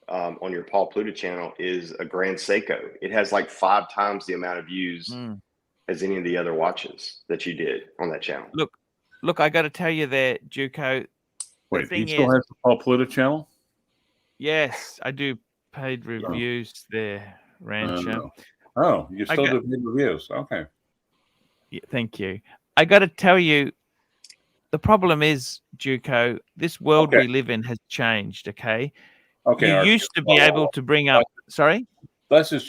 on your Paul Pluta channel is a Grand Seiko. It has like 5 times the amount of views as any of the other watches that you did on that channel. Look, I got to tell you there, Juco. Wait, he still has the Paul Pluta channel? Yes, I do paid reviews there, Rancho. Oh, you still do paid reviews. Okay. Yeah, thank you. I got to tell you, the problem is, Juco, this world we live in has changed, okay? Okay. You used to be able to bring up... Sorry? Let's just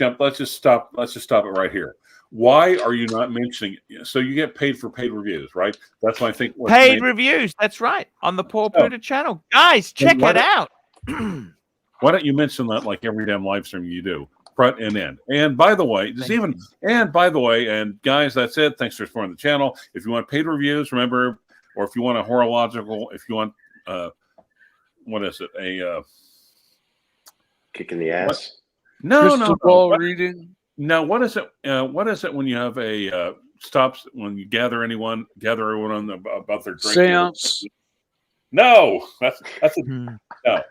stop it right here. Why are you not mentioning... So you get paid for paid reviews, right? That's what I think... Paid reviews, that's right, on the Paul Pluta channel. Guys, check it out. Why don't you mention that like every damn live stream you do? Front and end. And by the way, and guys, that's it. Thanks for supporting the channel. If you want paid reviews, remember, or if you want a horological, if you want what is it? A Kick in the ass. Crystal ball reading. No, what is it? What is it when you have a stops when you gather everyone on about their drink? Seance. No, that's a no.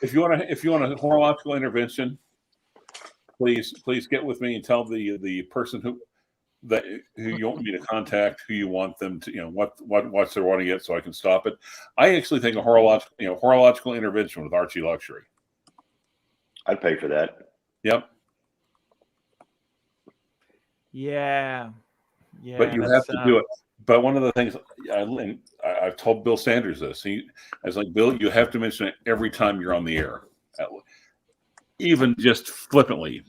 If you want a horological intervention, please get with me and tell the person who you want me to contact, who you want them to, what they're wanting to get, so I can stop it. I actually think a horological intervention with ArchieLuxury. I'd pay for that. Yep. Yeah. But you have to do it. But one of the things I've told Bill Sanders this. I was like, Bill, you have to mention it every time you're on the air, even just flippantly,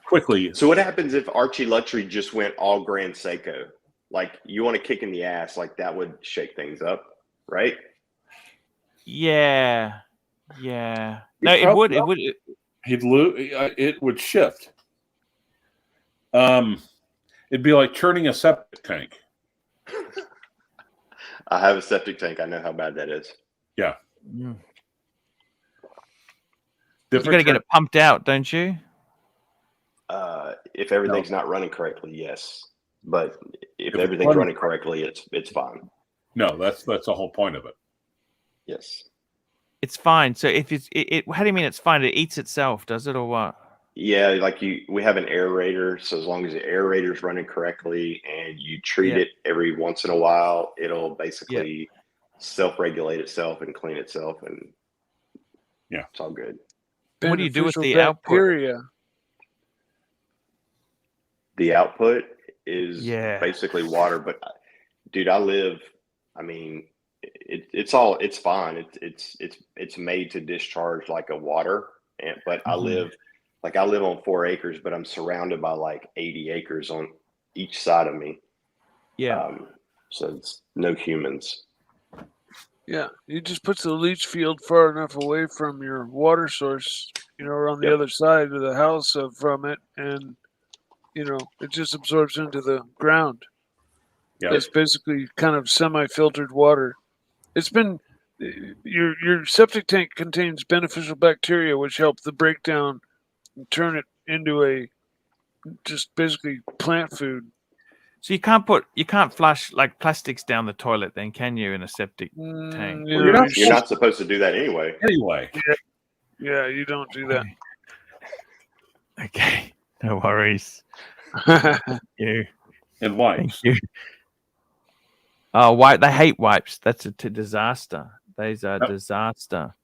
quickly. So what happens if ArchieLuxury just went all Grand Seiko? Like, you want to kick in the ass, like that would shake things up, right? Yeah. Yeah. No, it would. It would shift. It'd be like turning a septic tank. I have a septic tank. I know how bad that is. Yeah. You got to get it pumped out, don't you? If everything's not running correctly, yes. But if everything's running correctly, it's fine. No, that's the whole point of it. Yes. It's fine. So if how do you mean it's fine? It eats itself, does it, or what? Yeah, like we have an aerator, so as long as the aerator's running correctly and you treat it every once in a while, it'll basically self-regulate itself and clean itself, and it's all good. What do you do with the output? The output is basically water, but dude, it's fine. It's made to discharge like a water, but I live on 4 acres, but I'm surrounded by like 80 acres on each side of me. Yeah. So it's no humans. Yeah, you just put the leach field far enough away from your water source, or on the other side of the house from it, and it just absorbs into the ground. Yeah, it's basically kind of semi-filtered water. It's been your septic tank contains beneficial bacteria which help the breakdown and turn it into just basically plant food. So you can't flush like plastics down the toilet, then, can you, in a septic tank? You're not supposed to do that anyway. Yeah, you don't do that. Okay, no worries. You and wipes. Thank you. Oh, they hate wipes. That's a disaster. These are disaster.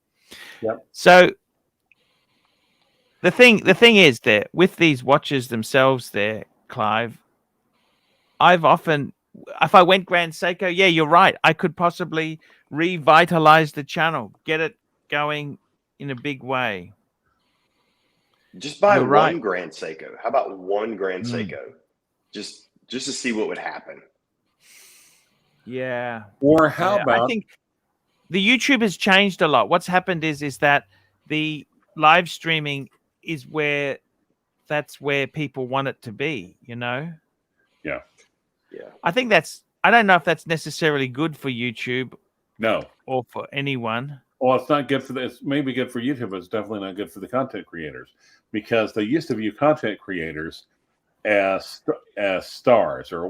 Yep. So the thing is that with these watches themselves, there, Clive, I've often, if I went Grand Seiko, yeah, you're right, I could possibly revitalize the channel, get it going in a big way. Just buy one Grand Seiko. How about one Grand Seiko? Just to see what would happen. Yeah. Or how about? I think the YouTube has changed a lot. What's happened is that the live streaming is that's where people want it to be. Yeah. Yeah. I think I don't know if that's necessarily good for YouTube. No. Or for anyone. Well, it's not good for it's maybe good for YouTube, but it's definitely not good for the content creators, because they used to view content creators as stars or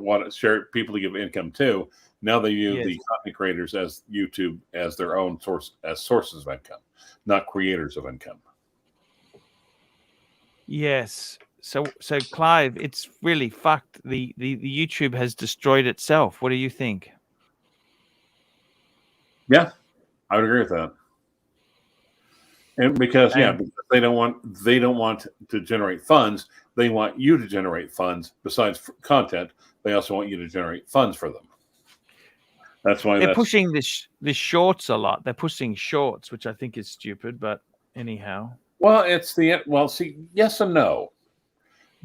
people to give income to. Now they view the content creators as YouTube as their own sources of income, not creators of income. Yes. So Clive, it's really fucked. The YouTube has destroyed itself. What do you think? Yeah, I would agree with that. And because they don't want to generate funds. They want you to generate funds. Besides content, they also want you to generate funds for them. That's why they're pushing this shorts a lot. They're pushing shorts, which I think is stupid, but anyhow. Well, yes and no.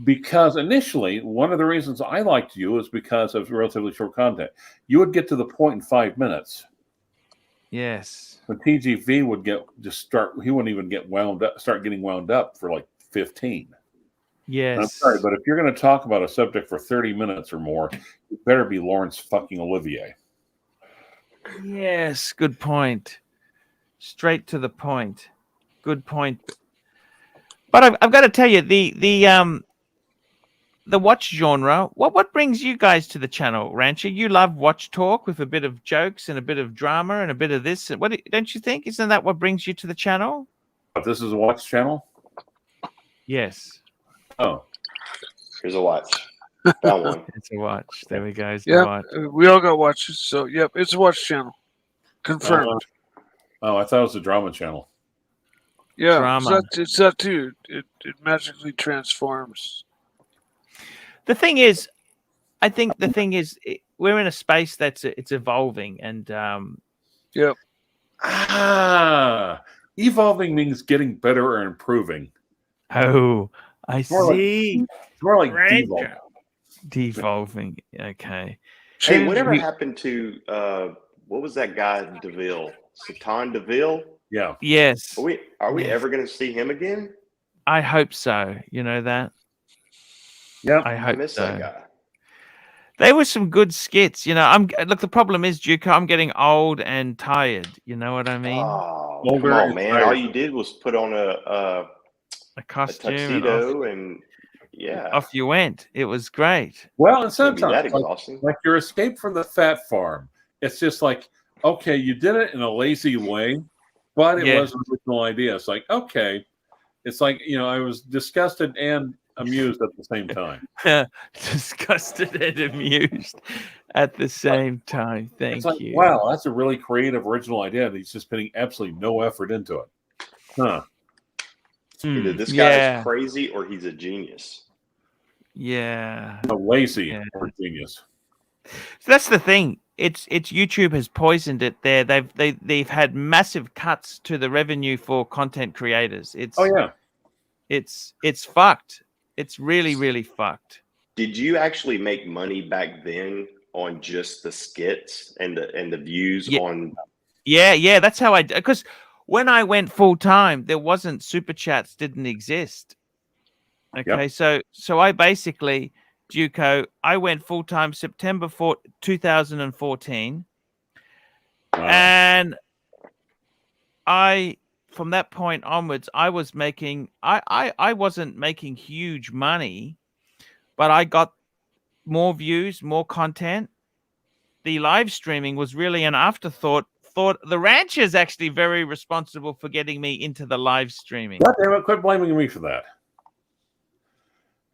Because initially, one of the reasons I liked you is because of relatively short content. You would get to the point in 5 minutes. Yes. When TGV would he wouldn't even start getting wound up for like 15. Yes. I'm sorry, but if you're going to talk about a subject for 30 minutes or more, you better be Laurence fucking Olivier. Yes, good point. Straight to the point. Good point. But I've got to tell you, the watch genre. What brings you guys to the channel, Rancher? You love watch talk with a bit of jokes and a bit of drama and a bit of this. What don't you think? Isn't that what brings you to the channel? But this is a watch channel. Yes. Oh, Here's a watch. Found one. It's a watch. There we go. It's a Yeah, watch. we all got watches. So, yep, it's a watch channel. Confirmed. oh, I thought it was a drama channel. Yeah, Drama. it's that too. It magically transforms. The thing is, I think the thing is, we're in a space that's it's evolving, and Yep. Evolving means getting better or improving. oh, I more like- see. It's more like Rancher. devolving. Devolving. Okay. Hey, Change whatever we- happened to what was that guy DeVille? Satan DeVille? Yeah. Yes. Are we Yeah. ever going to see him again? I hope so. You know that. Yeah. I I hope miss so. that guy. They were some good skits. You know, look. The problem is, Duke, I'm getting old and tired. You know what I mean? Oh, Older come on, and man! tired. All you did was put on a A costume and tuxedo, and yeah, off you went. It was great. Well, and can't be that sometimes exhausting. like your escape from the fat farm. It's just like, okay, you did it in a lazy way, but it Yeah. was an original idea. It's like, okay. It's like, I was disgusted and amused at the same time. Disgusted and amused at the same time. Thank It's like, you. wow, that's a really creative, original idea. And he's just putting absolutely no effort into it. Huh. Either this guy yeah. is crazy or he's a genius. Yeah. A lazy Yeah. or genius. So that's the thing. It's YouTube has poisoned it there. They've had massive cuts to the revenue for content creators. Oh yeah. It's fucked. It's really, really fucked. Did you actually make money back then on just the skits and the views Yeah. on? Yeah, that's how because when I went full time, there wasn't super chats, didn't exist. Okay, so I basically, Duco, I went full time September 2014, and from that point onwards, I was making I wasn't making huge money, but I got more views, more content. The live streaming was really an afterthought. The ranch is actually very responsible for getting me into the live streaming. God damn it, quit blaming me for that.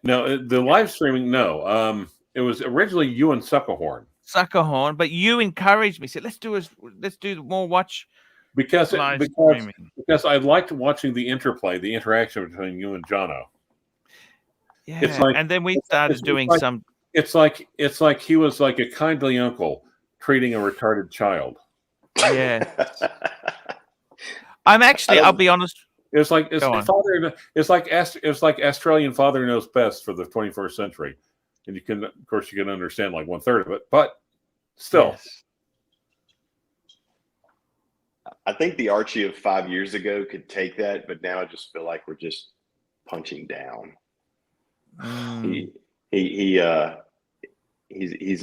No, the live streaming, no. It was originally you and Suckerhorn, but you encouraged me. Said, let's do more watch because live streaming. Because I liked watching the interplay, the interaction between you and Jono. Yeah, It's like- and then we started doing like- some. It's like he was like a kindly uncle treating a retarded child. Yeah, I'm actually. I'll be honest. It's like Go on. It's like Australian father knows best for the 21st century, and you can understand like 1/3 of it, but still. Yes. I think the Archie of 5 years ago could take that, but now I just feel like we're just punching down. Mm. He's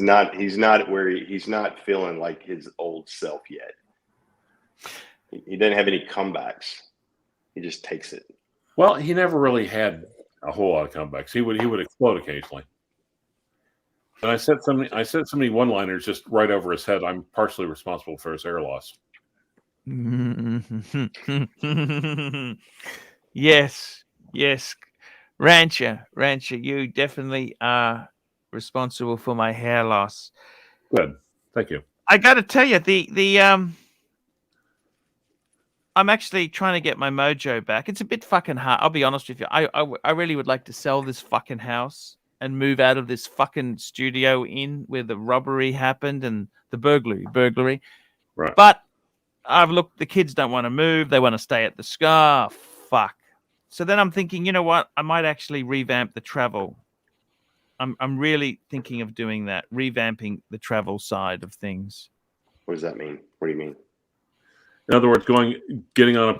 not he's not feeling like his old self yet. He doesn't have any comebacks. He just takes it. Well, he never really had a whole lot of comebacks. He would explode occasionally. And I said so many one-liners just right over his head. I'm partially responsible for his hair loss. Yes. Rancher, you definitely are responsible for my hair loss. Good. Thank you. I got to tell you, I'm actually trying to get my mojo back. It's a bit fucking hard. I'll be honest with you. I really would like to sell this fucking house and move out of this fucking studio where the robbery happened and the burglary. Right. But I've looked. The kids don't want to move. They want to stay at the Scar. Fuck. So then I'm thinking, you know what? I might actually revamp the travel. I'm really thinking of doing that, revamping the travel side of things. What does that mean? What do you mean? In other words, getting on a plane.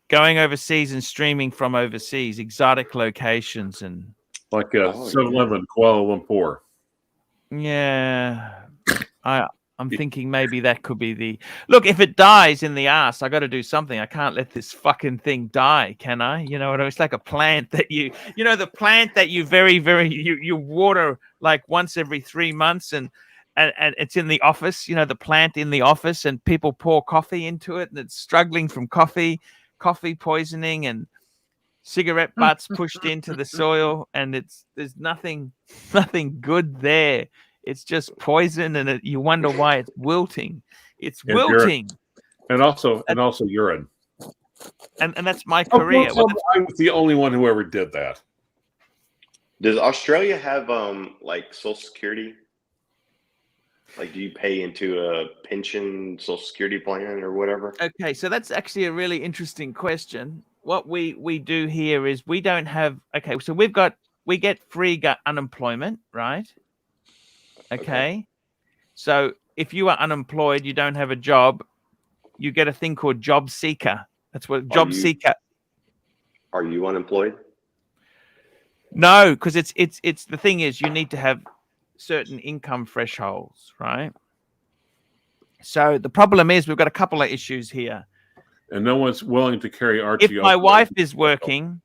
Going overseas and streaming from overseas, exotic locations and like 7-Eleven, Kuala Lumpur. yeah. I'm thinking maybe that could be the look. If it dies in the ass, I got to do something. I can't let this fucking thing die, can I? You know what I mean? It's like a plant that you know, the plant that you you water like once every 3 months, and it's in the office. You know, the plant in the office, and people pour coffee into it, and it's struggling from coffee poisoning and cigarette butts pushed into the soil, and there's nothing good there. It's just poison, and you wonder why it's wilting. It's And wilting, and also urine. and that's my career. I'm the only one who ever did that. Does Australia have like Social Security? Like, do you pay into a pension, Social Security plan, or whatever? Okay, so that's actually a really interesting question. What we do here is we don't have. Okay, so we get free unemployment, right? Okay. So if you are unemployed, you don't have a job, you get a thing called job seeker. That's what job seeker. Are you unemployed? No, because it's the thing is you need to have certain income thresholds, right? So the problem is we've got a couple of issues here. And no one's willing to carry Archie. If my wife is working,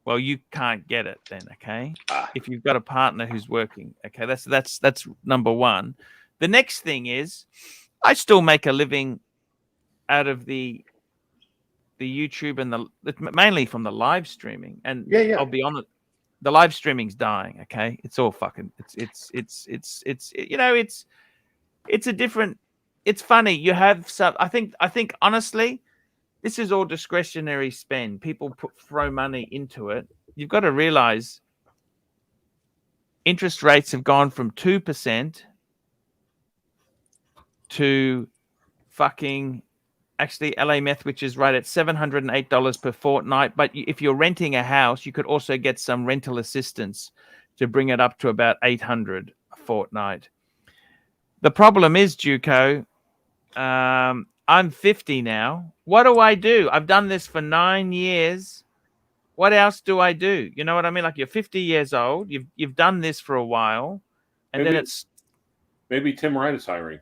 well, you can't get it then, okay? If you've got a partner who's working, okay, that's number one. The next thing is, I still make a living out of the YouTube and mainly from the live streaming. And I'll be honest, the live streaming's dying. Okay, it's all fucking. It's you know, it's a different. It's funny. You have some. I think honestly, this is all discretionary spend. People throw money into it. You've got to realize interest rates have gone from 2% to fucking actually LA Meth, which is right at $708 per fortnight. But if you're renting a house, you could also get some rental assistance to bring it up to about $800 a fortnight. The problem is, Juco, I'm 50 now. What do? I've done this for 9 years. What else do I do? You know what I mean? Like, you're 50 years old. You've done this for a while, and then maybe Tim Wright is hiring.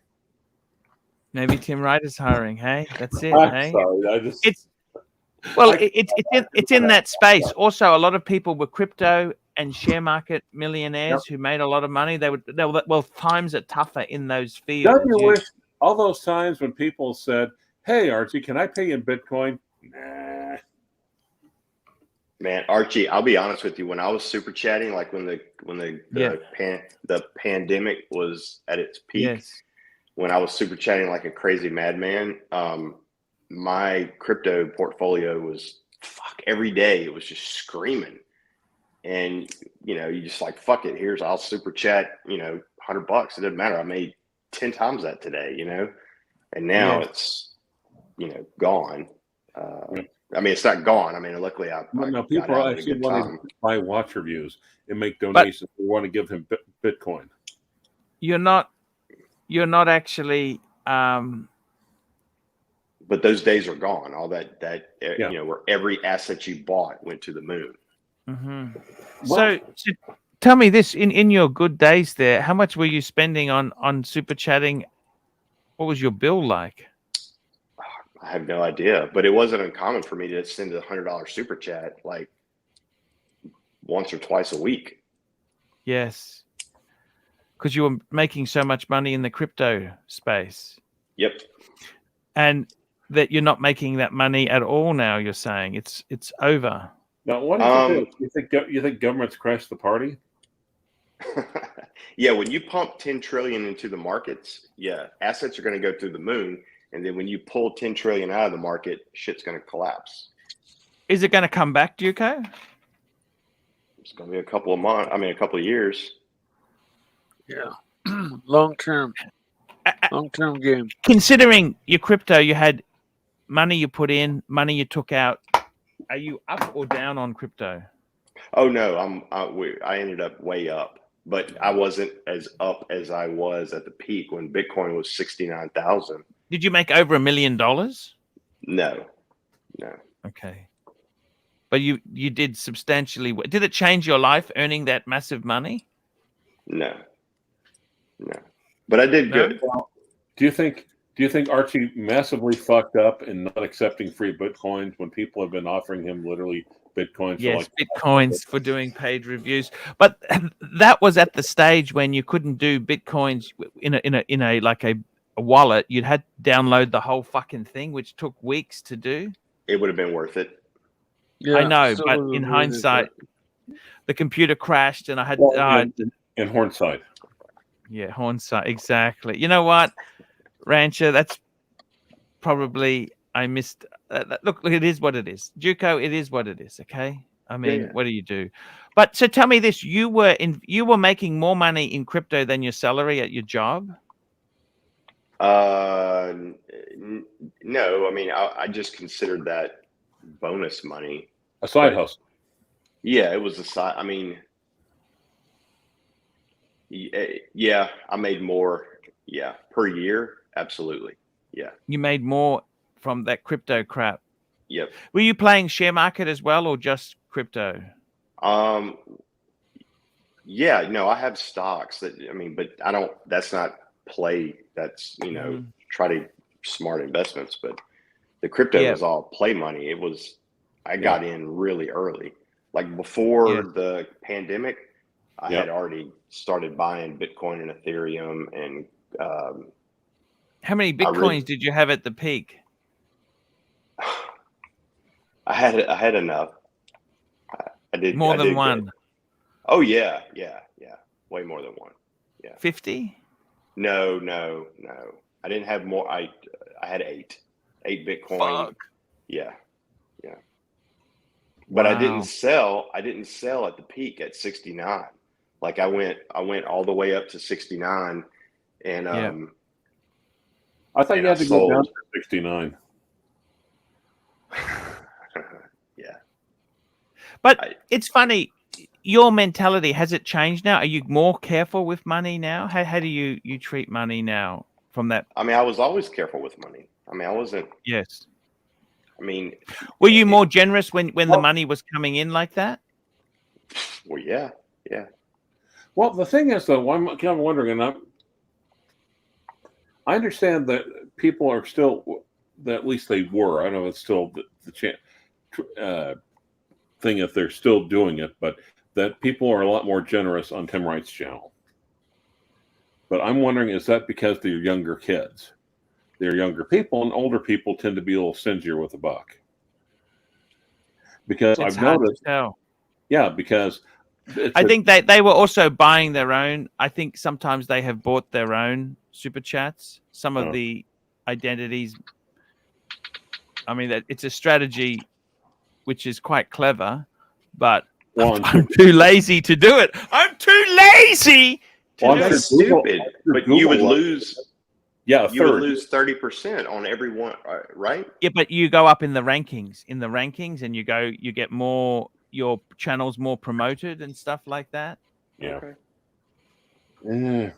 Maybe Tim Wright is hiring. Hey, that's it. I'm hey, sorry. It's in that space. Also, a lot of people were crypto and share market millionaires who made a lot of money. Times are tougher in those fields. Don't you wish all those times when people said, "Hey, Archie, can I pay you in Bitcoin?" Nah. Man, Archie, I'll be honest with you. When I was super chatting, like when the pandemic was at its peak, when I was super chatting like a crazy madman, my crypto portfolio was every day. It was just screaming, and you just like, fuck it. I'll super chat. $100. It doesn't matter. I made 10 times that today. And now it's gone. I mean, it's not gone. I mean, luckily, people are actually wanting to buy watch reviews and make donations. They want to give him Bitcoin. You're not actually. But those days are gone. All that where every asset you bought went to the moon. Mm-hmm. So tell me this: in your good days there, how much were you spending on super chatting? What was your bill like? I have no idea, but it wasn't uncommon for me to send a $100 super chat like once or twice a week. Yes, because you were making so much money in the crypto space. Yep. And that you're not making that money at all now. You're saying it's over. Now, what do you think? You think governments crashed the party? Yeah, when you pump 10 trillion into the markets, assets are going to go through the moon. And then when you pull 10 trillion out of the market, shit's going to collapse. Is it going to come back, Duco? It's going to be a couple of months. I mean, a couple of years. Yeah. Long-term game. Considering your crypto, you had money you put in, money you took out. Are you up or down on crypto? Oh, no. I ended up way up. But I wasn't as up as I was at the peak when Bitcoin was 69,000. Did you make over $1 million? No. Okay. But you did substantially. Did it change your life earning that massive money? No. But I did No? good. Do you think Archie massively fucked up in not accepting free bitcoins when people have been offering him literally bitcoins? Yes, for like bitcoins for doing paid reviews, but that was at the stage when you couldn't do bitcoins in a like a wallet. You'd had to download the whole fucking thing, which took weeks to do. It would have been worth it. Yeah, I know, still but would've in avoided hindsight, the computer crashed, and I had in Hornside. yeah, hindsight exactly. You know what, Rancher? That's probably I missed. Look, it is what it is. Juco, it is what it is. Okay. I mean, Yeah. what do you do? But so tell me this: you were making more money in crypto than your salary at your job. No, I mean, I just considered that bonus money. A side But- hustle. Yeah, it was a side. I mean, yeah, I made more. Yeah, per year, absolutely. Yeah. You made more from that crypto crap. Yep. Were you playing share market as well, or just crypto? Yeah, no, I have stocks that I mean, but I don't. That's not play. That's try to smart investments. But the crypto Yeah. was all play money. It was. I got in really early, like before the pandemic. I had already started buying Bitcoin and Ethereum, and How many bitcoins did you have at the peak? I had enough. I did More I than did one. Good. Oh yeah, way more than one. Yeah. 50? No. I didn't have more. I had eight Bitcoin. Fuck. Yeah. But Wow. I didn't sell at the peak at 69. Like I went all the way up to 69, and I thought you had to go down to 69. Yeah. But it's funny. Your mentality, has it changed now? Are you more careful with money now? How do you treat money now from that? I mean, I was always careful with money. I mean, I wasn't. Yes. I mean, were you more generous when the money was coming in like that? Well, yeah. Well, the thing is, though, I'm kind of wondering, and I understand that people are still, that at least they were. I know it's still the thing if they're still doing it, but that people are a lot more generous on Tim Wright's channel. But I'm wondering, is that because they're younger kids? They're younger people, and older people tend to be a little stingier with a buck. Because It's I've hard noticed. to tell. Yeah, because I think they were also buying their own. I think sometimes they have bought their own super chats. Some of the identities. I mean, it's a strategy which is quite clever, but I'm too lazy to do it. I'm too lazy. That's stupid. But you would lose. Yeah, you would lose 30% on every one, right? Yeah, but you go up in the rankings, and you get more. Your channel's more promoted and stuff like that. Yeah. Okay.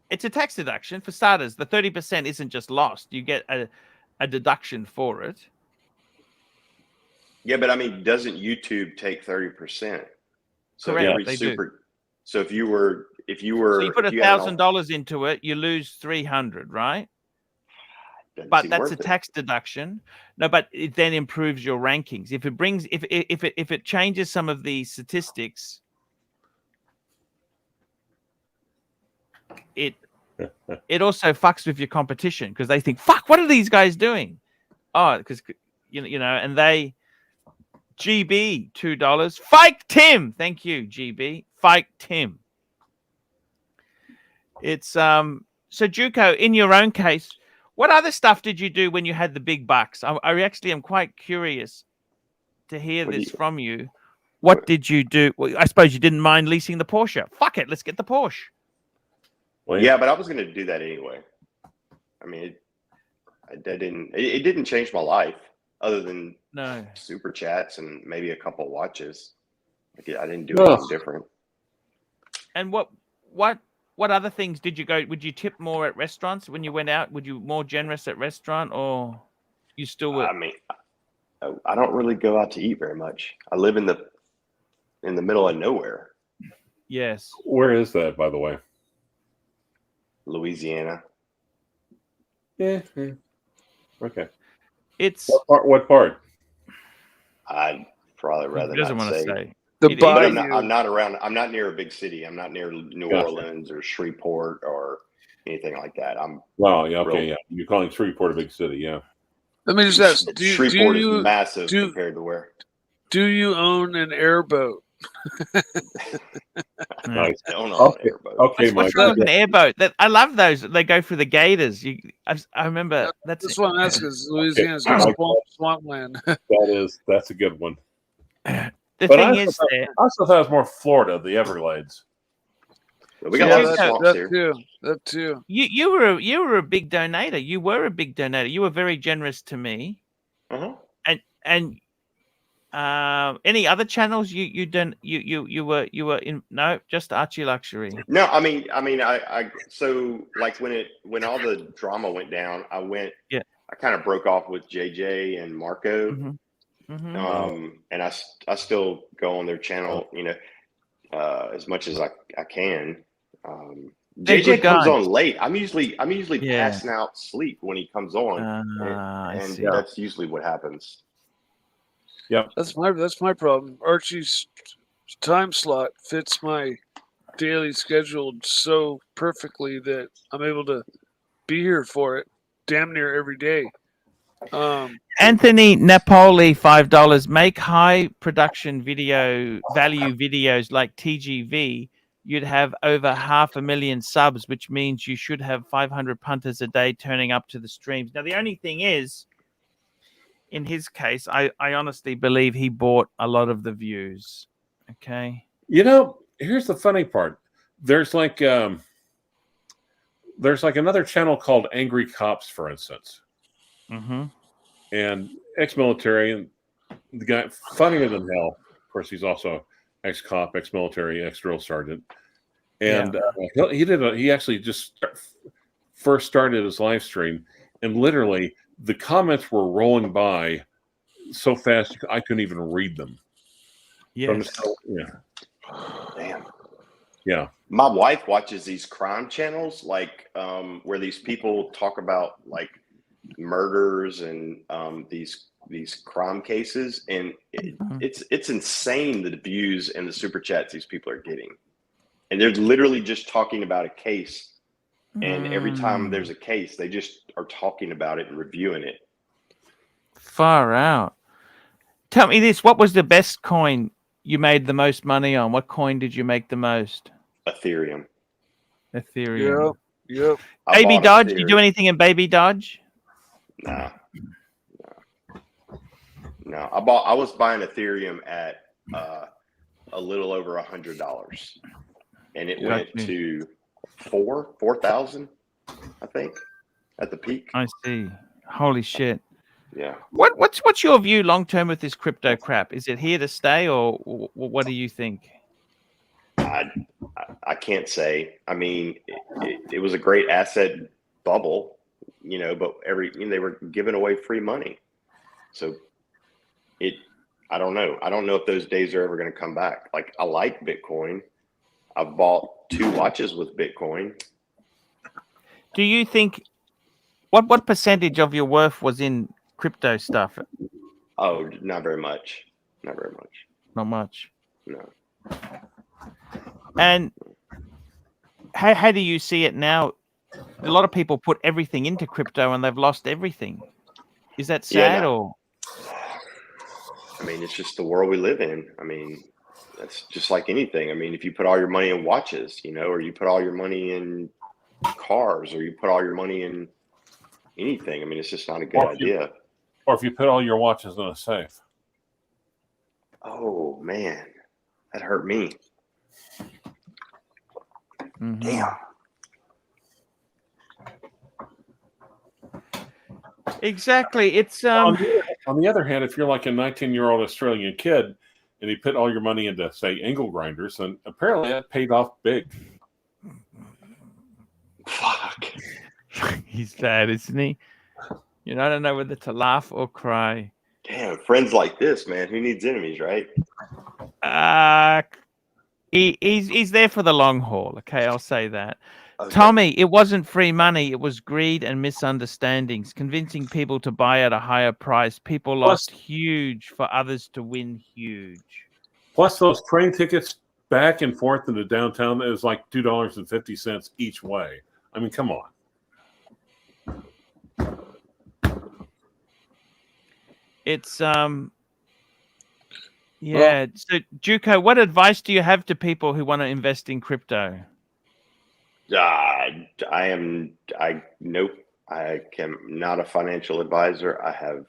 It's a tax deduction for starters. The 30% isn't just lost. You get a deduction for it. Yeah, but I mean, doesn't YouTube take 30%? So Correct, they do. So if you were, so you put $1,000 into it, you lose 300, right? But that's a tax deduction. No, but it then improves your rankings. If it changes some of the statistics, it also fucks with your competition because they think, fuck, what are these guys doing? Oh, because you know, and they GB $2. Fike Tim. Thank you, GB. Fike Tim. It's so Juco, in your own case, what other stuff did you do when you had the big bucks? I actually am quite curious to hear this from you. What did you do? Well, I suppose you didn't mind leasing the Porsche. Fuck it, let's get the Porsche. Well, yeah, but I was going to do that anyway. I mean, it didn't change my life other than super chats and maybe a couple watches. Like, I didn't do anything different. And what other things did you go? Would you tip more at restaurants when you went out? Would you more generous at restaurant, or you still were? I mean, I don't really go out to eat very much. I live in the middle of nowhere. Yes. Where is that, by the way? Louisiana. Yeah. Okay. It's What part? I'd probably he rather doesn't not want to say. say. The It- But bayou. I'm not around. I'm not near a big city. I'm not near New Gotcha. Orleans or Shreveport or anything like that. I'm Well, yeah, okay, real- yeah. You're calling Shreveport a big city, yeah. Let me just ask: Shreveport is massive do- compared to where. do you own an airboat? Nice. I don't know an Okay, airboat. okay, What's Mike. wrong with an airboat? I love those. They go through the gators. I remember that's That's what I'm asking. Is Louisiana's got Mike, swampland. that's a good one. the But thing I is thought it was more Florida, the Everglades. We got a lot of swamps that here. too. That too. you were a big donator. You were a big donator. You were very generous to me. Uh-huh. And any other channels you were in? No, just ArchieLuxury. No, I so like when all the drama went down, I kind of broke off with JJ and Marco. Mm-hmm. Mm-hmm. And I still go on their channel, as much as I can. They're JJ good comes guys. on late. I'm usually Yeah. passing out sleep when he comes on, I and see. that's usually what happens. That's my problem. Archie's time slot fits my daily schedule so perfectly that I'm able to be here for it damn near every day. Anthony Napoli, $5. Make high production value videos like TGV. You'd have over 500,000 subs, which means you should have 500 punters a day turning up to the streams. Now, the only thing is, in his case, I honestly believe he bought a lot of the views. Okay. Here's the funny part. There's like another channel called Angry Cops, for instance. Mm-hmm. And ex-military, and the guy funnier than hell. Of course, he's also ex-cop, ex-military, ex-drill sergeant. And he actually just first started his live stream, and literally the comments were rolling by so fast I couldn't even read them. Yes. Damn. Yeah. My wife watches these crime channels, like where these people talk about like murders and these crime cases, and it's insane the views and the super chats these people are getting, and they're literally just talking about a case. And every time there's a case, they just are talking about it and reviewing it. Far out. Tell me this: what was the best coin you made the most money on? What coin did you make the most? Ethereum. Ethereum. Yep. Baby Dodge. You do anything in Baby Dodge? No. I was buying Ethereum at a little over $100, and it went to 4,000, I think, at the peak. I see. Holy shit. Yeah. What's your view long term with this crypto crap? Is it here to stay, or what do you think? I can't say. I mean, it was a great asset bubble, but they were giving away free money. So I don't know. I don't know if those days are ever going to come back. Like, I like Bitcoin. I've bought 2 watches with Bitcoin. Do you think what percentage of your worth was in crypto stuff? Oh, not very much. Not much. No. And how do you see it now? A lot of people put everything into crypto and they've lost everything. Is that sad or? I mean, it's just the world we live in. I mean, that's just like anything. I mean, if you put all your money in watches, or you put all your money in cars, or you put all your money in anything, I mean, it's just not a good idea. Or if you put all your watches in a safe. Oh, man. That hurt me. Mm-hmm. Damn. Exactly. It's on the other hand, if you're like a 19-year-old Australian kid and you put all your money into, say, angle grinders, then apparently that paid off big. Fuck. He's sad, isn't he? I don't know whether to laugh or cry. Damn, friends like this, man. Who needs enemies, right? He's there for the long haul. Okay, I'll say that. Okay. Tommy, it wasn't free money. It was greed and misunderstandings, convincing people to buy at a higher price. People lost huge for others to win huge. Plus those train tickets back and forth into downtown, it was like $2.50 each way. I mean, come on. It's yeah. So Juco, what advice do you have to people who want to invest in crypto? Nope. I am not a financial advisor. I have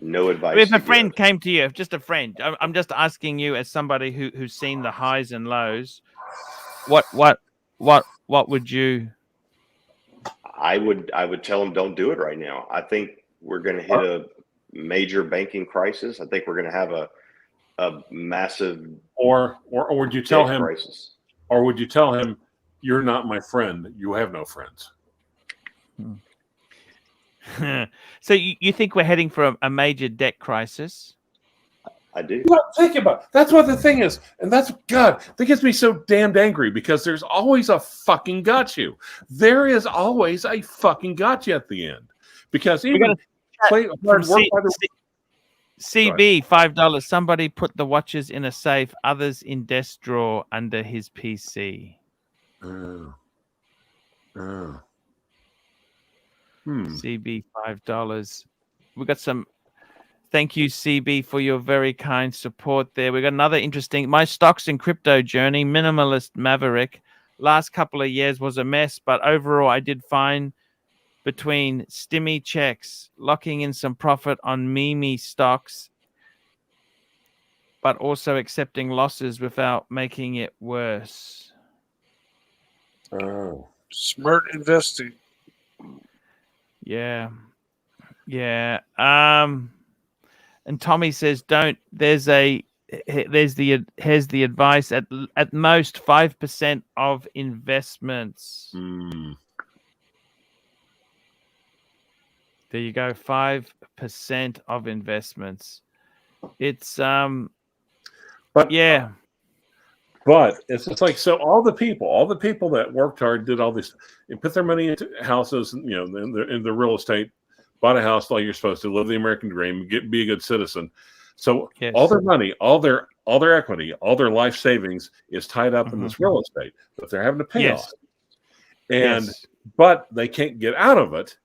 no advice. If a to friend give. came to you, just a friend, I'm just asking you as somebody who's seen the highs and lows, what would you? I would tell them don't do it right now. I think we're going to hit a major banking crisis. I think we're going to have a massive or would you tell him crisis. Or would you tell him, you're not my friend, you have no friends? So you think we're heading for a major debt crisis? I do. Think about it. That's what the thing is. And that's, God, that gets me so damned angry because there's always a fucking got you. There is always a fucking got you at the end. Because even play hard work by the CB, $5. Somebody put the watches in a safe, others in desk drawer under his PC. CB, $5. We got some. Thank you, CB, for your very kind support there. We got another interesting. My stocks and crypto journey, minimalist maverick. Last couple of years was a mess, but overall I did fine between stimmy checks, locking in some profit on meme stocks, but also accepting losses without making it worse. Oh, smart investing. Yeah. And Tommy says, here's the advice at most 5% of investments. There you go, 5% of investments. It's But it's just like, so all the people that worked hard, did all this, and put their money into houses, in the real estate, bought a house like you're supposed to, live the American dream, be a good citizen. So all their money, all their equity, all their life savings is tied up in this real estate that they're having to pay off. And but they can't get out of it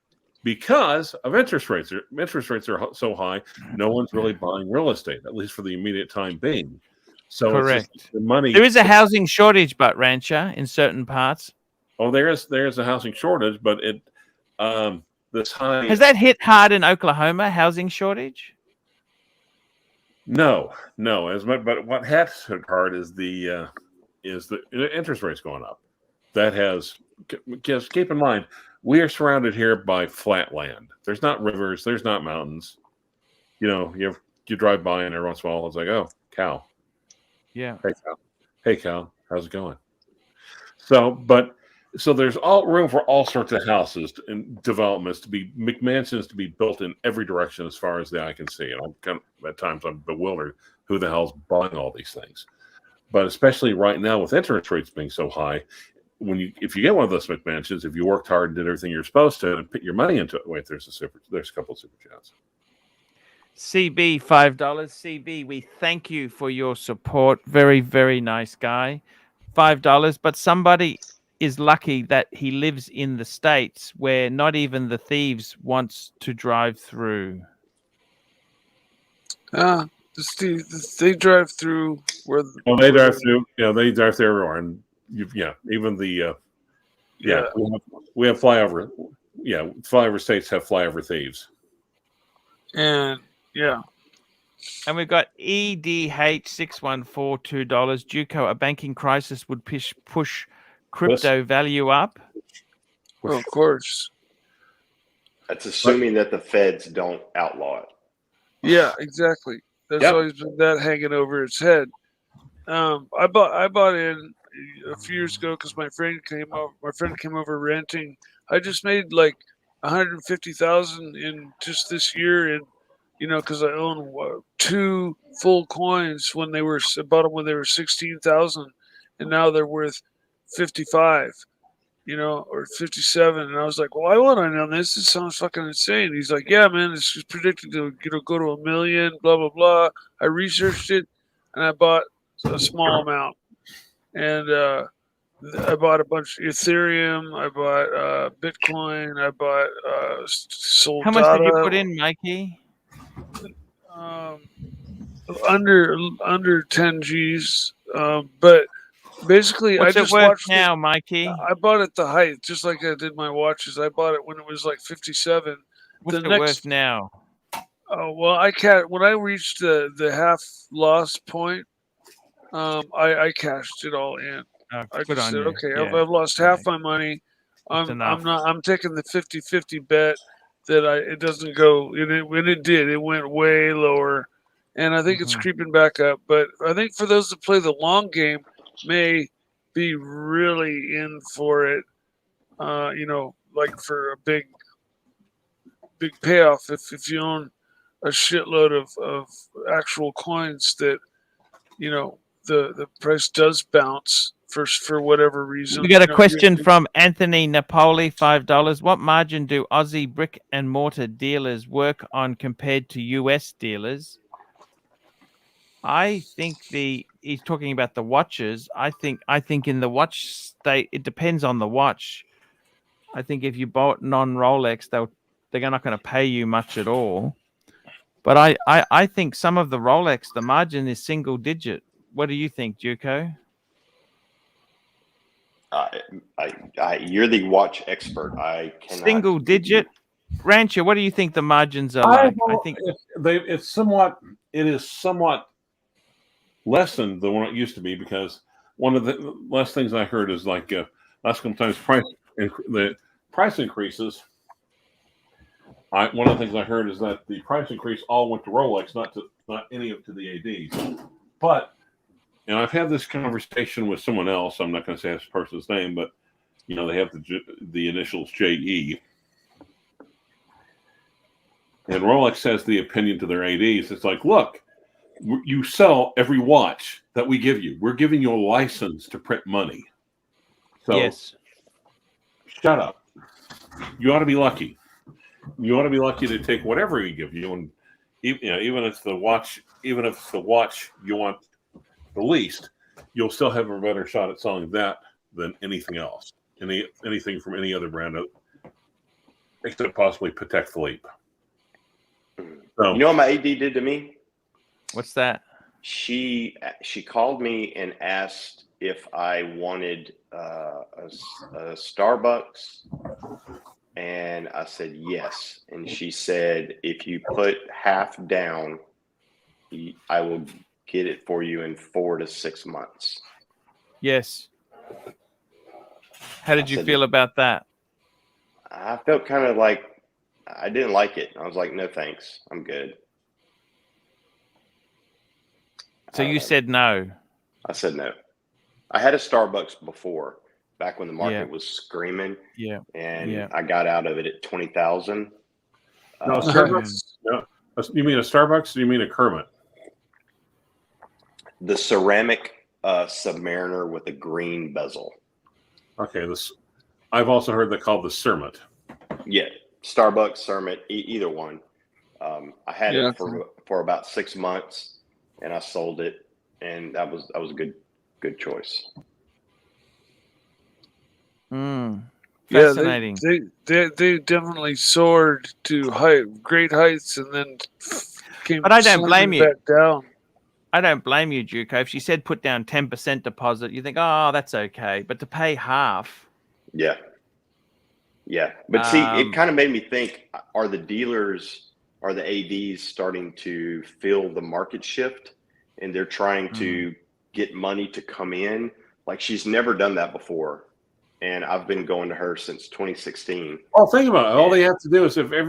because of interest rates. Interest rates are so high, no one's really buying real estate, at least for the immediate time being. So correct. It's just the money. There is a housing shortage, but Rancher, in certain parts. Oh, there is a housing shortage, but it this high. Has that hit hard in Oklahoma? Housing shortage? No. But what has hit hard is the interest rates going up. That has, just keep in mind, we are surrounded here by flat land. There's not rivers. There's not mountains. You drive by and every once in a while it's like, oh, cow. Yeah. Hey, cow. How's it going? So there's all room for all sorts of houses and developments to be McMansions to be built in every direction as far as the eye can see. And at times I'm bewildered who the hell's buying all these things. But especially right now with interest rates being so high, if you get one of those McMansions, if you worked hard and did everything you're supposed to and put your money into it, wait, there's a couple of super chats. CB, $5. CB, we thank you for your support. Very, very nice guy. $5, but somebody is lucky that he lives in the States where not even the thieves wants to drive through. They drive through where. They drive through. They drive through everywhere, and even the we have flyover. Yeah, flyover states have flyover thieves. And and we've got EDH6142 $2. Juco, a banking crisis would push crypto value up. Well, of course. That's assuming that the feds don't outlaw it. Yeah, exactly. There's always been that hanging over its head. I bought in a few years ago because my friend came over renting. I just made like $150,000 in just this year, and because I own 2 full coins when they were bought them when they were $16,000, and now they're worth 55, or 57. And I was like, why would I know this? This sounds fucking insane. He's like, yeah, man, it's just predicted to go to $1 million, blah, blah, blah. I researched it, and I bought a small amount. And I bought a bunch of Ethereum. I bought Bitcoin. I bought Soldado. How much did you put in, Mikey? Under 10 G's. But basically, What's I just it worth watched now, it. Mikey? I bought it the height, just like I did my watches. I bought it when it was like 57. What's it worth now? Oh well, when I reached the half loss point, I cashed it all in. Oh, I good just on said, you. okay, Yeah. I've lost half my money. I'm taking the 50-50 bet that it doesn't go. When it did, it went way lower, and I think it's creeping back up. But I think for those that play the long game, may be really in for it. Like for a big payoff if you own a shitload of actual coins that the price does bounce for whatever reason. We got a question from Anthony Napoli, $5. What margin do Aussie brick and mortar dealers work on compared to US dealers? I think he's talking about the watches. I think in the watch state, it depends on the watch. I think if you bought non-Rolex, they're not going to pay you much at all. But I think some of the Rolex, the margin is single digit. What do you think, Juco? You're the watch expert. I cannot. Single digit. Rancher, what do you think the margins are like? I think it is somewhat less than the one it used to be, because one of the last things I heard is like last couple times the price increases. One of the things I heard is that the price increase all went to Rolex, not any of to the ADs. But I've had this conversation with someone else. I'm not going to say this person's name, but they have the initials JE. And Rolex has the opinion to their ADs. It's like, look, you sell every watch that we give you. We're giving you a license to print money. So yes. Shut up. You ought to be lucky. You ought to be lucky to take whatever we give you, and even if the watch you want the least, you'll still have a better shot at selling that than anything else. Anything from any other brand, except possibly Patek Philippe. So, you know what my AD did to me? What's that? She called me and asked if I wanted a Starbucks, and I said yes. And she said, if you put half down, I will get it for you in 4 to 6 months. Yes. How did you feel about that? I felt kind of like I didn't like it. I was like, no, thanks. I'm good. So you said no. I said no. I had a Starbucks before, back when the market was screaming. Yeah. And I got out of it at 20,000. No, Starbucks. No. You mean a Starbucks, or do you mean a Kermit? The ceramic Submariner with a green bezel. Okay, I've also heard that called the Cermit. Yeah, Starbucks, Cermit, either one. I had it for about 6 months, and I sold it, and that was a good choice. Fascinating. Yeah, they definitely soared to great heights, and then came. But I don't blame you. Back down. I don't blame you, Juco. If she said put down 10% deposit, you think, oh, that's okay. But to pay half. Yeah. But see, it kind of made me think, are the ADs starting to feel the market shift, and they're trying to get money to come in? Like, she's never done that before. And I've been going to her since 2016. Well, think about it. All they have to do is if they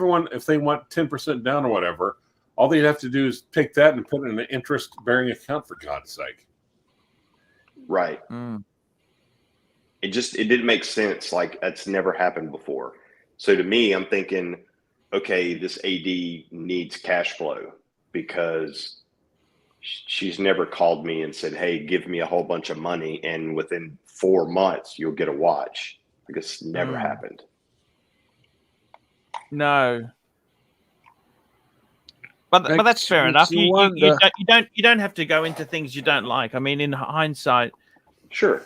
want 10% down or whatever, all they have to do is take that and put it in an interest-bearing account, for God's sake. Right. It didn't make sense. Like, that's never happened before. So to me, I'm thinking, okay, this AD needs cash flow, because she's never called me and said, "Hey, give me a whole bunch of money, and within 4 months you'll get a watch." Like, it's never happened. No. But that's fair enough. You don't have to go into things you don't like. I mean, in hindsight, sure.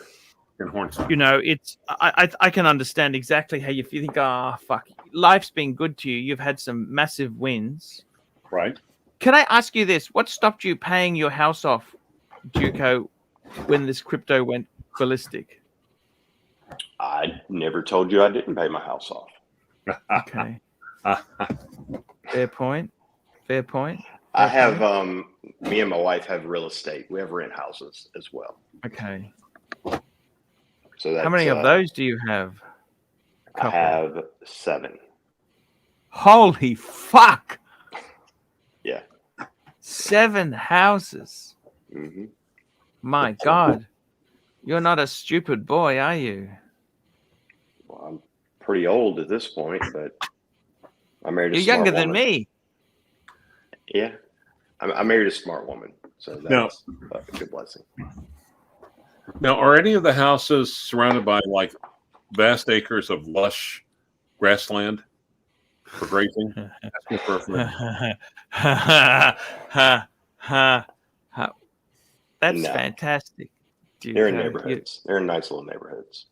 In hindsight, you know, it's I can understand exactly how you think. Ah, fuck, life's been good to you. You've had some massive wins, right? Can I ask you this? What stopped you paying your house off, Duco, when this crypto went ballistic? I never told you I didn't pay my house off. Okay. Fair point. Fair point. I have me and my wife have real estate. We have rent houses as well. Okay. So that's, how many of those do you have? I have 7. Holy fuck! Yeah. 7 houses. Mm-hmm. My God, you're not a stupid boy, are you? Well, I'm pretty old at this point, but I married a You're smart younger woman. than me. Yeah, I married a smart woman, so that's a good blessing. Now, are any of the houses surrounded by like vast acres of lush grassland for grazing? That's fantastic. Dude, they're in neighborhoods. They're in nice little neighborhoods.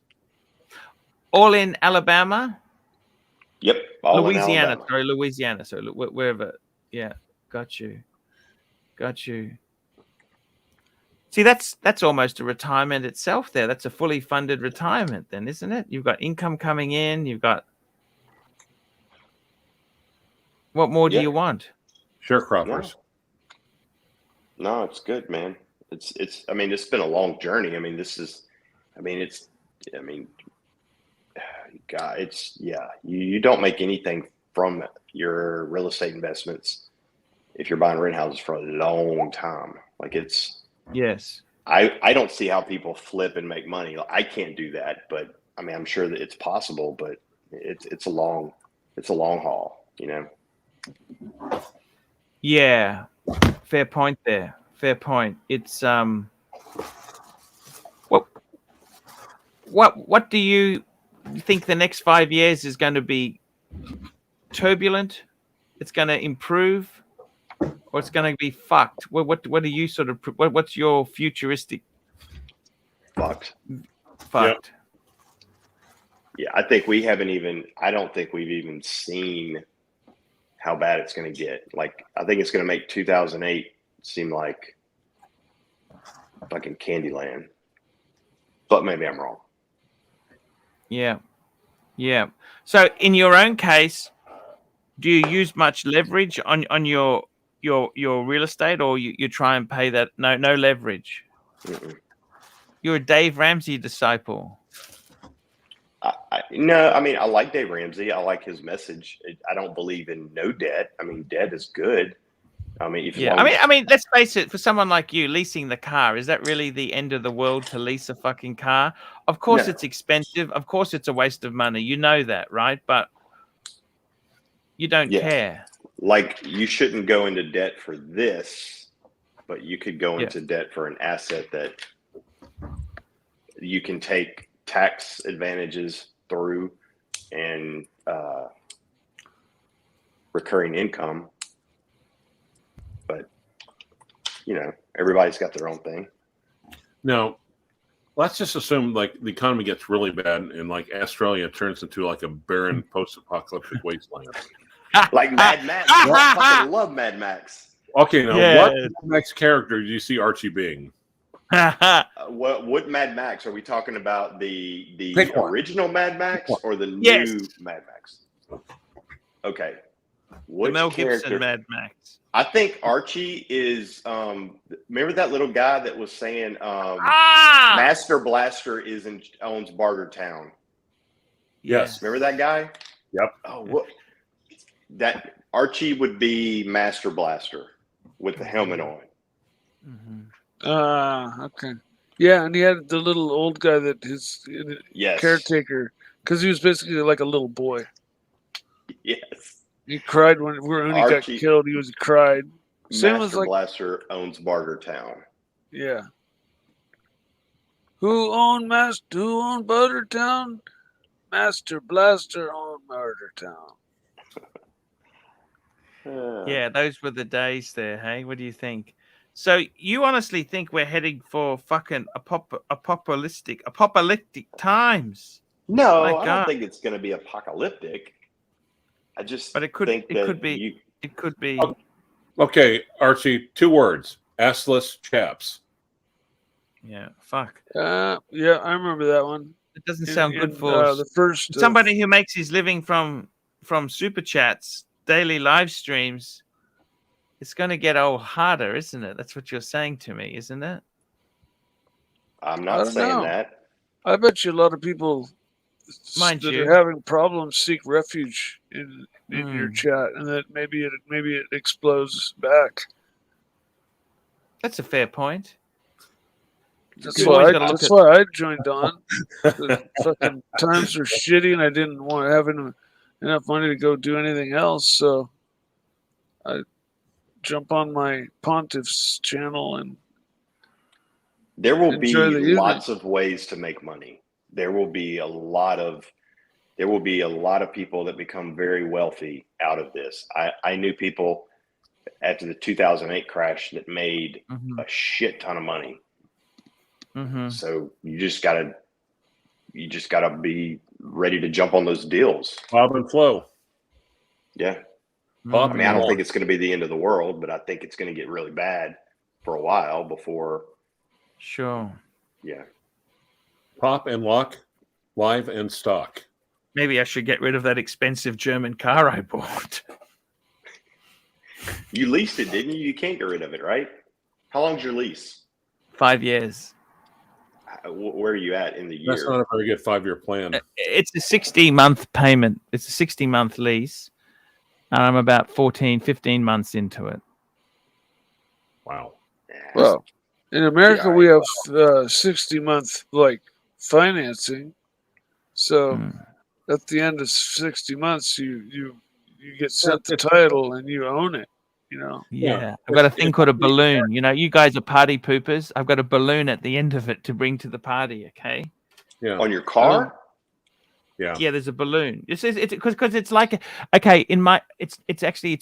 All in Alabama? Yep. All Louisiana. in Alabama. Sorry, Louisiana. So wherever. Yeah. Got you. Got you. See, that's almost a retirement itself there. That's a fully funded retirement then, isn't it? You've got income coming in. You've got... What more do you want? Sharecroppers. No, it's good, man. I mean, it's been a long journey. I mean, God, you don't make anything from your real estate investments if you're buying rent houses for a long time. Like, it's... Yes. I don't see how people flip and make money. I can't do that, but I mean, I'm sure that it's possible, but it's a long haul, you know? Yeah. Fair point there. Fair point. It's what do you think the next 5 years is going to be? Turbulent? It's going to improve? Or it's going to be fucked? What are you sort of... What's your futuristic... Fucked. Fucked. Yeah, I don't think we've even seen how bad it's going to get. Like, I think it's going to make 2008 seem like fucking Candyland. But maybe I'm wrong. Yeah. Yeah. So in your own case, do you use much leverage on your real estate, or you try and pay that no leverage? Mm-mm. You're a Dave Ramsey disciple. No, I mean, I like Dave Ramsey. I like his message. I don't believe in no debt. I mean, debt is good. I mean, I mean, let's face it. For someone like you, leasing the car, is that really the end of the world to lease a fucking car? Of course, it's expensive. Of course, it's a waste of money. You know that, right? But you don't care. Like, you shouldn't go into debt for this, but you could go into debt for an asset that you can take tax advantages through and recurring income. But, you know, everybody's got their own thing. Now, let's just assume like the economy gets really bad and like Australia turns into like a barren post-apocalyptic wasteland. Like Mad Max. I fucking love Mad Max. Okay, now what Mad Max character do you see Archie being? What Mad Max? Are we talking about the original Mad Max or the new Mad Max? Okay. The Mel Gibson Mad Max. I think Archie is remember that little guy that was saying Master Blaster owns Bartertown. Yes. Remember that guy? Yep. Oh, what? That Archie would be Master Blaster with the helmet on. Okay. Yeah, and he had the little old guy that his caretaker, because he was basically like a little boy. Yes. He cried when he got killed. He cried. Same Master as like Blaster owns Bartertown. yeah. Who owned Buttertown? Master Blaster owned Murdertown. Yeah, those were the days there. Hey, what do you think? So you honestly think we're heading for fucking apocalyptic times? No, My I don't God. think it's going to be apocalyptic. I just But it could. think It that could be. you. It could be. Okay, Archie, 2 words. Assless chaps. Yeah. Fuck. Yeah, I remember that one. It doesn't sound good for the first somebody who makes his living from super chats, daily live streams. It's going to get all harder, isn't it? That's what you're saying to me, isn't it? I'm I not don't saying know. that. I bet you a lot of people Mind that you. are having problems seek refuge in your chat, and that maybe it explodes back. That's a fair point. That's You've why always gotta look at- why I joined on. The fucking times are shitty, and I didn't want to have enough money to go do anything else, so I jump on my Pontiff's channel and There will be enjoy the evening. lots of ways to make money. There will be a lot of people that become very wealthy out of this. I knew people after the 2008 crash that made a shit ton of money. So you just gotta be ready to jump on those deals. Bob and flow. Yeah. Bob I mean, I don't think it's going to be the end of the world, but I think it's going to get really bad for a while before. Sure. Yeah. Pop and lock, live and stock. Maybe I should get rid of that expensive German car I bought. You leased it, didn't you? You can't get rid of it, right? How long's your lease? 5 years. Where are you at in the year? That's not a very good 5-year plan. It's a 60-month payment. It's a 60-month lease. And I'm about 15 months into it. Wow. Well, in America, we have 60-month like financing. So at the end of 60 months, you get sent the title and you own it. You know. Yeah. I've got a thing called a balloon. You know, you guys are party poopers. I've got a balloon at the end of it to bring to the party. Okay. Yeah. On your car. Yeah. Yeah, there's a balloon. It's because it's like it's a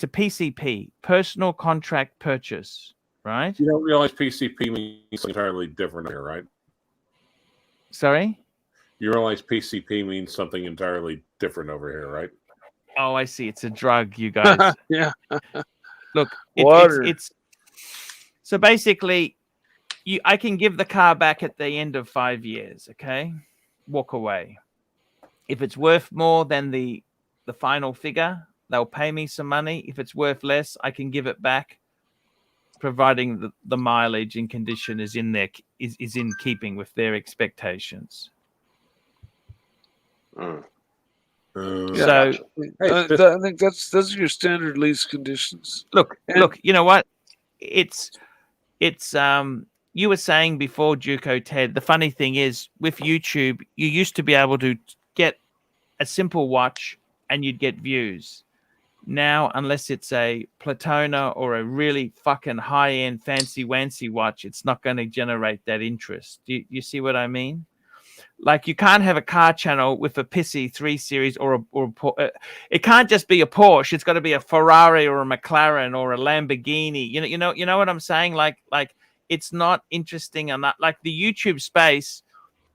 PCP, personal contract purchase, right? You don't realize PCP means something entirely different here, right? Sorry? You realize PCP means something entirely different over here, right? Oh, I see. It's a drug, you guys. Yeah. Look, Water. it's so basically I can give the car back at the end of 5 years, okay? Walk away. If it's worth more than the final figure, they'll pay me some money. If it's worth less, I can give it back, providing the mileage and condition is in there is in keeping with their expectations. So I think that's your standard lease conditions. Look, you know what? It's you were saying before, Juco Ted, the funny thing is with YouTube, you used to be able to get a simple watch and you'd get views. Now, unless it's a Platona or a really fucking high-end fancy-wancy watch, it's not going to generate that interest. You see what I mean? Like, you can't have a car channel with a pissy 3 Series or it can't just be a Porsche. It's got to be a Ferrari or a McLaren or a Lamborghini. You know what I'm saying? Like it's not interesting enough. Like the YouTube space.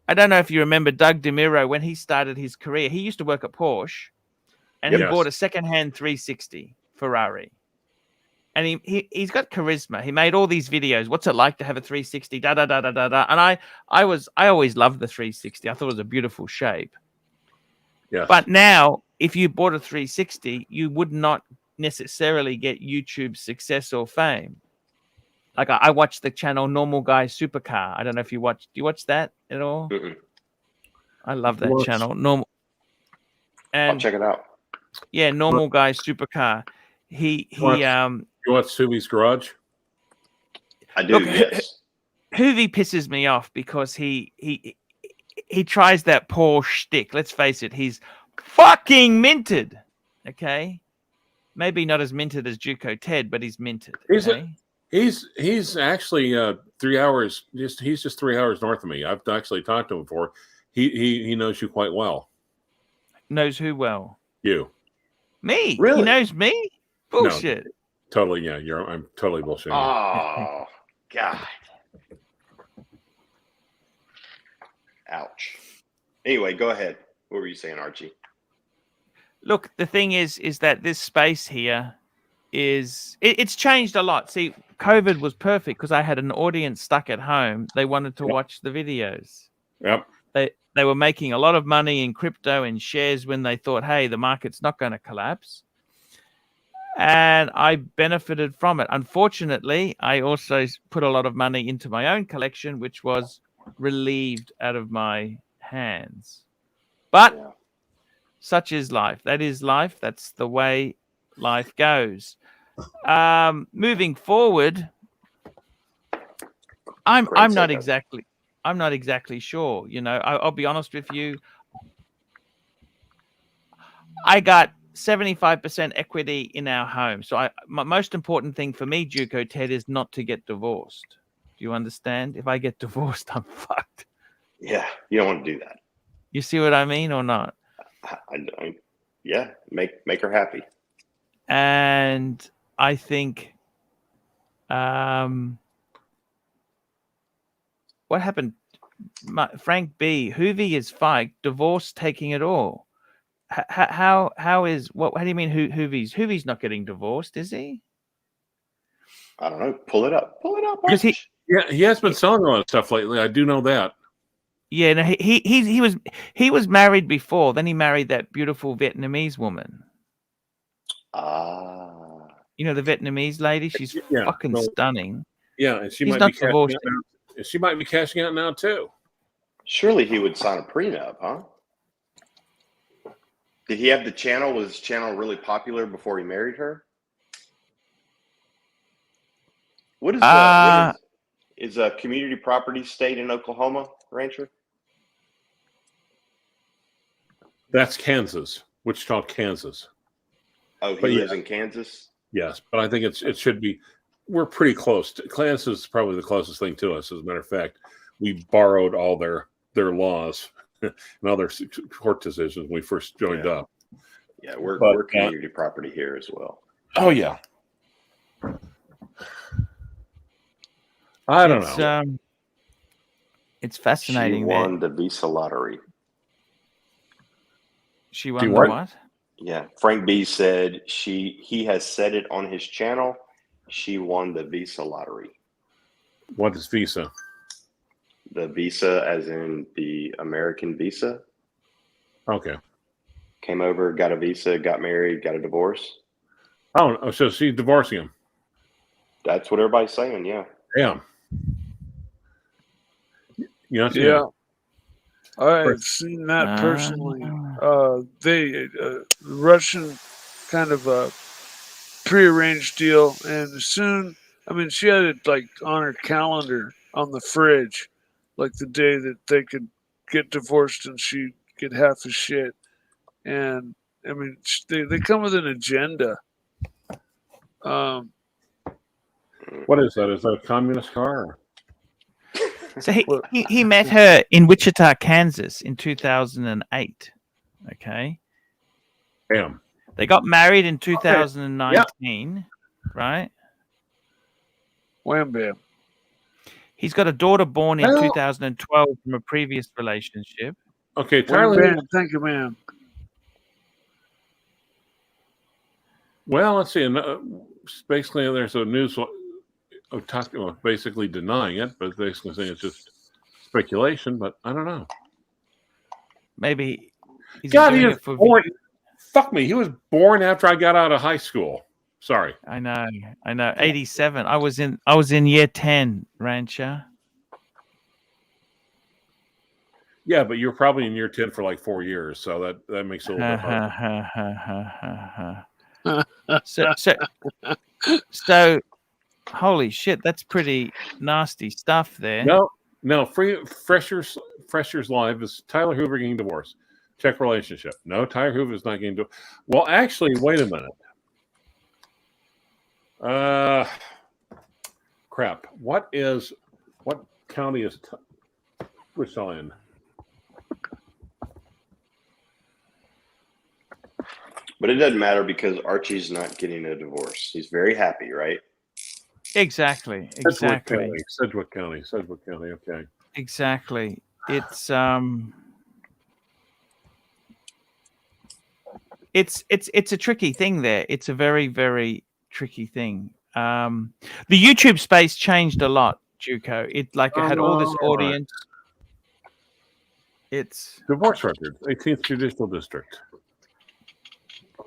I don't know if you remember Doug DeMiro when he started his career. He used to work at Porsche, and he bought a secondhand 360 Ferrari. And he's got charisma. He made all these videos. What's it like to have a 360? Da da da da da da. And I always loved the 360. I thought it was a beautiful shape. Yeah. But now, if you bought a 360, you would not necessarily get YouTube success or fame. Like I watched the channel Normal Guy Supercar. I don't know if you watch. Do you watch that at all? I love that channel. Normal. And I'll check it out. Yeah, Normal Guy Supercar. You watch Subi's Garage? I do. Yes. Hoovy pisses me off because he tries that Porsche shtick. Let's face it, he's fucking minted. Okay, maybe not as minted as Juco Ted, but he's minted. He's okay? he's actually 3 hours. He's just 3 hours north of me. I've actually talked to him before. He knows you quite well. Knows who well? You. Me? Really? He knows me? Bullshit. No, totally. Yeah, I'm totally bullshitting. Oh, God. Ouch. Anyway, go ahead. What were you saying, Archie? Look, the thing is that this space here it's changed a lot. See, COVID was perfect because I had an audience stuck at home. They wanted to watch the videos. Yep. They were making a lot of money in crypto and shares when they thought, hey, the market's not going to collapse. And I benefited from it. Unfortunately, I also put a lot of money into my own collection, which was relieved out of my hands. But such is life. That is life. That's the way life goes. Moving forward, I'm not exactly sure. You know, I'll be honest with you. I got 75% equity in our home. So my most important thing for me, Juco Ted, is not to get divorced. Do you understand? If I get divorced, I'm fucked. Yeah, you don't want to do that. You see what I mean or not? Yeah, make her happy. And I think what happened? Frank B. Hoovy is fake. Divorce taking it all. How is what? How do you mean Hoovy's not getting divorced? Is he? I don't know. Pull it up. Because he has been selling a lot of stuff lately. I do know that. Yeah, no, he was married before. Then he married that beautiful Vietnamese woman. You know the Vietnamese lady. She's fucking stunning. Yeah, and she He's might not be cashing divorced. out now. She might be cashing out now too. Surely he would sign a prenup, huh? Did he have the channel? Was his channel really popular before he married her? What is a community property state in Oklahoma, Rancher? That's Kansas, Wichita, Kansas. Oh, he lives in Kansas? Yes, but I think it should be. We're pretty close. Kansas is probably the closest thing to us. As a matter of fact, we borrowed all their laws and all their court decisions when we first joined up. Yeah, we're community property here as well. Oh yeah. I don't know. It's fascinating. She won the Visa lottery. She won the what? Yeah, Frank B said he has said it on his channel. She won the Visa lottery. What is Visa? The Visa, as in the American Visa. Okay. Came over, got a visa, got married, got a divorce. Oh, so she's divorcing him. That's what everybody's saying. Yeah. Yeah. Yeah. I've seen that personally. Russian kind of prearranged deal, and soon, I mean, she had it like on her calendar on the fridge, like the day that they could get divorced and she'd get half his shit. And I mean, they come with an agenda. What is that? Is that a communist car? So he met her in Wichita, Kansas in 2008. Okay. Damn. They got married in 2019, right? Wham bam. He's got a daughter born in 2012 from a previous relationship. Okay, Tyler. Thank you, ma'am. Well, let's see. Basically, there's a news basically denying it, but basically saying it's just speculation. But I don't know. Maybe he's God, doing he was it for born. Fuck me. He was born after I got out of high school. Sorry. I know. 87. I was in year 10, Rancher. Yeah, but you're probably in year 10 for like 4 years, so that makes it a little bit hard. So, holy shit, that's pretty nasty stuff there. No. Freshers Live is Tyler Hoover getting divorced. Check relationship. No, Tyler Hoover is not getting divorced. Well, actually, wait a minute. Crap. What county is Wichita in? But it doesn't matter because Archie's not getting a divorce. He's very happy, right? Exactly. Sedgwick County. Okay. Exactly. It's a tricky thing there. It's a very, very tricky thing. The YouTube space changed a lot, Juco. It had all this audience. It's divorce records, 18th Judicial District.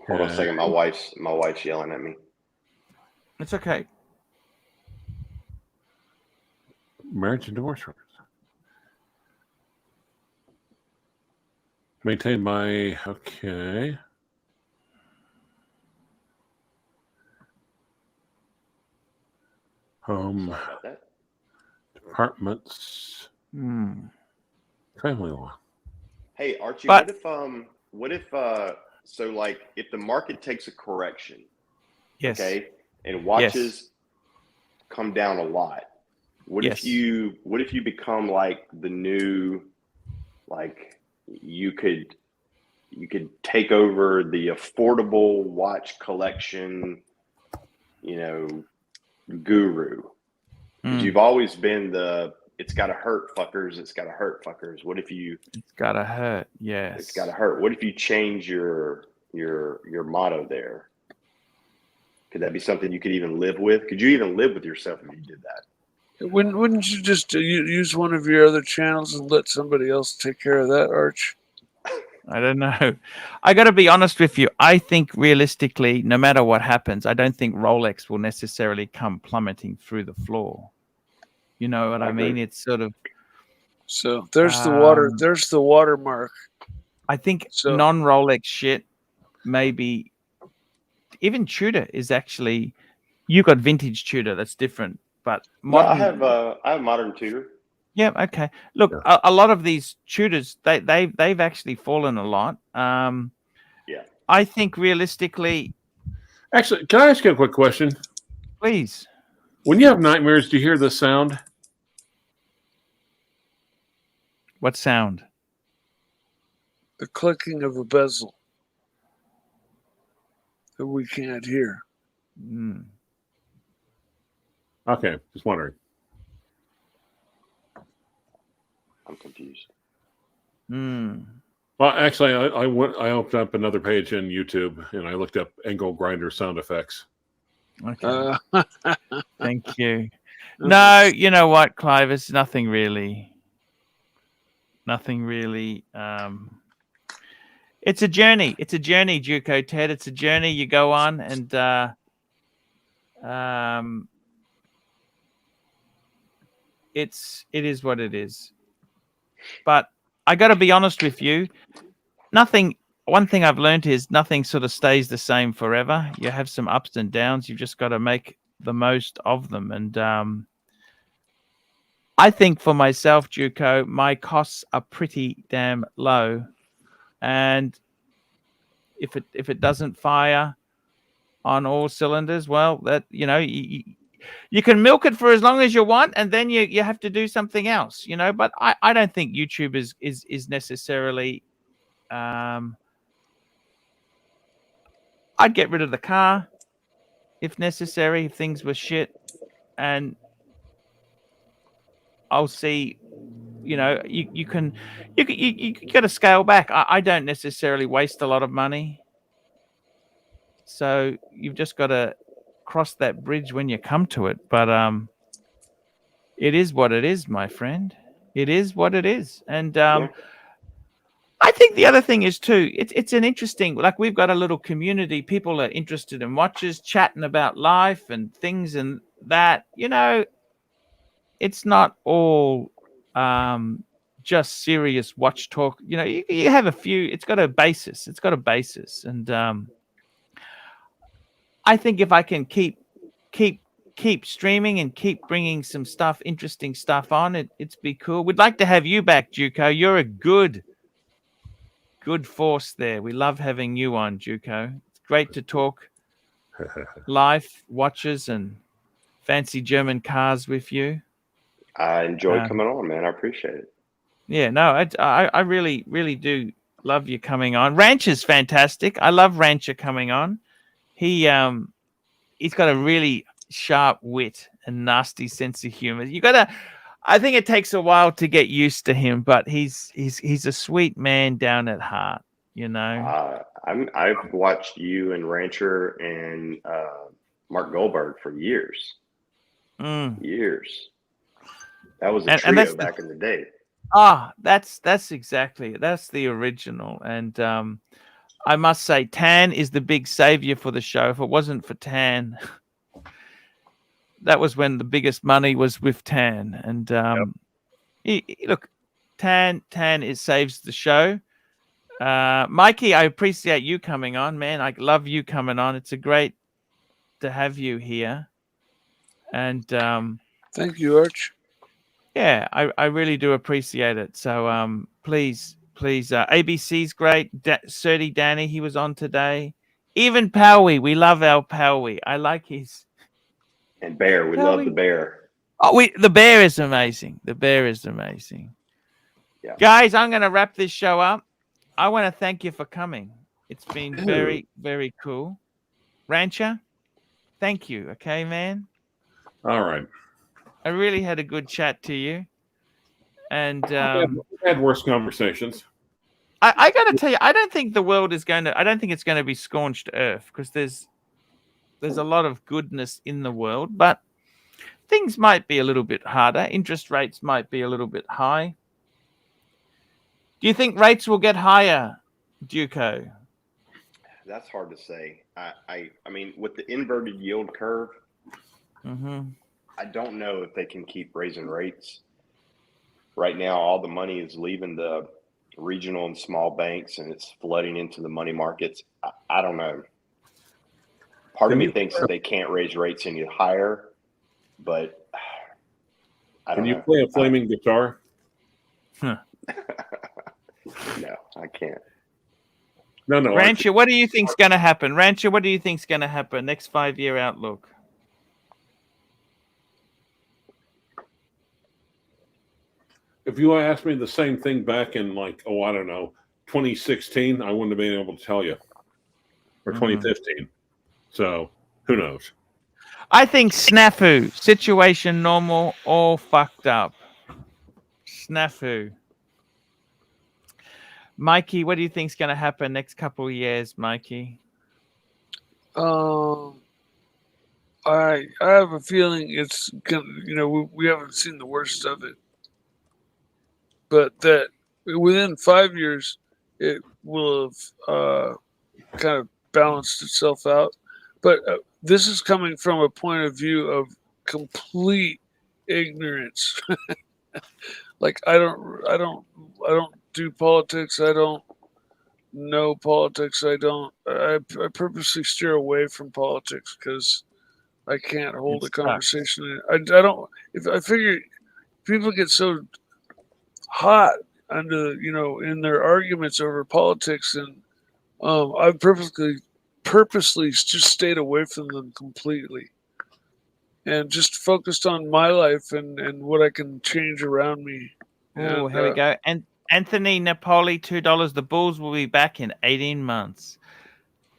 Hold on a second. My wife's yelling at me. It's okay. Marriage and divorce records. Maintained by home departments. Family law. Hey Archie, But- what if so like if the market takes a correction, Yes. okay, and watches come down a lot, what if you become like the new, like you could take over the affordable watch collection, guru? 'Cause you've always been it's gotta hurt fuckers. It's gotta hurt fuckers. What if you? It's gotta hurt. Yes. It's gotta hurt. What if you change your motto there? Could that be something you could even live with? Could you even live with yourself if you did that? Wouldn't you just use one of your other channels and let somebody else take care of that, Arch? I don't know. I got to be honest with you. I think realistically, no matter what happens, I don't think Rolex will necessarily come plummeting through the floor. You know what I mean? It's sort of. So there's the water. There's the watermark. I think non-Rolex shit, maybe even Tudor is actually. You got vintage Tudor. That's different. But modern, I have modern Tudor. Yeah. Okay. Look, a lot of these Tudors, they've actually fallen a lot. Yeah. I think realistically. Actually, can I ask you a quick question? Please. When you have nightmares, do you hear this sound? What sound? The clicking of a bezel that we can't hear. Okay, just wondering. I'm confused. Well, actually, I opened up another page in YouTube and I looked up angle grinder sound effects. Okay. Thank you. No, you know what, Clive? It's nothing really. Nothing really. It's a journey. It's a journey, Juco Ted. It's a journey you go on, and it is what it is. But I got to be honest with you. One thing I've learned is nothing sort of stays the same forever. You have some ups and downs. You've just got to make the most of them. And I think for myself, Juco, my costs are pretty damn low. And if it doesn't fire on all cylinders, well, that you can milk it for as long as you want, and then you have to do something else, But I don't think YouTube is necessarily. I'd get rid of the car if necessary, if things were shit, and I'll see. You got to scale back. I don't necessarily waste a lot of money, so you've just got to cross that bridge when you come to it. But it is what it is, my friend. It is what it is, and I think the other thing is too, it's an interesting, like we've got a little community. People are interested in watches, chatting about life and things and that, it's not all just serious watch talk. You have a few, it's got a basis. And I think if I can keep streaming and keep bringing some stuff, interesting stuff on, it's be cool. We'd like to have you back, Juco. You're a good force there. We love having you on, Juco. It's great to talk life watches and fancy German cars with you. I enjoy coming on, man. I appreciate it. Yeah, no, I really, really do love you coming on. Rancher's fantastic. I love Rancher coming on. He's got a really sharp wit and nasty sense of humor. I think it takes a while to get used to him, but he's a sweet man down at heart, you know. I've watched you and Rancher and Mark Goldberg for years. Years. That was a trio back in the day. That's the original. And I must say, Tan is the big savior for the show. If it wasn't for Tan, that was when the biggest money was with Tan. And look, Tan saves the show. Mikey, I appreciate you coming on, man. I love you coming on. It's a great to have you here. And thank you, Arch. Yeah, I really do appreciate it. So please, ABC's great. Surdy Danny, he was on today. Even Powie, we love our Powie. I like his. And Bear, we love the Bear. The Bear is amazing. The Bear is amazing. Yeah. Guys, I'm going to wrap this show up. I want to thank you for coming. It's been very, very cool. Rancher, thank you. Okay, man. All right. I really had a good chat to you. And we've had worse conversations. I got to tell you, I don't think it's going to be scorched earth, because there's a lot of goodness in the world, but things might be a little bit harder. Interest rates might be a little bit high. Do you think rates will get higher, Duco? That's hard to say. I mean, with the inverted yield curve, I don't know if they can keep raising rates. Right now, all the money is leaving the regional and small banks, and it's flooding into the money markets. I don't know. Part of me thinks they can't raise rates any higher, but I don't know. Can you play a flaming guitar? No, I can't. No. Rancher, what do you think's going to happen? Rancher, what do you think's going to happen? Next 5-year outlook. If you asked me the same thing back in 2016, I wouldn't have been able to tell you. Or 2015. So, who knows? I think snafu, situation normal, all fucked up. Snafu. Mikey, what do you think's going to happen next couple of years, Mikey? I have a feeling it's gonna, we haven't seen the worst of it, but that within 5 years it will have kind of balanced itself out. But this is coming from a point of view of complete ignorance. Like I don't do politics. I don't know politics. I purposely steer away from politics because I can't hold a conversation. I don't. I figure people get so hot under in their arguments over politics, and I've purposely just stayed away from them completely, and just focused on my life and what I can change around me. Oh, here we go. And Anthony Napoli, $2. The Bulls will be back in 18 months.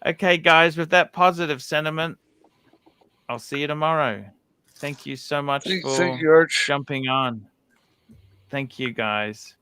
Okay, guys, with that positive sentiment, I'll see you tomorrow. Thank you so much for thank you, Arch. jumping on. Thank you, guys.